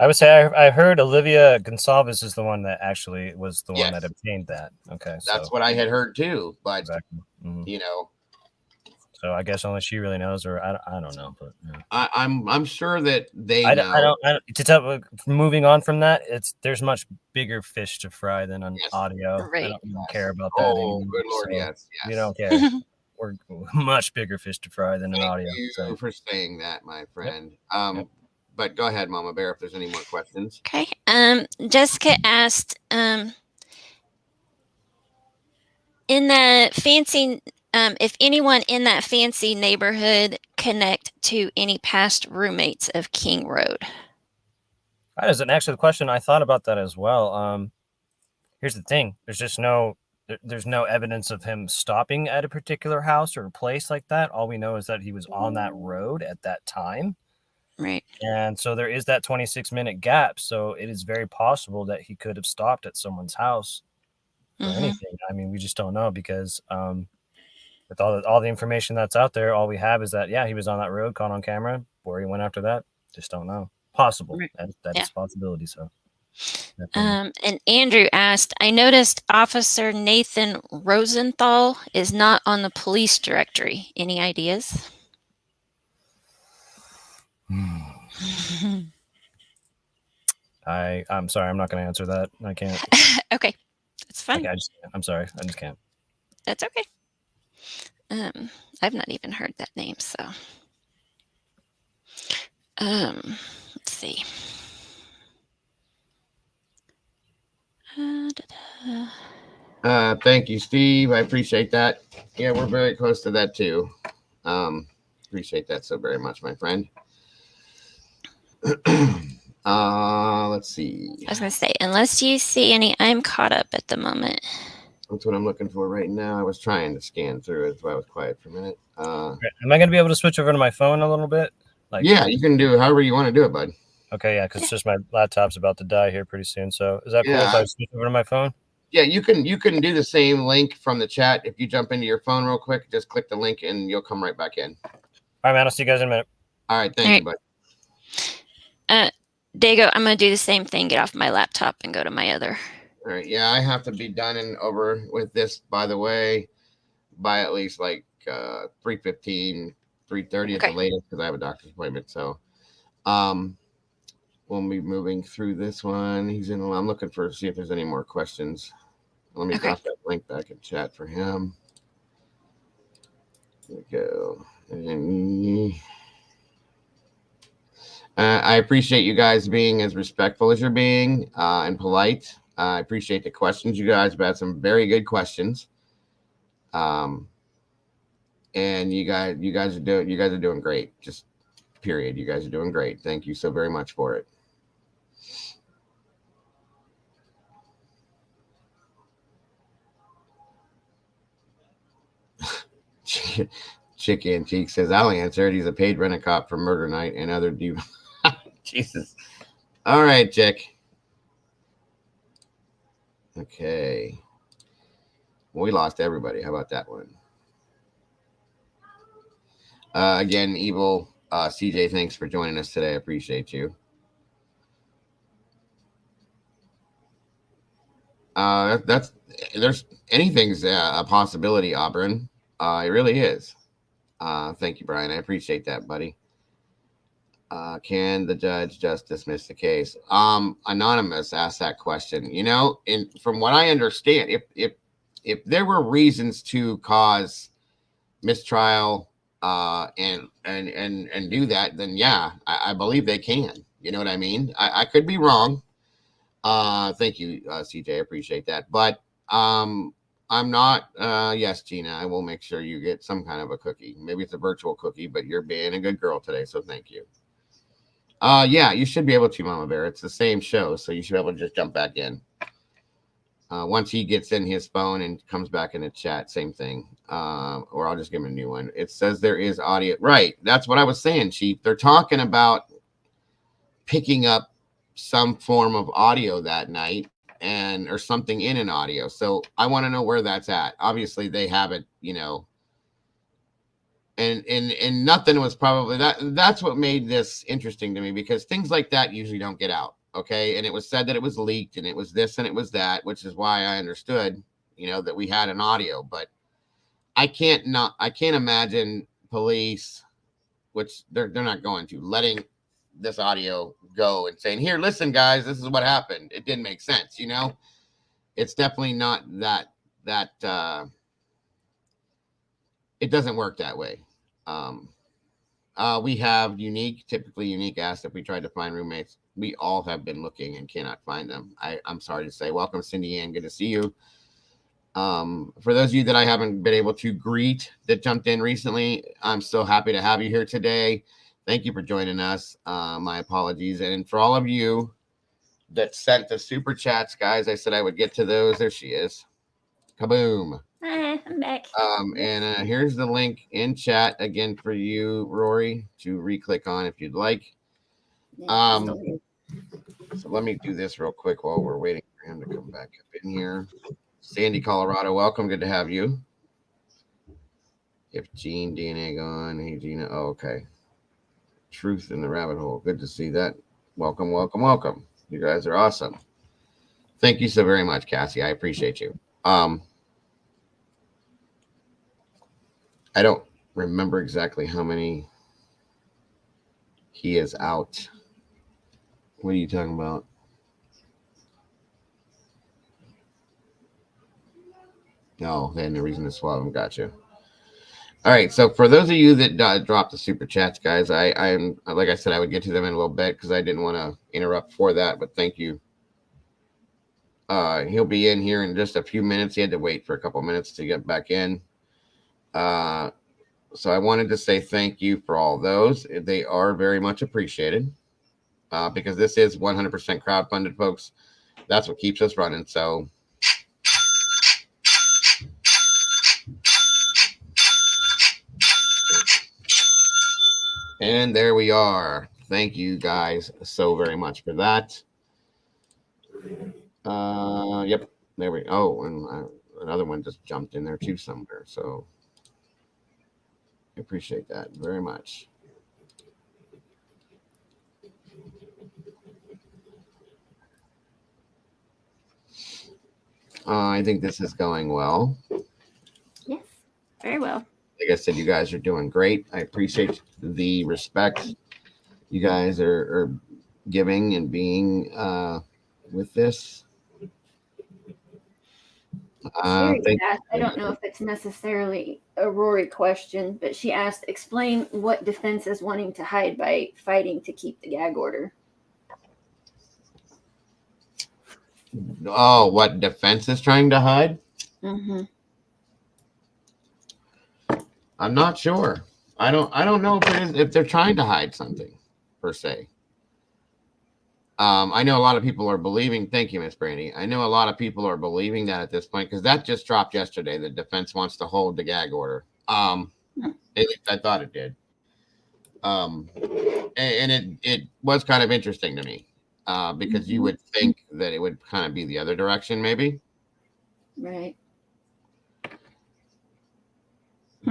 I would say I heard Olivia Gonsalves is the one that actually was the one that obtained that. Okay, that's what I had heard too. But exactly. You know, so I guess only she really knows, or I don't know. But yeah. I'm sure that they know. I don't. To tell, moving on from that, there's much bigger fish to fry than an audio. Right. I don't even care about that. Oh, good Lord, so yes. We don't care. We're much bigger fish to fry than an audio. Thank you for saying that, my friend. Yep. But go ahead, Mama Bear, if there's any more questions. Okay. Jessica asked, in that fancy, if anyone in that fancy neighborhood connect to any past roommates of King Road. That is actually the question. I thought about that as well. Here's the thing: there's no evidence of him stopping at a particular house or a place like that. All we know is that he was on that road at that time. Right. And so there is that 26-minute gap. So it is very possible that he could have stopped at someone's house or anything. I mean, we just don't know because with all the information that's out there, all we have is that, yeah, he was on that road, caught on camera. Where he went after that, just don't know. Possible. Right. That is a possibility. So. And Andrew asked, I noticed Officer Nathan Rosenthal is not on the police directory. Any ideas? I'm sorry, I'm not going to answer that. I can't. Okay, that's fine. I'm sorry, I just can't. That's okay. I've not even heard that name, so let's see. Thank you, Steve. I appreciate that. Yeah, we're very close to that too. Appreciate that so very much, my friend. Let's see. I was gonna say, unless you see any, I'm caught up at the moment. That's what I'm looking for right now. I was trying to scan through it. That's why I was quiet for a minute. Am I going to be able to switch over to my phone a little bit? Yeah, you can do it however you want to do it, bud. Okay, yeah, because just my laptop's about to die here pretty soon. So is that cool if I switch over to my phone? Yeah, you can do the same link from the chat. If you jump into your phone real quick, just click the link and you'll come right back in. All right, man. I'll see you guys in a minute. All right, thank you, bud. Dago, I'm going to do the same thing, get off my laptop and go to my other. All right, yeah, I have to be done and over with this, by the way, by at least like 3:15, 3:30 at the latest, because I have a doctor's appointment. So we'll be moving through this one. I'm looking see if there's any more questions. Let me drop that link back in chat for him. There we go. I appreciate you guys being as respectful as you're being and polite. I appreciate the questions. You guys have had some very good questions. And you guys are doing great. Just period. You guys are doing great. Thank you so very much for it. Chick Antique says, I'll answer it. He's a paid rent-a-cop for murder night and other Jesus. All right, Chick. Okay. Well, we lost everybody. How about that one? Again, Evil CJ, thanks for joining us today. I appreciate you. There's anything's a possibility, Auburn. It really is. Thank you, Brian. I appreciate that, buddy. Can the judge just dismiss the case? Anonymous asked that question. You know, from what I understand, if there were reasons to cause mistrial and do that, then yeah, I believe they can. You know what I mean? I could be wrong. Thank you, CJ. I appreciate that. But I'm not. Yes, Gina, I will make sure you get some kind of a cookie. Maybe it's a virtual cookie, but you're being a good girl today, so thank you. Yeah, you should be able to, Mama Bear. It's the same show, so you should be able to just jump back in. Once he gets in his phone and comes back in the chat, same thing. Or I'll just give him a new one. It says there is audio. Right. That's what I was saying, Chief. They're talking about picking up some form of audio that night or something in an audio. So I want to know where that's at. Obviously, they have it, you know. And nothing was probably that's what made this interesting to me, because things like that usually don't get out. Okay. And it was said that it was leaked and it was this and it was that, which is why I understood, you know, that we had an audio, but I can't imagine police, which they're not going to, letting this audio go and saying, here, listen, guys, this is what happened. It didn't make sense. You know, it's definitely not that it doesn't work that way. We have typically Unique asked if we tried to find roommates. We all have been looking and cannot find them. I'm sorry to say. Welcome, Cindy Ann. Good to see you. For those of you that I haven't been able to greet that jumped in recently, I'm so happy to have you here today. Thank you for joining us. My apologies. And for all of you that sent the super chats, guys, I said I would get to those. There she is. Kaboom. Hi, I'm back. And here's the link in chat again for you, Rory, to re-click on if you'd like. So let me do this real quick while we're waiting for him to come back up in here. Sandy, Colorado, welcome. Good to have you. If Gene DNA gone, hey Gina. Oh, okay. Truth in the rabbit hole. Good to see that. Welcome, welcome, welcome. You guys are awesome. Thank you so very much, Cassie. I appreciate you. I don't remember exactly how many he is out. What are you talking about? No, they had no reason to swallow him. Gotcha. All right. So for those of you that dropped the super chats, guys, I'm like I said, I would get to them in a little bit because I didn't want to interrupt for that. But thank you. He'll be in here in just a few minutes. He had to wait for a couple minutes to get back in. So I wanted to say thank you for all those. They are very much appreciated because this is 100% crowdfunded, folks. That's what keeps us running. So and there we are. Thank you guys so very much for that. Yep. There we go. Oh, and another one just jumped in there too somewhere. So I appreciate that very much. I think this is going well. Yes, very well. Like I said, you guys are doing great. I appreciate the respect you guys are giving and being with this. I don't know if it's necessarily a Rory question, but she asked, explain what defense is wanting to hide by fighting to keep the gag order. Oh, what defense is trying to hide? Mm-hmm. I'm not sure. I don't know if they're trying to hide something per se. I know a lot of people are believing. Thank you, Miss Brandy. I know a lot of people are believing that at this point because that just dropped yesterday. The defense wants to hold the gag order. At least I thought it did. And it was kind of interesting to me, because you would think that it would kind of be the other direction, maybe. Right.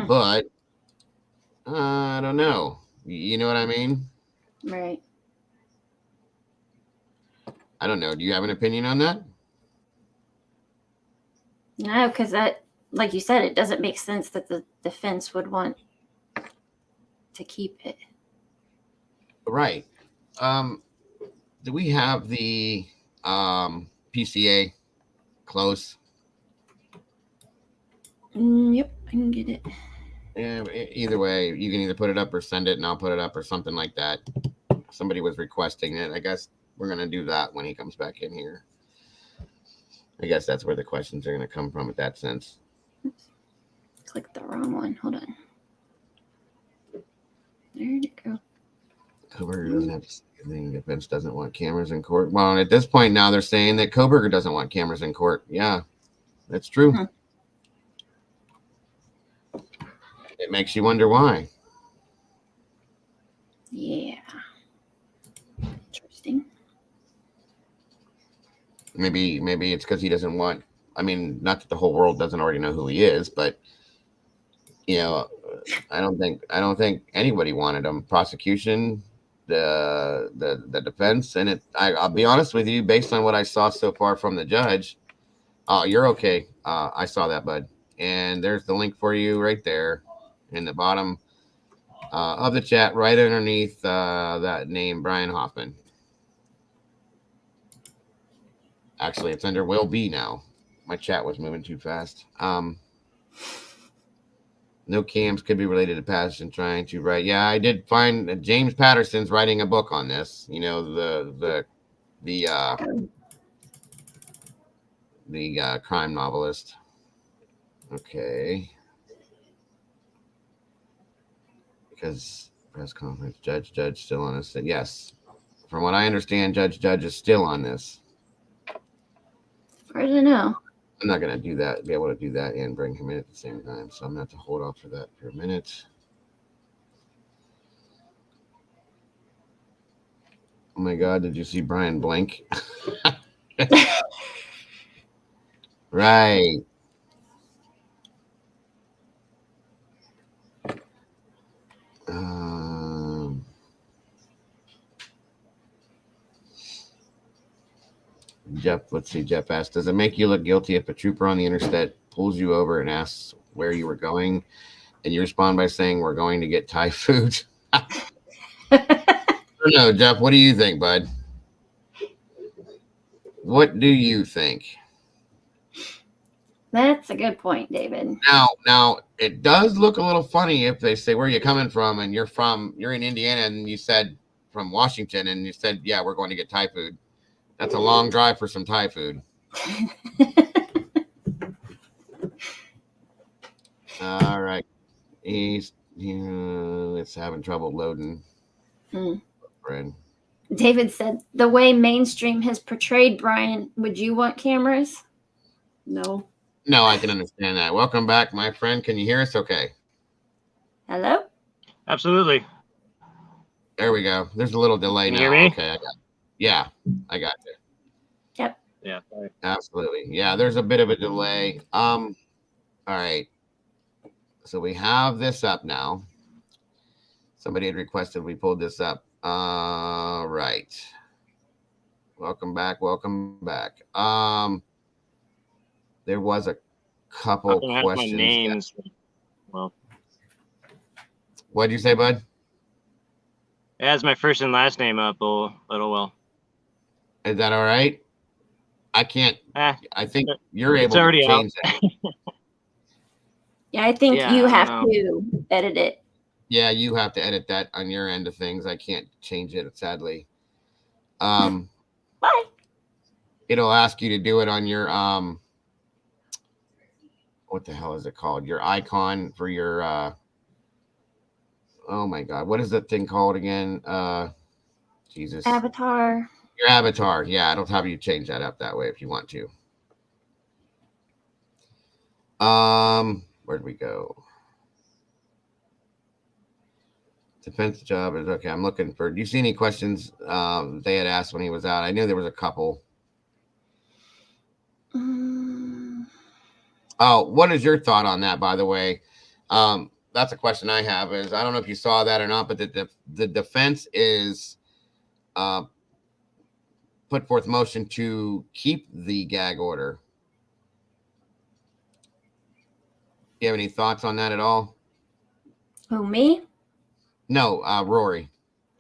But I don't know. You know what I mean? Right. I don't know. Do you have an opinion on that? No, because that, like you said, it doesn't make sense that the defense would want to keep it. Right. Do we have the PCA close? Yep, I can get it. Yeah, either way, you can either put it up or send it, and I'll put it up or something like that. Somebody was requesting it. I guess we're going to do that when he comes back in here. I guess that's where the questions are going to come from in that sense. Oops. Click the wrong one. Hold on. Where'd it go? Koberger doesn't have to say anything. Defense doesn't want cameras in court. Well, at this point now they're saying that Koberger doesn't want cameras in court. Yeah, that's true. It makes you wonder why. Yeah. Interesting. Maybe it's because he doesn't want. I mean, not that the whole world doesn't already know who he is, but you know, I don't think anybody wanted him. Prosecution, the defense, and I'll be honest with you, based on what I saw so far from the judge. You're okay. I saw that, bud, and there's the link for you right there in the bottom of the chat, right underneath that name, Brian Hoffman. Actually, it's under Will B now. My chat was moving too fast. No cams could be related to Patterson trying to write. Yeah, I did find that James Patterson's writing a book on this. You know, the crime novelist. Okay. Because press conference, Judge still on this. Yes. From what I understand, Judge is still on this. As far as I know. I'm not going to do that, be able to do that and bring him in at the same time. So I'm going to have to hold off for that for a minute. Oh my God, did you see Brian blink? Right. Jeff, let's see. Jeff asked, does it make you look guilty if a trooper on the interstate pulls you over and asks where you were going, and you respond by saying, we're going to get Thai food? I don't know, Jeff. What do you think, bud? What do you think? That's a good point, David. Now, it does look a little funny if they say, where are you coming from? And you're in Indiana, and you said from Washington, and you said, yeah, we're going to get Thai food. That's a long drive for some Thai food. All right. It's having trouble loading. Friend. David said, the way mainstream has portrayed Brian, would you want cameras? No. No, I can understand that. Welcome back, my friend. Can you hear us okay? Hello? Absolutely. There we go. There's a little delay Can now. you hear me? Okay, I got it. Yeah, I got you. Yep. Yeah. Sorry. Absolutely. Yeah, there's a bit of a delay. All right. So we have this up now. Somebody had requested we pulled this up. Right. Welcome back. There was a couple questions. My names. Well, What'd you say, bud? it has my first and last name up a little well. Is that all right? I can't. I think you're able to change that. Yeah, I think Yeah, you I have don't to edit it. Yeah, you have to edit that on your end of things. I can't change it, sadly. Bye. It'll ask you to do it on your what the hell is it called? Your icon for your oh my God, what is that thing called again? Jesus. Avatar. Your avatar. Yeah, it'll have you change that up that way if you want to. Where'd we go? Defense job is okay. I'm looking for. Do you see any questions they had asked when he was out? I knew there was a couple. Oh, what is your thought on that, by the way? That's a question I have. Is I don't know if you saw that or not, but the defense is put forth motion to keep the gag order. Do you have any thoughts on that at all? Who, me? No, Rory.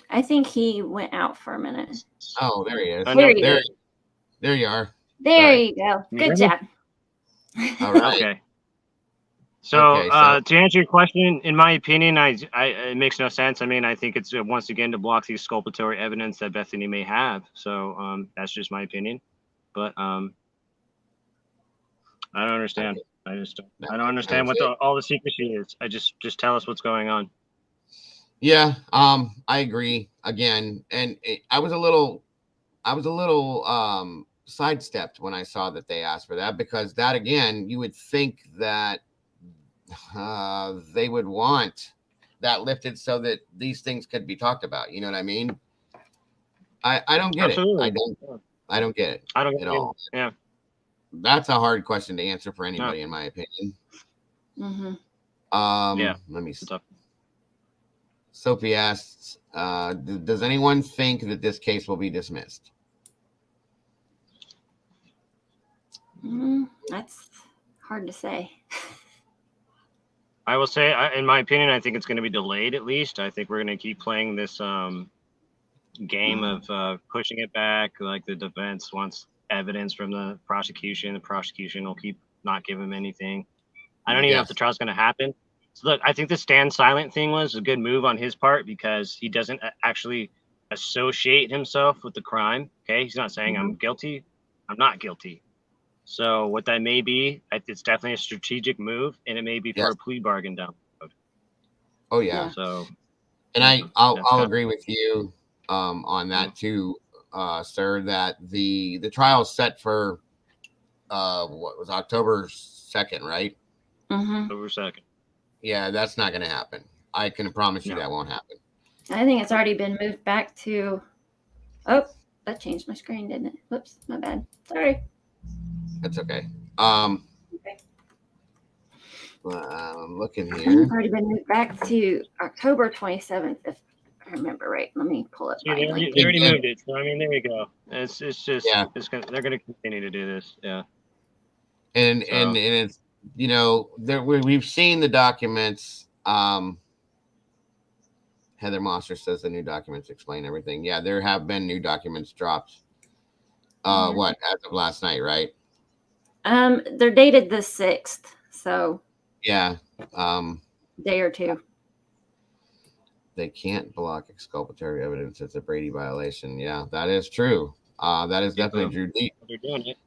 I think he went out for a minute. Oh, there he is. There you go. There you are. There Sorry. you go. You Good hear job. All right. Okay. So, Okay, so- to answer your question, in my opinion, it makes no sense. I mean, I think it's once again to block the exculpatory evidence that Bethany may have. So that's just my opinion. But I don't understand. I don't understand what all the secrecy is. Just tell us what's going on. Yeah, I agree again, and I was a little sidestepped when I saw that they asked for that, because that again, you would think that they would want that lifted so that these things could be talked about. You know what I mean? I don't get Absolutely. it. I don't get it. I don't get at it all. Yeah. That's a hard question to answer for anybody, in my opinion. Mm-hmm. Let me see. Sophie asks, does anyone think that this case will be dismissed? That's hard to say. I will say, in my opinion, I think it's going to be delayed at least. I think we're going to keep playing this game of pushing it back. Like the defense wants evidence from the prosecution. The prosecution will keep not giving them anything. I don't even know if the trial's going to happen. So look, I think the stand silent thing was a good move on his part, because he doesn't actually associate himself with the crime. Okay, he's not saying I'm guilty, I'm not guilty. So what that may be, it's definitely a strategic move, and it may be for a plea bargain down the road. Oh yeah. So, and I'll agree with you on that too, sir. That the trial is set for what was October 2nd, right? October 2nd. Yeah, that's not going to happen. I can promise you that won't happen. I think it's already been moved back to. Oh, that changed my screen, didn't it? Whoops, my bad. Sorry. That's okay. Okay. I'm looking I think here. it's already been moved back to October 27th, if I remember right. Let me pull up. See, they already moved it. So I mean, there you go. It's just they're going to continue to do this. Yeah. And it's, you know, we've seen the documents. Heather Monster says the new documents explain everything. Yeah, there have been new documents dropped. What, as of last night, right? They're dated the 6th, so yeah, day or two. They can't block exculpatory evidence. It's a Brady violation. Yeah, that is true. That is definitely true. They're doing it.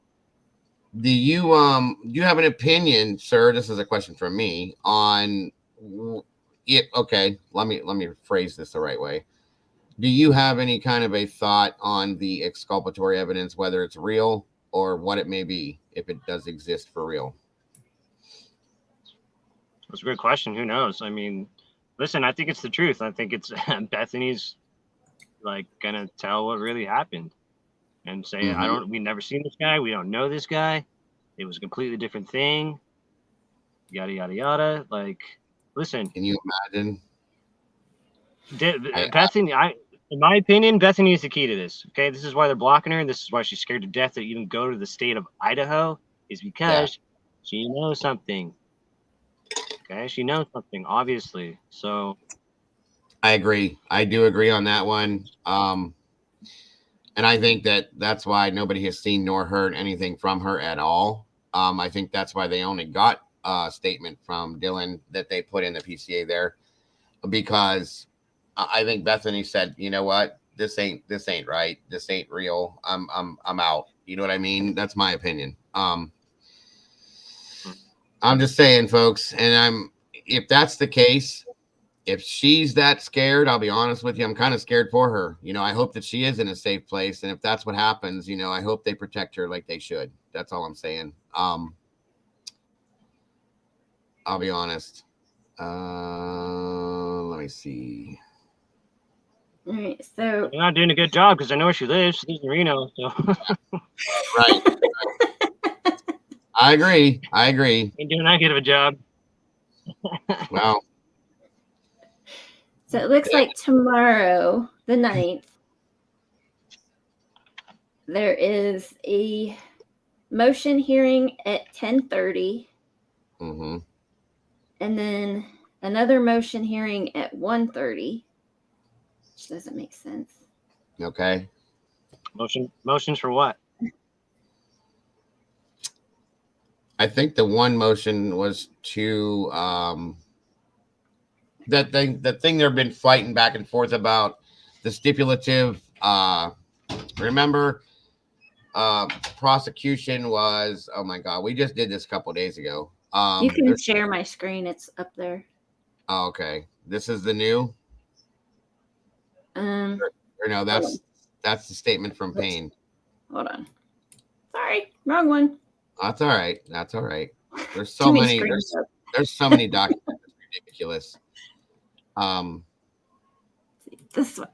Do you have an opinion, sir? This is a question from me on it. Okay, let me phrase this the right way. Do you have any kind of a thought on the exculpatory evidence, whether it's real or what it may be, if it does exist for real? That's a good question. Who knows? I mean, listen, I think it's the truth. I think it's Bethany's like gonna tell what really happened and say, we never seen this guy. We don't know this guy. It was a completely different thing. Yada, yada, yada. Like, listen. Can you imagine? Bethany, in my opinion, Bethany is the key to this. Okay. This is why they're blocking her. And this is why she's scared to death to even go to the state of Idaho, is because she knows something. Okay. She knows something, obviously. So I agree. I do agree on that one. And I think that's why nobody has seen nor heard anything from her at all. I think that's why they only got a statement from Dylan that they put in the PCA there, because I think Bethany said, you know what, this ain't right. This ain't real. I'm out. You know what I mean? That's my opinion. I'm just saying, folks, and if that's the case, if she's that scared, I'll be honest with you, I'm kind of scared for her. You know, I hope that she is in a safe place. And if that's what happens, you know, I hope they protect her like they should. That's all I'm saying. I'll be honest. Let me see. All right, so You're not doing a good job because I know where she lives. She lives in Reno. So Right. I agree. ain't doing that good of a job. Well, it looks like tomorrow, the 9th, there is a motion hearing at 10:30, mm-hmm. and then another motion hearing at 1:30, which doesn't make sense. Okay. Motions for what? I think the one motion was to the thing they've been fighting back and forth about, the stipulative remember prosecution was, oh my god, we just did this a couple days ago. You can share my screen, it's up there. Oh, okay. This is the new or no, that's the statement from Payne. Hold on. Sorry, wrong one. That's all right. There's so many there's so many documents. It's ridiculous. This one.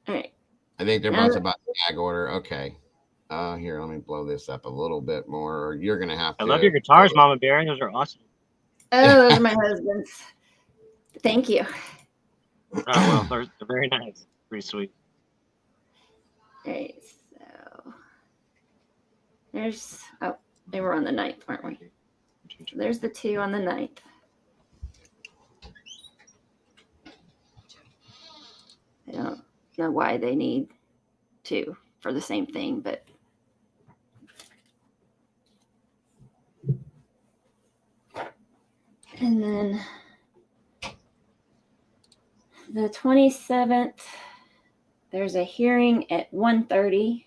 All right. I think they're both about the gag order. Okay. Here, let me blow this up a little bit more. You're gonna have to. I love your guitars, Mama Bear. Those are awesome. Oh, those are my husband's. Thank you. Oh well, they're very nice. Pretty sweet. All right, so there's they were on the 9th, weren't we? So there's the 2 on the 9th. I don't know why they need 2 for the same thing, but and then the 27th, there's a hearing at 1:30.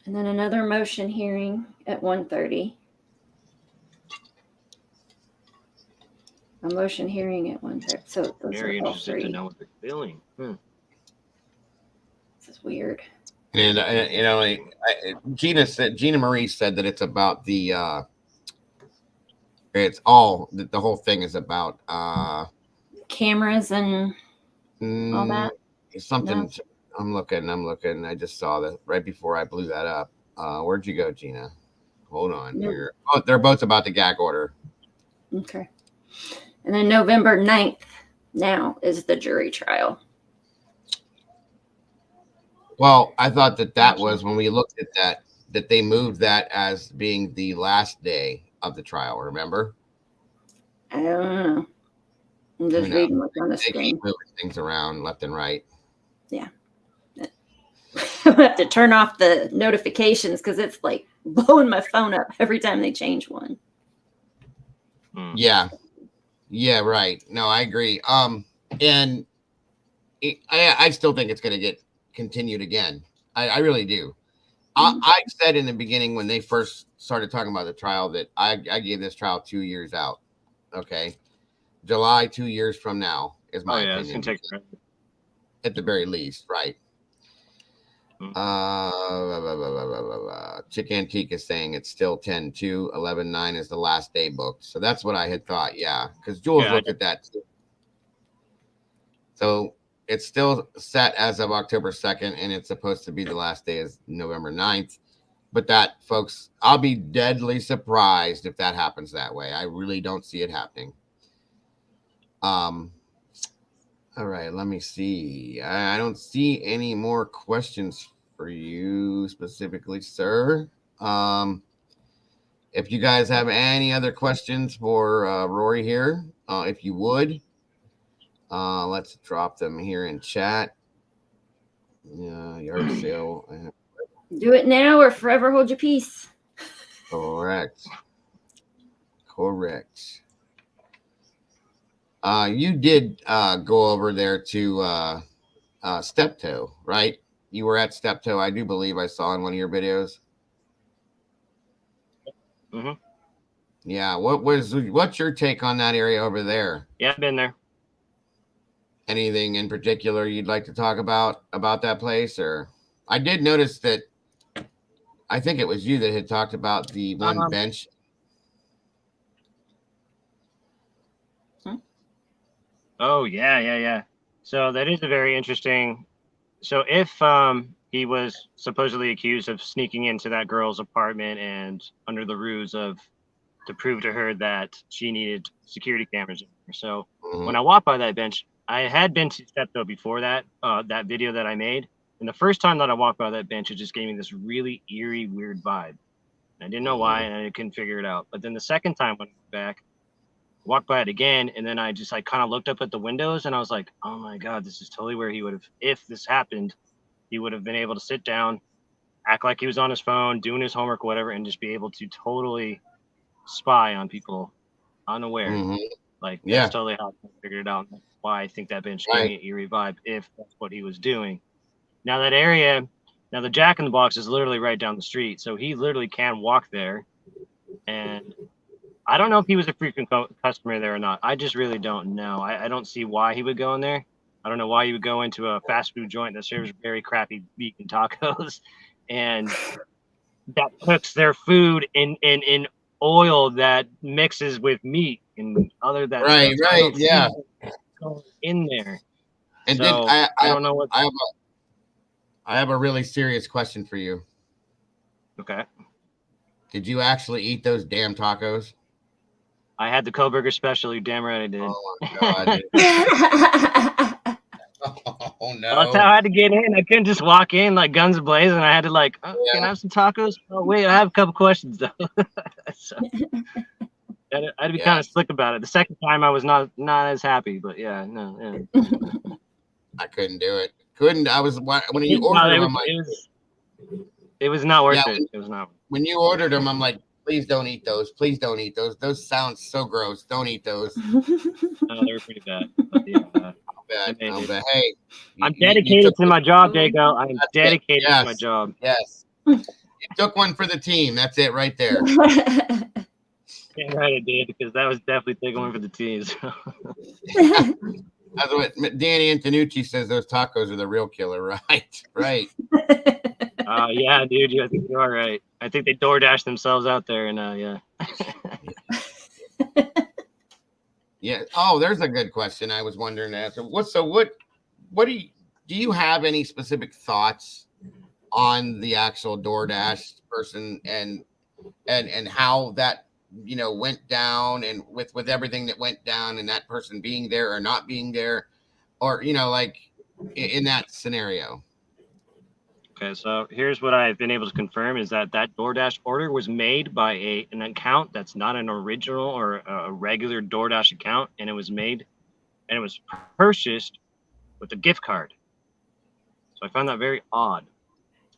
And then another motion hearing at 1:30. A motion hearing at 1:30. So those Very are all interested to 3. know what they're feeling. This is weird. And you know, Gina Marie said that it's about the it's all the whole thing is about Cameras and all that. something. No. I'm looking. I just saw that right before I blew that up. Where'd you go, Gina? Hold on Nope. here. Oh, they're both about the gag order. Okay. And then November 9th now is the jury trial. Well, I thought that was when we looked at that they moved that as being the last day of the trial. Remember? I don't know. I'm just reading what's on the They screen. keep moving things around left and right. Yeah. I have to turn off the notifications because it's like blowing my phone up every time they change one. Yeah, right. No, I agree. And I still think it's going to get continued again. I really do. I said in the beginning when they first started talking about the trial that I gave this trial 2 years out. Okay, July 2 years from now is my opinion. It's gonna take forever. At the very least, right? Chick Antique is saying it's still 10-2, 11-9 is the last day booked. So that's what I had thought. Yeah, because Jules looked at that too. So it's still set as of October 2nd, and it's supposed to be the last day is November 9th. But that, folks, I'll be deadly surprised if that happens that way. I really don't see it happening. All right, let me see. I don't see any more questions for you specifically, sir. If you guys have any other questions for Rory here, if you would, let's drop them here in chat. Yard sale. Do it now or forever hold your peace. Correct. You did go over there to Steptoe, right? You were at Steptoe, I do believe I saw in one of your videos. Mm-hmm. Yeah. What's your take on that area over there? Yeah, I've been there. Anything in particular you'd like to talk about that place? Or I did notice that I think it was you that had talked about the one bench. Oh yeah. So that is a very interesting. So if he was supposedly accused of sneaking into that girl's apartment and under the ruse of to prove to her that she needed security cameras in her. So when I walked by that bench, I had been to Steptoe before that that video that I made, and the first time that I walked by that bench, it just gave me this really eerie, weird vibe. I didn't know why, and I couldn't figure it out. But then the second time when I went back, walked by it again, and then I just like kind of looked up at the windows, and I was like, oh my god, this is totally where he would have, if this happened, he would have been able to sit down, act like he was on his phone, doing his homework, whatever, and just be able to totally spy on people unaware. Like that's totally how I figured it out. That's why I think that bench gave me an eerie vibe, if that's what he was doing. Now that area, now the Jack in the Box is literally right down the street, so he literally can walk there. And I don't know if he was a frequent customer there or not. I just really don't know. I don't see why he would go in there. I don't know why he would go into a fast food joint that serves very crappy vegan tacos and that cooks their food in oil that mixes with meat and other that right, stuff. right, yeah. In there. And so I don't know what. I have a really serious question for you. Okay. Did you actually eat those damn tacos? I had the Koberger special. You damn right I did. Oh my god. Oh no. Well, that's how I had to get in. I couldn't just walk in like guns blazing. I had to like, oh, can I have some tacos? Oh wait, I have a couple questions though. So I had to be kind of slick about it. The second time I was not as happy, but yeah. I couldn't do it. I was when you ordered them. It was not worth it. It was not. When you ordered them, I'm like, please don't eat those. Please don't eat those. Those sound so gross. Don't eat those. No, they were pretty bad. But yeah, I'll bet. Hey, I'm dedicated to my job, Dago. I'm dedicated to my job. Yes. You took one for the team. That's it right there. Yeah, right, I did, because that was definitely taking one for the team. So. That's what Danny Antonucci says. Those tacos are the real killer, right? Right. Yeah, dude. I think you are right. I think they DoorDash themselves out there, and yeah. Yeah. Oh, there's a good question. I was wondering to answer. What do you have any specific thoughts on the actual DoorDash person and how that went down, and with everything that went down, and that person being there or not being there, or like in that scenario? Okay, so here's what I've been able to confirm is that DoorDash order was made by an account that's not an original or a regular DoorDash account, and it was purchased with a gift card. So I found that very odd.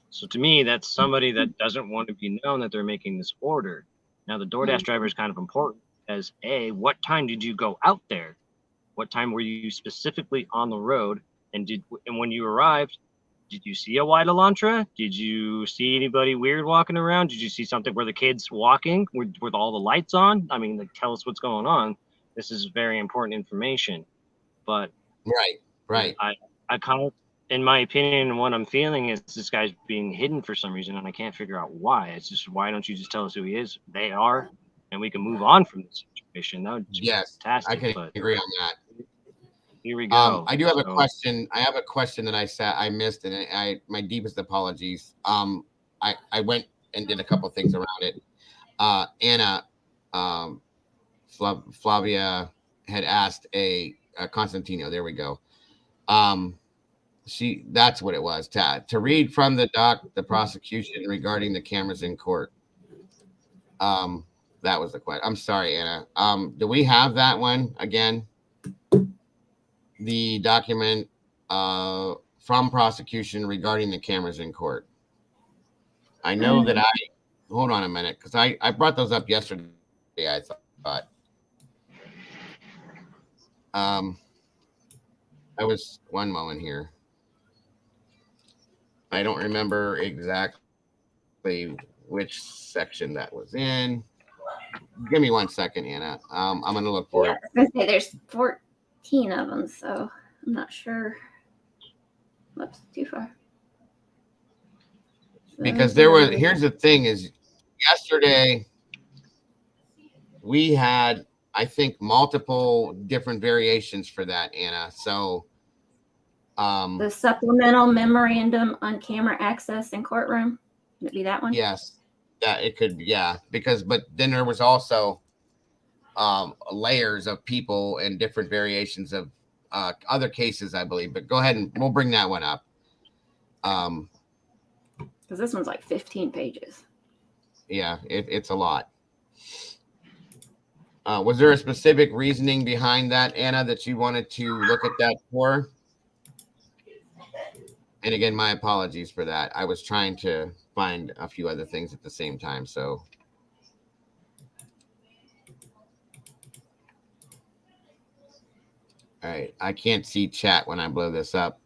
So to me, that's somebody that doesn't want to be known that they're making this order. Now, the DoorDash driver is kind of important as what time did you go out there? What time were you specifically on the road? And when you arrived, did you see a white Elantra? Did you see anybody weird walking around? Did you see something where the kids walking with all the lights on? I mean, like, tell us what's going on. This is very important information. But right. I kind of, in my opinion, what I'm feeling is this guy's being hidden for some reason, and I can't figure out why. It's just, why don't you just tell us who he is? They are, and we can move on from this situation. That would be fantastic. I can agree on that. Here we go. I do have a question. I have a question that I missed, and my deepest apologies. I went and did a couple things around it. Anna, Flavia had asked Constantino. There we go. That's what it was. To read from the prosecution regarding the cameras in court. That was the question. I'm sorry, Anna. Do we have that one again? The document from prosecution regarding the cameras in court. I know that hold on a minute, because I brought those up yesterday. I thought I was one moment here. I don't remember exactly which section that was in. Give me 1 second, Anna. I'm gonna look for it. I was gonna say there's 14 of them, so I'm not sure. Whoops, too far. Because here's the thing is, yesterday we had, I think, multiple different variations for that, Anna. So, The supplemental memorandum on camera access in courtroom. Would it be that one? yes, that it could, yeah, because, but then there was also layers of people and different variations of other cases, I believe. But go ahead and we'll bring that one up. Because this one's like 15 pages. Yeah, it's a lot. Was there a specific reasoning behind that, Anna, that you wanted to look at that for? And again, my apologies for that. I was trying to find a few other things at the same time. So, all right, I can't see chat when I blow this up.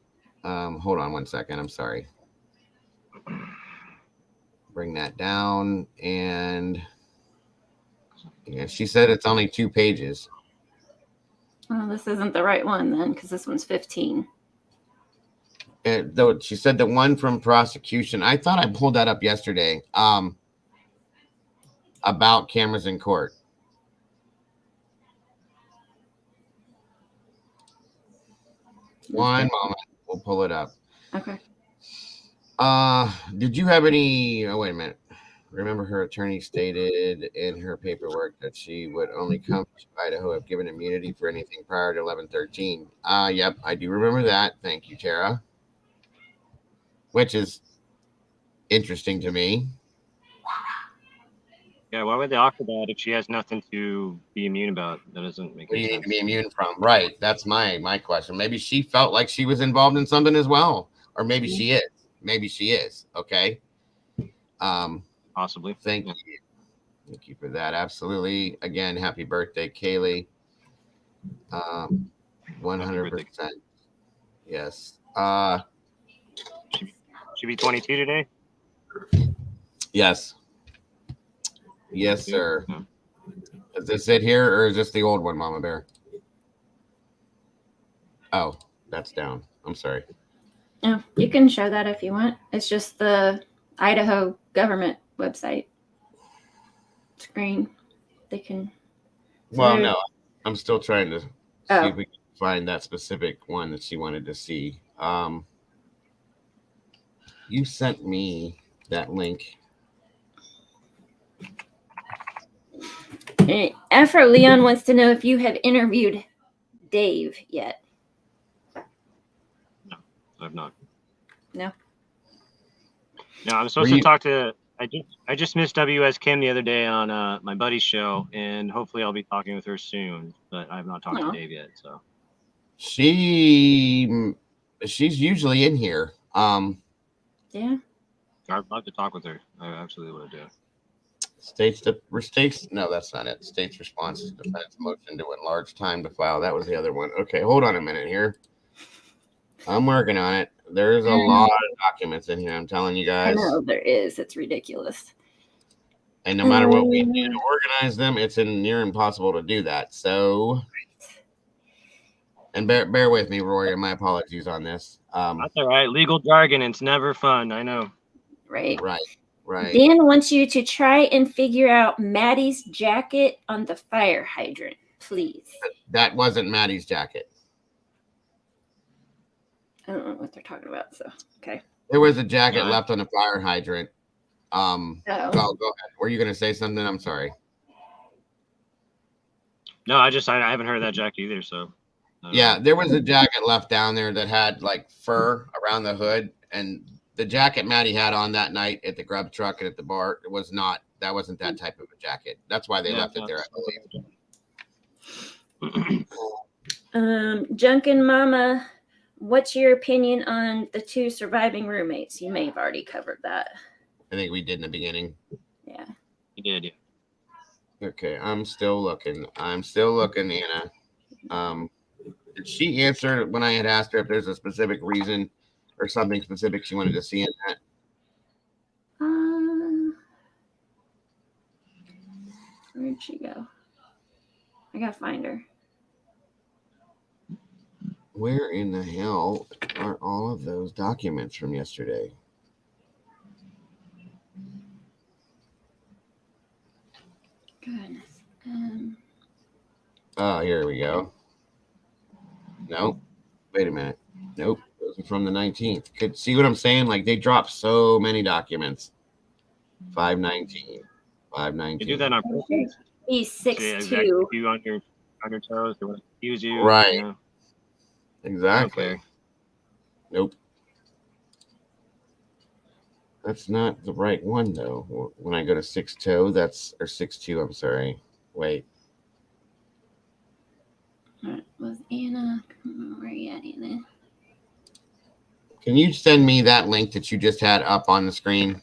Hold on one second. I'm sorry. Bring that down. And yeah, she said it's only 2 pages. Well, this isn't the right one then, because this one's 15. And though she said the one from prosecution, I thought I pulled that up yesterday. About cameras in court. One moment, we'll pull it up. Okay. Did you have any? Oh, wait a minute. Remember, her attorney stated in her paperwork that she would only come to Idaho if given immunity for anything prior to 11/13. Yep, I do remember that. Thank you, Tara. Which is interesting to me. Yeah, why would they offer that if she has nothing to be immune about? That doesn't make What do any you need sense. to be immune from? Right. That's my question. Maybe she felt like she was involved in something as well, or maybe she is. Maybe she is. Okay. Possibly. Thank you. Thank you for that. Absolutely. Again, happy birthday, Kaylee. 100%. Yes. Should be 22 today. Yes. Yes, sir. Yeah. Is this it here, or is this the old one, Mama Bear? Oh, that's down. I'm sorry. Oh, you can show that if you want. It's just the Idaho government website screen. They can. Well, no, I'm still trying to see Oh. if we can find that specific one that she wanted to see. You sent me that link. Afro Leon wants to know if you have interviewed Dave yet. No, I've not. No. No, I'm supposed to talk to. I just missed WS Kim the other day on my buddy's show, and hopefully I'll be talking with her soon. But I've not talked to Dave yet. So she's usually in here. Yeah. I'd love to talk with her. I absolutely would do. States. No, that's not it. States response to defense motion to enlarge time to file. That was the other one. Okay, hold on a minute here. I'm working on it. There's a lot of documents in here. I'm telling you guys. I know there is. It's ridiculous. And no matter what we do to organize them, it's near impossible to do that. So, and bear with me, Rory. My apologies on this. That's all right. Legal jargon. It's never fun. I know. Right. Right. Dan wants you to try and figure out Maddie's jacket on the fire hydrant, please. That wasn't Maddie's jacket. I don't know what they're talking about. So, okay. There was a jacket left on a fire hydrant. Go ahead. Were you going to say something? I'm sorry. No, I haven't heard that jacket either. So. Yeah, there was a jacket left down there that had like fur around the hood, and the jacket Maddie had on that night at the grub truck and at the bar, that wasn't that type of a jacket. That's why they left it there, I believe. Junkin Mama, what's your opinion on the 2 surviving roommates? You may have already covered that. I think we did in the beginning. Yeah. You did, yeah. Okay, I'm still looking, Anna. Did she answer when I had asked her if there's a specific reason or something specific she wanted to see in that? Where'd she go? I gotta find her. Where in the hell are all of those documents from yesterday? Goodness. Oh, here we go. Nope. Wait a minute. Nope. Those are from the 19th. Could see what I'm saying? Like they dropped so many documents. 519. 519. You do that on purpose. He's So 6'2". keep you on your toes. They want to use you. Right. You know? Exactly. Okay. Nope. That's not the right one though. When I go to 6'2", that's or 6'2", I'm sorry. Wait. Was Anna? Where are you at, Anna? Can you send me that link that you just had up on the screen?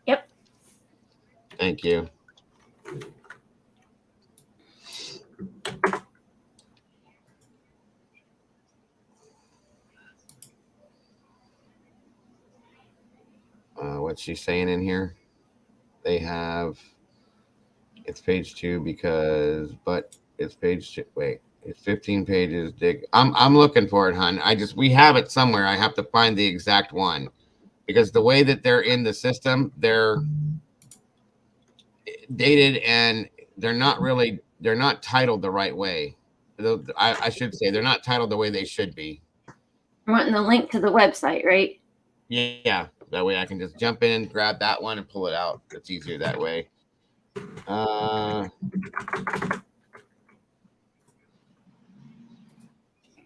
Yep. Thank you. What's she saying in here? They have it's page 2 because, but it's page 2. Wait, it's 15 pages. I'm looking for it, hon. We have it somewhere. I have to find the exact one because the way that they're in the system, they're dated and they're not titled the right way. I should say they're not titled the way they should be. You're wanting the link to the website, right? Yeah, that way I can just jump in, grab that one, and pull it out. It's easier that way.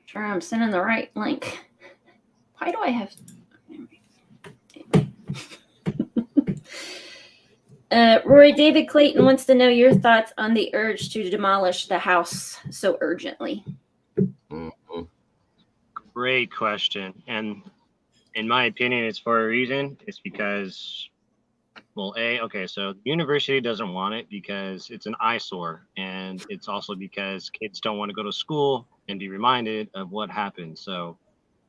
Sure, I'm sending the right link. Why do I have? Rory, David Clayton wants to know your thoughts on the urge to demolish the house so urgently. Mm-hmm. Great question. And in my opinion, it's for a reason. It's because, well, so the university doesn't want it because it's an eyesore. And it's also because kids don't want to go to school and be reminded of what happened. So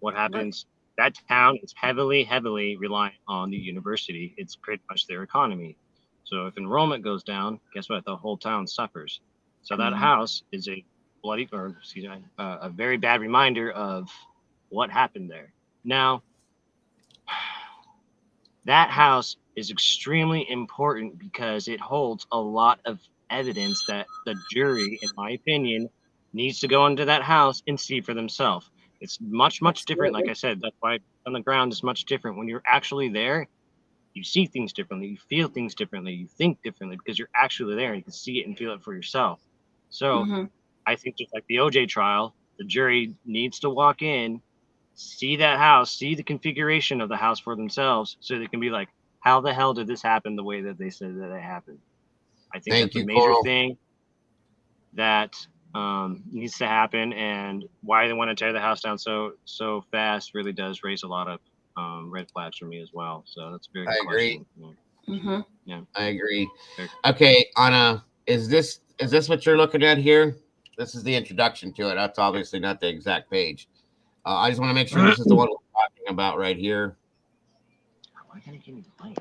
what happens, that town is heavily, heavily reliant on the university. It's pretty much their economy. So if enrollment goes down, guess what? The whole town suffers. So that house is a very bad reminder of what happened there. Now, that house is extremely important because it holds a lot of evidence that the jury, in my opinion, needs to go into that house and see for themselves. It's much, much different. Like I said, that's why on the ground is much different. When you're actually there, you see things differently, you feel things differently, you think differently because you're actually there and you can see it and feel it for yourself. So I think just like the OJ trial, the jury needs to walk in, see that house, see the configuration of the house for themselves so they can be like, how the hell did this happen the way that they said that it happened? I think that's a major thing that needs to happen, and why they want to tear the house down so fast really does raise a lot of red flags for me as well. So that's a very good question. Yeah. I agree. Okay, Anna, is this what you're looking at here? This is the introduction to it. That's obviously not the exact page. I just want to make sure this is the one we're talking about right here. Why can't it give me the light?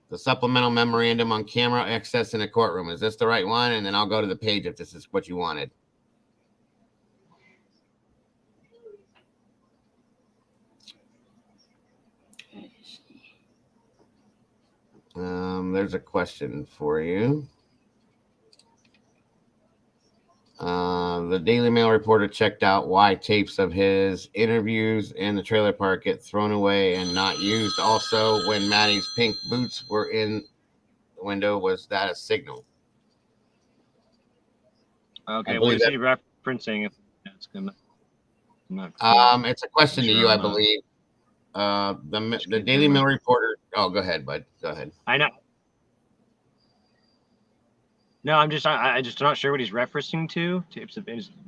The supplemental memorandum on camera access in a courtroom. Is this the right one? And then I'll go to the page if this is what you wanted. There's a question for you. The Daily Mail reporter checked out why tapes of his interviews in the trailer park get thrown away and not used. Also, when Maddie's pink boots were in the window, was that a signal? Okay, what is he referencing? It's a question to you, I believe. The Daily Mail reporter. Oh, go ahead, bud. Go ahead. I know. No, I'm just not sure what he's referencing to.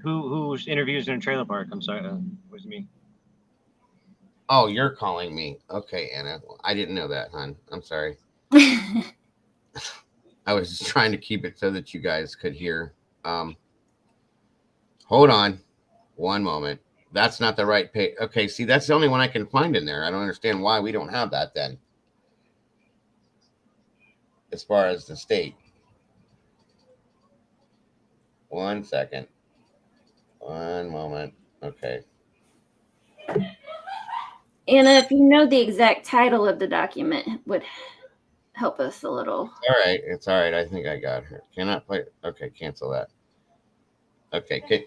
Who's interviews in a trailer park? I'm sorry. What does it mean? Oh, you're calling me. Okay, Anna. I didn't know that, hon. I'm sorry. I was just trying to keep it so that you guys could hear. Hold on. One moment. That's not the right page. Okay, see, that's the only one I can find in there. I don't understand why we don't have that then. As far as the state. 1 second. One moment. Okay. Anna, if you know the exact title of the document, would help us a little. All right, it's all right. I think I got her. Cannot play. Okay, cancel that. Okay, can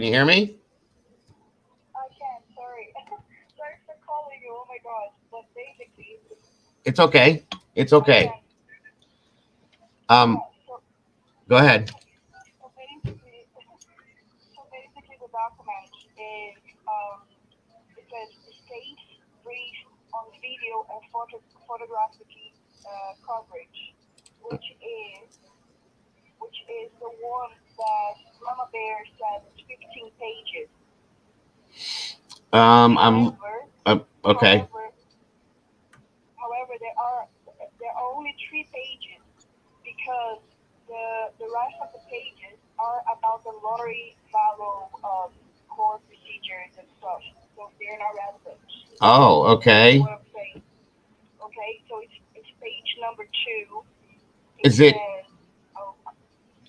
you hear me? I can, sorry. Sorry for calling you, oh my gosh. But basically, It's okay. It's okay. Go ahead. so basically the document is it says state brief on video and photographic coverage, which is the one that Mama Bear said is 15 pages. Okay. However, there are only 3 pages because the rest of the pages are about the lottery value court procedures and stuff. So they're not relevant. Oh, okay. What I'm saying. Okay, so it's page number 2.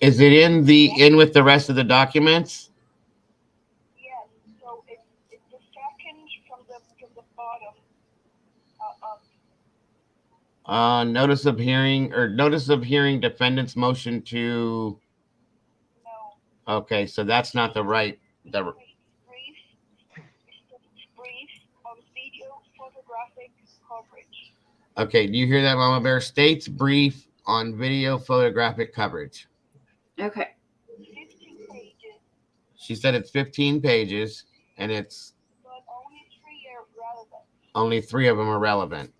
Is it in with the rest of the documents? Yes. So it's the second from the bottom up. Notice of hearing defendant's motion to. No. Okay, so that's not the right. Brief on video photographic coverage. Okay, do you hear that, Mama Bear? State's brief on video photographic coverage. Okay. 15 pages. She said it's 15 pages, and it's. But only 3 are relevant. Only 3 of them are relevant.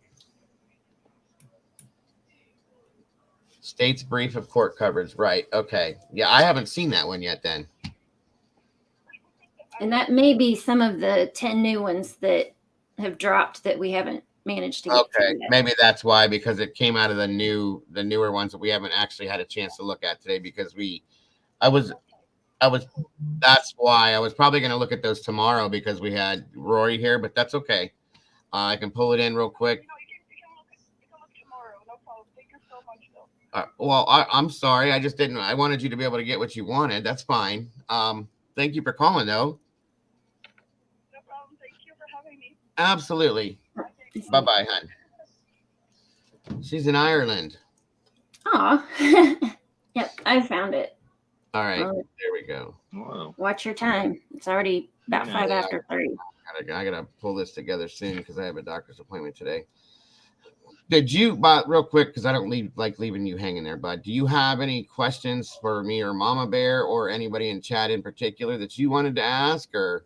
State's brief of court coverage. Right. Okay. Yeah, I haven't seen that one yet then. And that may be some of the 10 new ones that have dropped that we haven't managed to get to yet. Maybe that's why, because it came out of the newer ones that we haven't actually had a chance to look at today, because that's why I was probably going to look at those tomorrow because we had Rory here, but that's okay. I can pull it in real quick. You can look tomorrow. No problem. Thank you so much, though. Well, I'm sorry. I wanted you to be able to get what you wanted. That's fine. Thank you for calling, though. No problem. Thank you for having me. Absolutely. Bye-bye, hon. She's in Ireland. Aw. Yep, I found it. All right. There we go. Whoa. Watch your time. It's already about 5 after 3. I gotta pull this together soon because I have a doctor's appointment today. Did you, but real quick, because I don't like leaving you hanging there, bud. Do you have any questions for me or Mama Bear or anybody in chat in particular that you wanted to ask, or?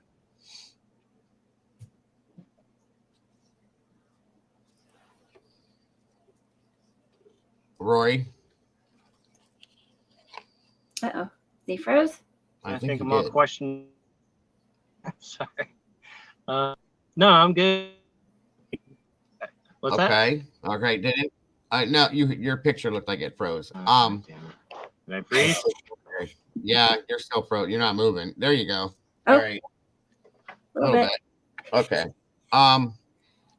Rory? Uh-oh. He froze? I think I'm on question. Sorry. No, I'm good. What's that? Okay. All right. Did it? No, your picture looked like it froze. Damn it. Did I freeze? Yeah, you're still froze. You're not moving. There you go. Oh. All right. A little bit. Okay.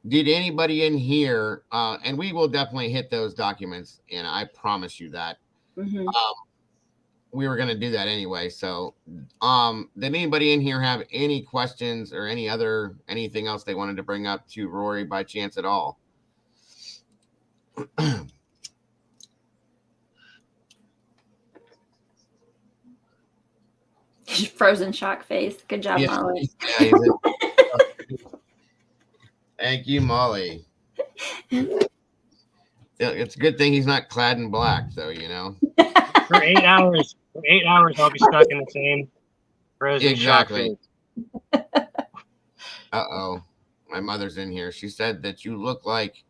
Did anybody in here, and we will definitely hit those documents, and I promise you that. Mm-hmm. We were going to do that anyway. So, did anybody in here have any questions or anything else they wanted to bring up to Rory by chance at all? Frozen shock face. Good job, Molly. Yeah, thank you, Molly. It's a good thing he's not clad in black, though, you know. For 8 hours. For 8 hours, I'll be stuck in the same frozen shock face. Uh-oh. My mother's in here. She said that you look like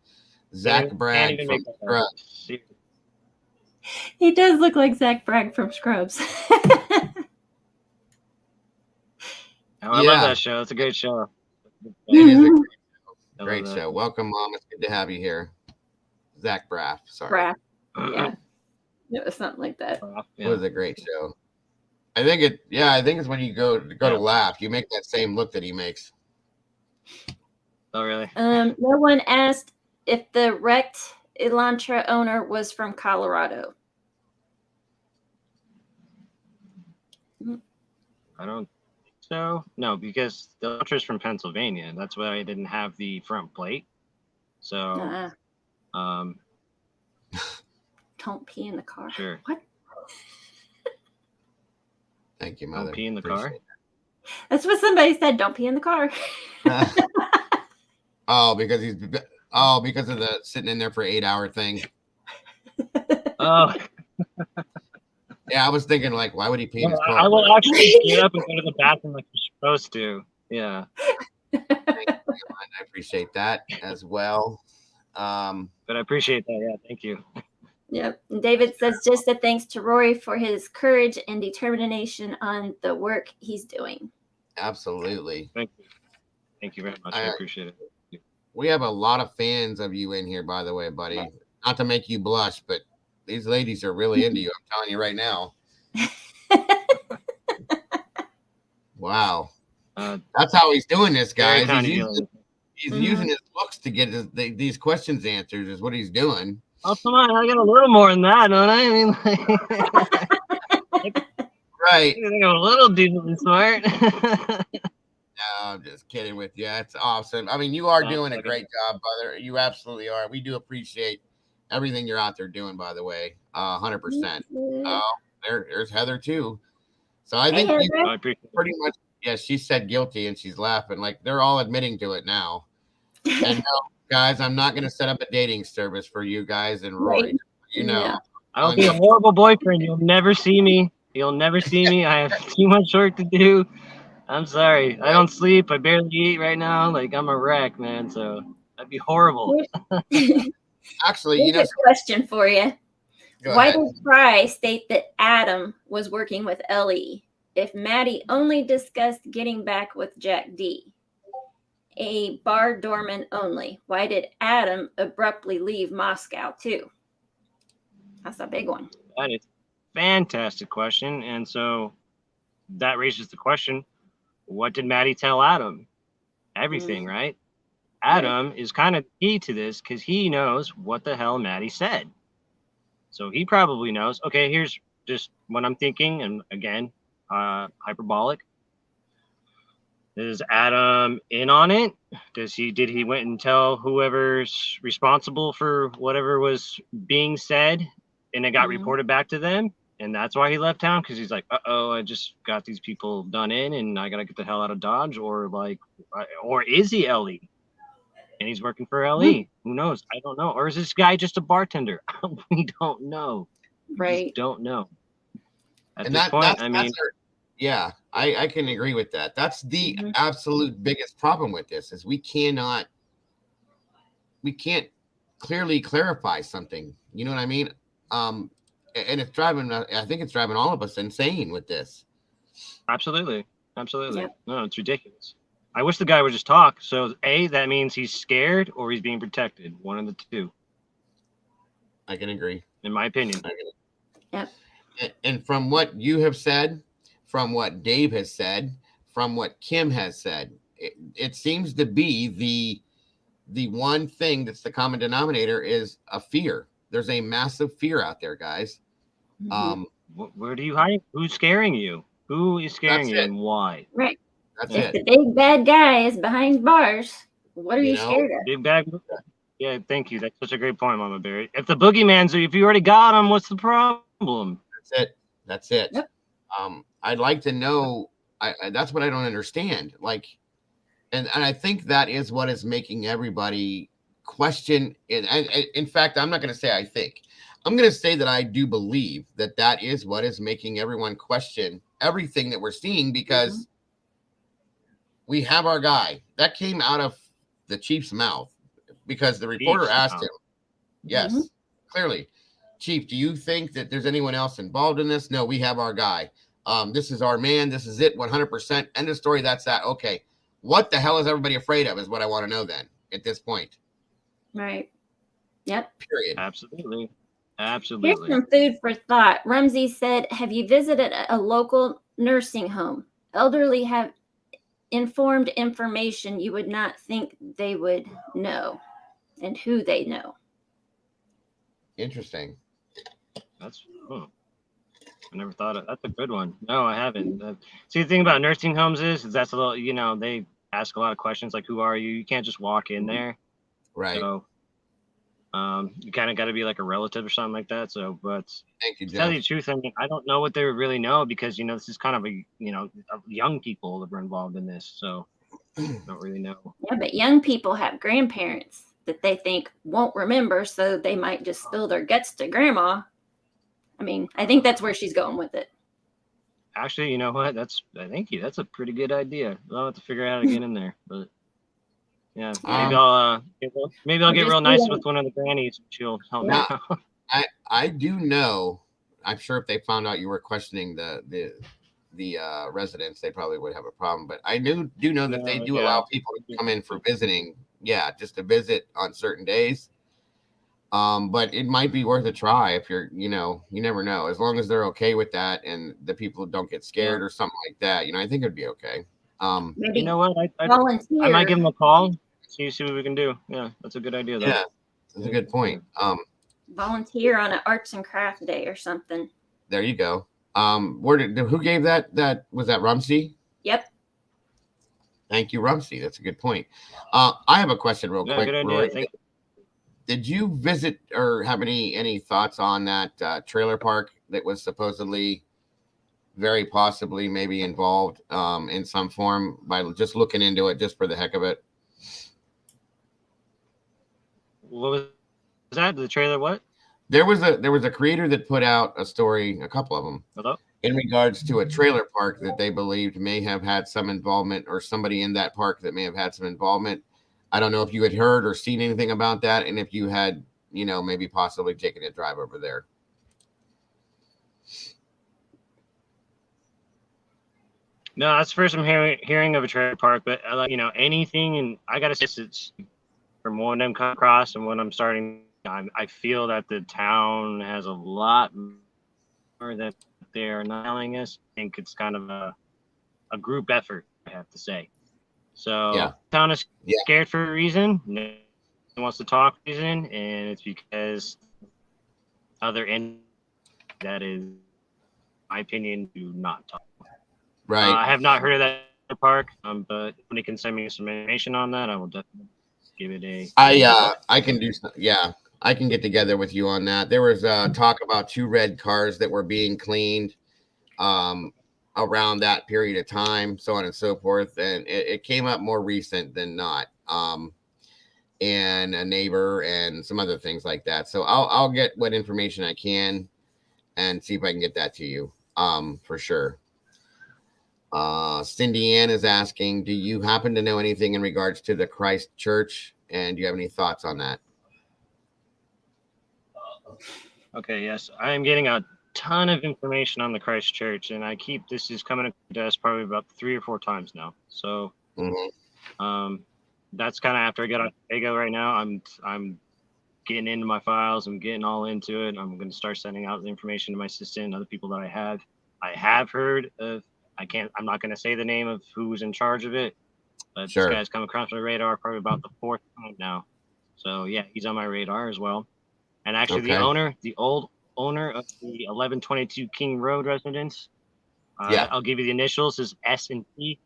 Zach Bragg from Scrubs. He does look like Zach Bragg from Scrubs. I love that show. It's a great show. It is a great show. Welcome, Mom. It's good to have you here. Zach Braff. Sorry. Braff. Yeah. It was something like that. It was a great show. I think it's when you go to laugh, you make that same look that he makes. Oh, really? No one asked if the wrecked Elantra owner was from Colorado. I don't so. No, because the Ultra's from Pennsylvania. That's why I didn't have the front plate. So, Don't pee in the car. Sure. What? Thank you, Mother. Don't pee in the Appreciate car. it. That's what somebody said. Don't pee in the car. because of the sitting in there for 8-hour thing. Oh, Yeah, I was thinking like, why would he pee in his car? I will actually get up and go to the bathroom like you're supposed to. Yeah. Thank you, I appreciate that as well. But I appreciate that. Yeah, thank you. Yep. And David says just a thanks to Rory for his courage and determination on the work he's doing. Absolutely. Thank you. Thank you very much. I appreciate it. We have a lot of fans of you in here, by the way, buddy. Not to make you blush, but these ladies are really into you. I'm telling you right now. Wow. That's how he's doing this, guys. He's using his looks to get these questions answered is what he's doing. Oh, come on. I got a little more than that, don't I? I mean, right. I think I'm a little decently smart. No, I'm just kidding with you. That's awesome. I mean, you are doing a great job, brother. You absolutely are. We do appreciate everything you're out there doing, by the way. 100%. There's Heather, too. So I think you pretty much, she said guilty, and she's laughing. Like, they're all admitting to it now. And no, guys, I'm not going to set up a dating service for you guys and Rory. Right. You know. Yeah. I'll be a horrible boyfriend. You'll never see me. You'll never see me. I have too much work to do. I'm sorry. I don't sleep. I barely eat right now. Like, I'm a wreck, man. So that'd be horrible. Actually, here's a question for you. Why did Fry state that Adam was working with Ellie if Maddie only discussed getting back with Jack D? A bar doorman only. Why did Adam abruptly leave Moscow too? That's a big one. That is a fantastic question. And so that raises the question, what did Maddie tell Adam? Everything, right? Adam is kind of key to this because he knows what the hell Maddie said. So he probably knows, okay, here's just what I'm thinking. And again, hyperbolic. Is Adam in on it? Did he went and tell whoever's responsible for whatever was being said and it got reported back to them? And that's why he left town, because he's like, uh-oh, I just got these people done in and I got to get the hell out of Dodge. Or is he Ellie? And he's working for Ellie. Who knows? I don't know. Or is this guy just a bartender? We don't know. Right. We don't know. At and this that, point, I mean... Yeah, I can agree with that. That's the absolute biggest problem with this is we can't clearly clarify something. You know what I mean? And it's driving, I think it's driving all of us insane with this. Absolutely. Yep. No, it's ridiculous. I wish the guy would just talk. So A, that means he's scared or he's being protected. One of the two. I can agree. In my opinion. Yep. And from what you have said, from what Dave has said, from what Kim has said, it seems to be the one thing that's the common denominator is a fear. There's a massive fear out there, guys. Where do you hide? Who's scaring you? Who is scaring you and why? Right. That's if the big bad guy is behind bars, what are you scared of? Big bad. Yeah, thank you. That's such a great point, Mama Barry. If the boogeyman's, if you already got him, what's the problem? That's it. Yep. I'd like to know. That's what I don't understand. Like, and I think that is what is making everybody question. And in fact, I'm not going to say I think. I'm going to say that I do believe that is what is making everyone question everything that we're seeing, because we have our guy. That came out of the chief's mouth because the reporter asked him. Yes, clearly. Chief, do you think that there's anyone else involved in this? No, we have our guy. This is our man. This is it. 100%. End of story. That's that. Okay. What the hell is everybody afraid of is what I want to know then at this point. Right. Yep. Period. Absolutely. Here's some food for thought. Rumsey said, have you visited a local nursing home? Elderly have informed information you would not think they would know and who they know. Interesting. That's I never thought of that's a good one. No, I haven't. See, the thing about nursing homes is that's a little, they ask a lot of questions like, who are you? You can't just walk in there. Right. So you kind of got to be like a relative or something like that. So, but Thank you, to tell Jeff. you the truth, I mean, I don't know what they would really know because, this is kind of young people that were involved in this. So I don't really know. Yeah, but young people have grandparents that they think won't remember, so they might just spill their guts to grandma. I mean, I think that's where she's going with it. Actually, you know what? Thank you. That's a pretty good idea. I'll have to figure out how to get in there, but yeah, maybe I'll get real nice with one of the grannies. She'll help me out. I do know. I'm sure if they found out you were questioning the residents, they probably would have a problem. But I do know that they do allow people to come in for visiting. Yeah, just to visit on certain days. But it might be worth a try if you're, you never know. As long as they're okay with that and the people don't get scared or something like that, I think it'd be okay. Maybe you know what? I might give them a call. See what we can do. Yeah, that's a good idea, though. Yeah, that's a good point. Volunteer on an arts and craft day or something. There you go. Who gave that? Was that Rumsey? Yep. Thank you, Rumsey. That's a good point. I have a question real quick. Good idea. Rory. Thank you. Did you visit or have any thoughts on that trailer park that was supposedly very possibly maybe involved in some form by just looking into it just for the heck of it? What was that? The trailer? What? There was a creator that put out a story, a couple of them, in regards to a trailer park that they believed may have had some involvement, or somebody in that park that may have had some involvement. I don't know if you had heard or seen anything about that, and if you had, maybe possibly taken a drive over there. No, that's the first I'm hearing of a trailer park, but anything, and I gotta say, it's from when I'm come across and when I'm starting, I feel that the town has a lot more that they're not telling us. I think it's kind of a group effort, I have to say. So the town is scared for a reason. No one wants to talk reason, and it's because other end that is, my opinion, do not talk. Right. I have not heard of that park, but when you can send me some information on that, I will definitely give it a. I can do. Yeah, I can get together with you on that. There was talk about 2 red cars that were being cleaned around that period of time, so on and so forth, and it came up more recent than not. And a neighbor and some other things like that. So I'll get what information I can and see if I can get that to you for sure. Cindy Ann is asking, do you happen to know anything in regards to the Christ Church, and do you have any thoughts on that? Okay, yes, I am getting a ton of information on the Christ Church, and this is coming to us probably about 3 or 4 times now. So that's kind of after I get on Ego right now. I'm getting into my files. I'm getting all into it. I'm going to start sending out the information to my assistant and other people that I have heard of. I'm not going to say the name of who's in charge of it, but this guy's come across my radar probably about the 4th time now. So yeah, he's on my radar as well. And actually the old owner of the 1122 King Road residence, I'll give you the initials, is S&P.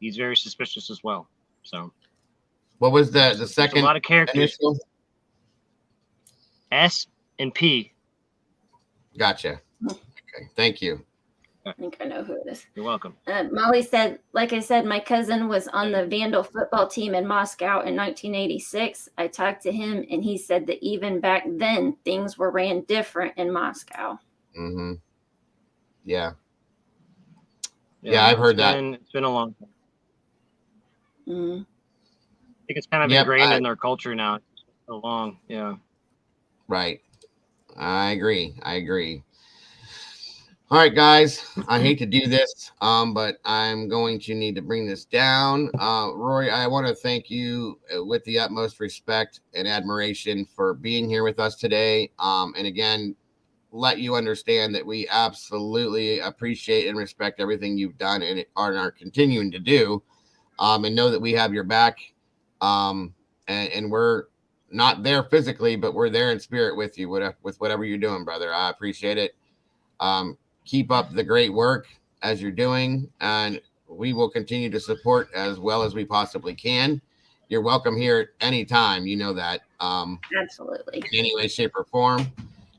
He's very suspicious as well. So what was the second? A lot of characters. Initial? S&P. Gotcha. Okay, thank you. I think I know who it is. You're welcome. Molly said, like I said, my cousin was on the Vandal football team in Moscow in 1986. I talked to him, and he said that even back then, things were ran different in Moscow. Mm-hmm. Yeah, I've heard that. It's been a long time. Mm-hmm. I think it's kind of ingrained in their culture now. It's so long. Yeah. Right. I agree. All right, guys, I hate to do this, but I'm going to need to bring this down. Rory, I want to thank you with the utmost respect and admiration for being here with us today. And again, let you understand that we absolutely appreciate and respect everything you've done and are continuing to do. And know that we have your back. And we're not there physically, but we're there in spirit with you, with whatever you're doing, brother. I appreciate it. keep up the great work as you're doing, and we will continue to support as well as we possibly can. You're welcome here at any time. You know that. Absolutely. In any way, shape, or form.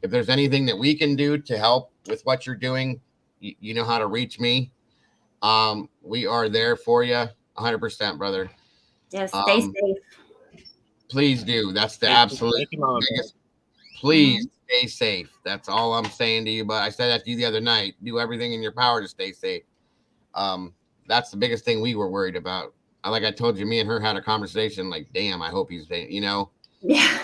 If there's anything that we can do to help with what you're doing, you know how to reach me. We are there for you 100%, brother. Yes, stay safe. Please do. That's the Thank absolute you, Mama. biggest. Please stay safe. That's all I'm saying to you. But I said that to you the other night. Do everything in your power to stay safe. That's the biggest thing we were worried about. Like I told you, me and her had a conversation. Like, damn, I hope he's, Yeah.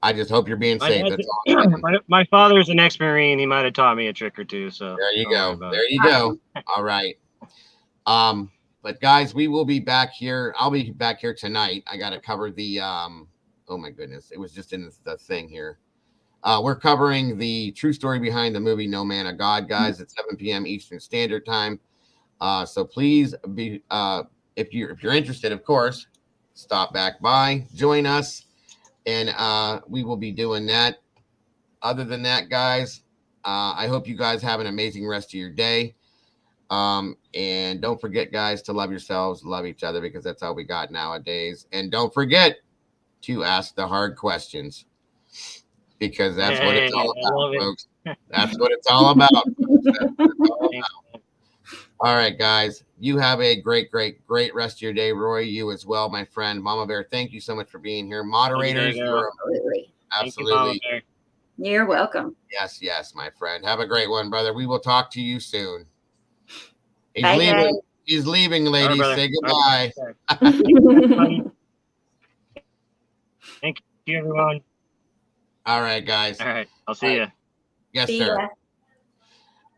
I just hope you're being safe. That's all. My father's an ex-Marine. He might have taught me a trick or two. So There you don't worry go. about There it. you go. All right. But guys, we will be back here. I'll be back here tonight. I got to cover the, oh my goodness. It was just in the thing here. We're covering the true story behind the movie No Man of God, guys, at 7 p.m. Eastern Standard Time. So please be, if you're interested, of course, stop back by, join us, and we will be doing that. Other than that, guys, I hope you guys have an amazing rest of your day. And don't forget, guys, to love yourselves, love each other, because that's all we got nowadays. And don't forget to ask the hard questions, because that's what it's all about, folks. That's what it's all about. All right, guys, you have a great rest of your day. Roy, you as well, my friend. Mama Bear, thank you so much for being here. Moderators, absolutely. You're welcome. Yes, my friend. Have a great one, brother. We will talk to you soon. He's Bye, leaving. guys. He's leaving, ladies. All right, say goodbye. Thank you, everyone. All right, guys. All right, I'll see you. Yes, See sir. ya.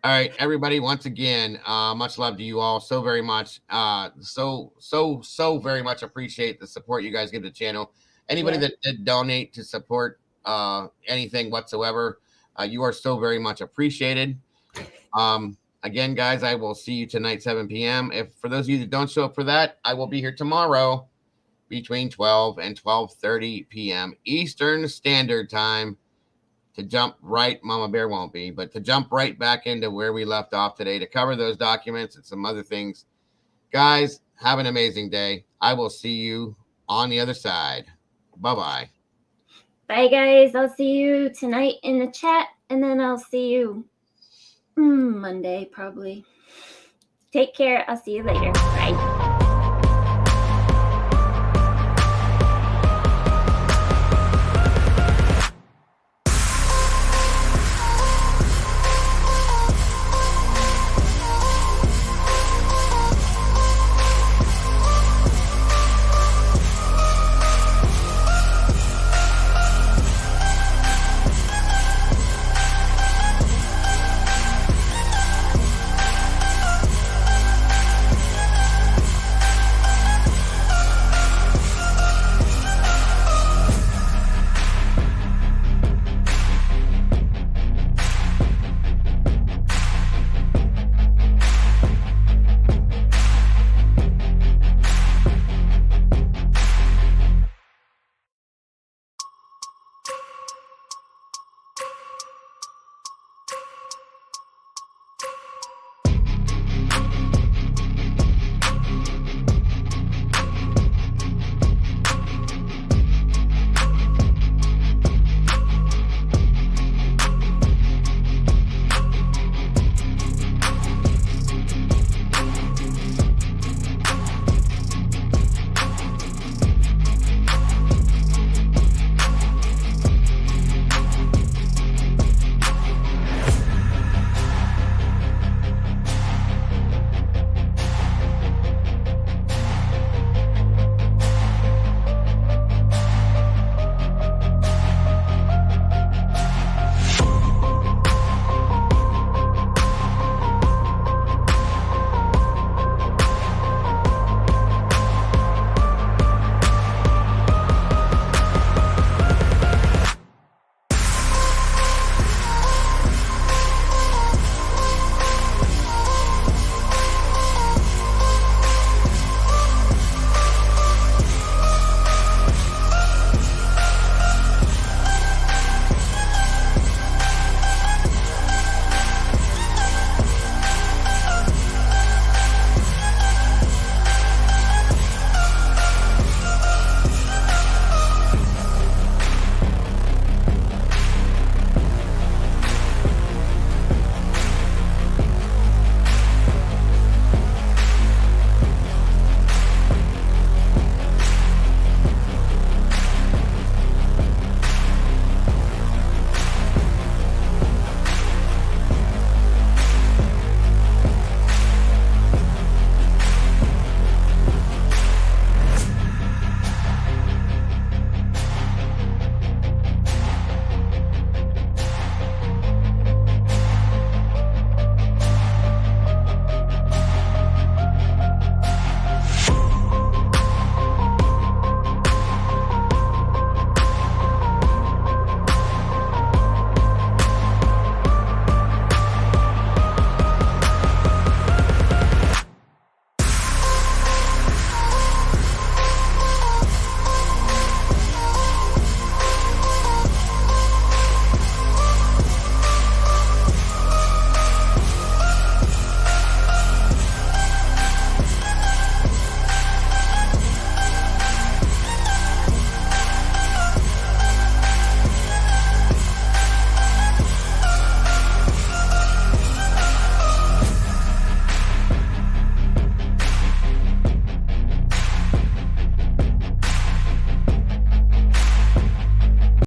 All right, everybody. Once again, much love to you all so very much. So very much appreciate the support you guys give the channel. Anybody that did donate to support anything whatsoever, you are so very much appreciated. Again, guys, I will see you tonight, 7 p.m. If for those of you that don't show up for that, I will be here tomorrow between 12 and 12:30 p.m. Eastern Standard Time to jump right. Mama Bear won't be, but to jump right back into where we left off today to cover those documents and some other things. Guys, have an amazing day. I will see you on the other side. Bye-bye. Bye, guys. I'll see you tonight in the chat, and then I'll see you Monday, probably. Take care. I'll see you later.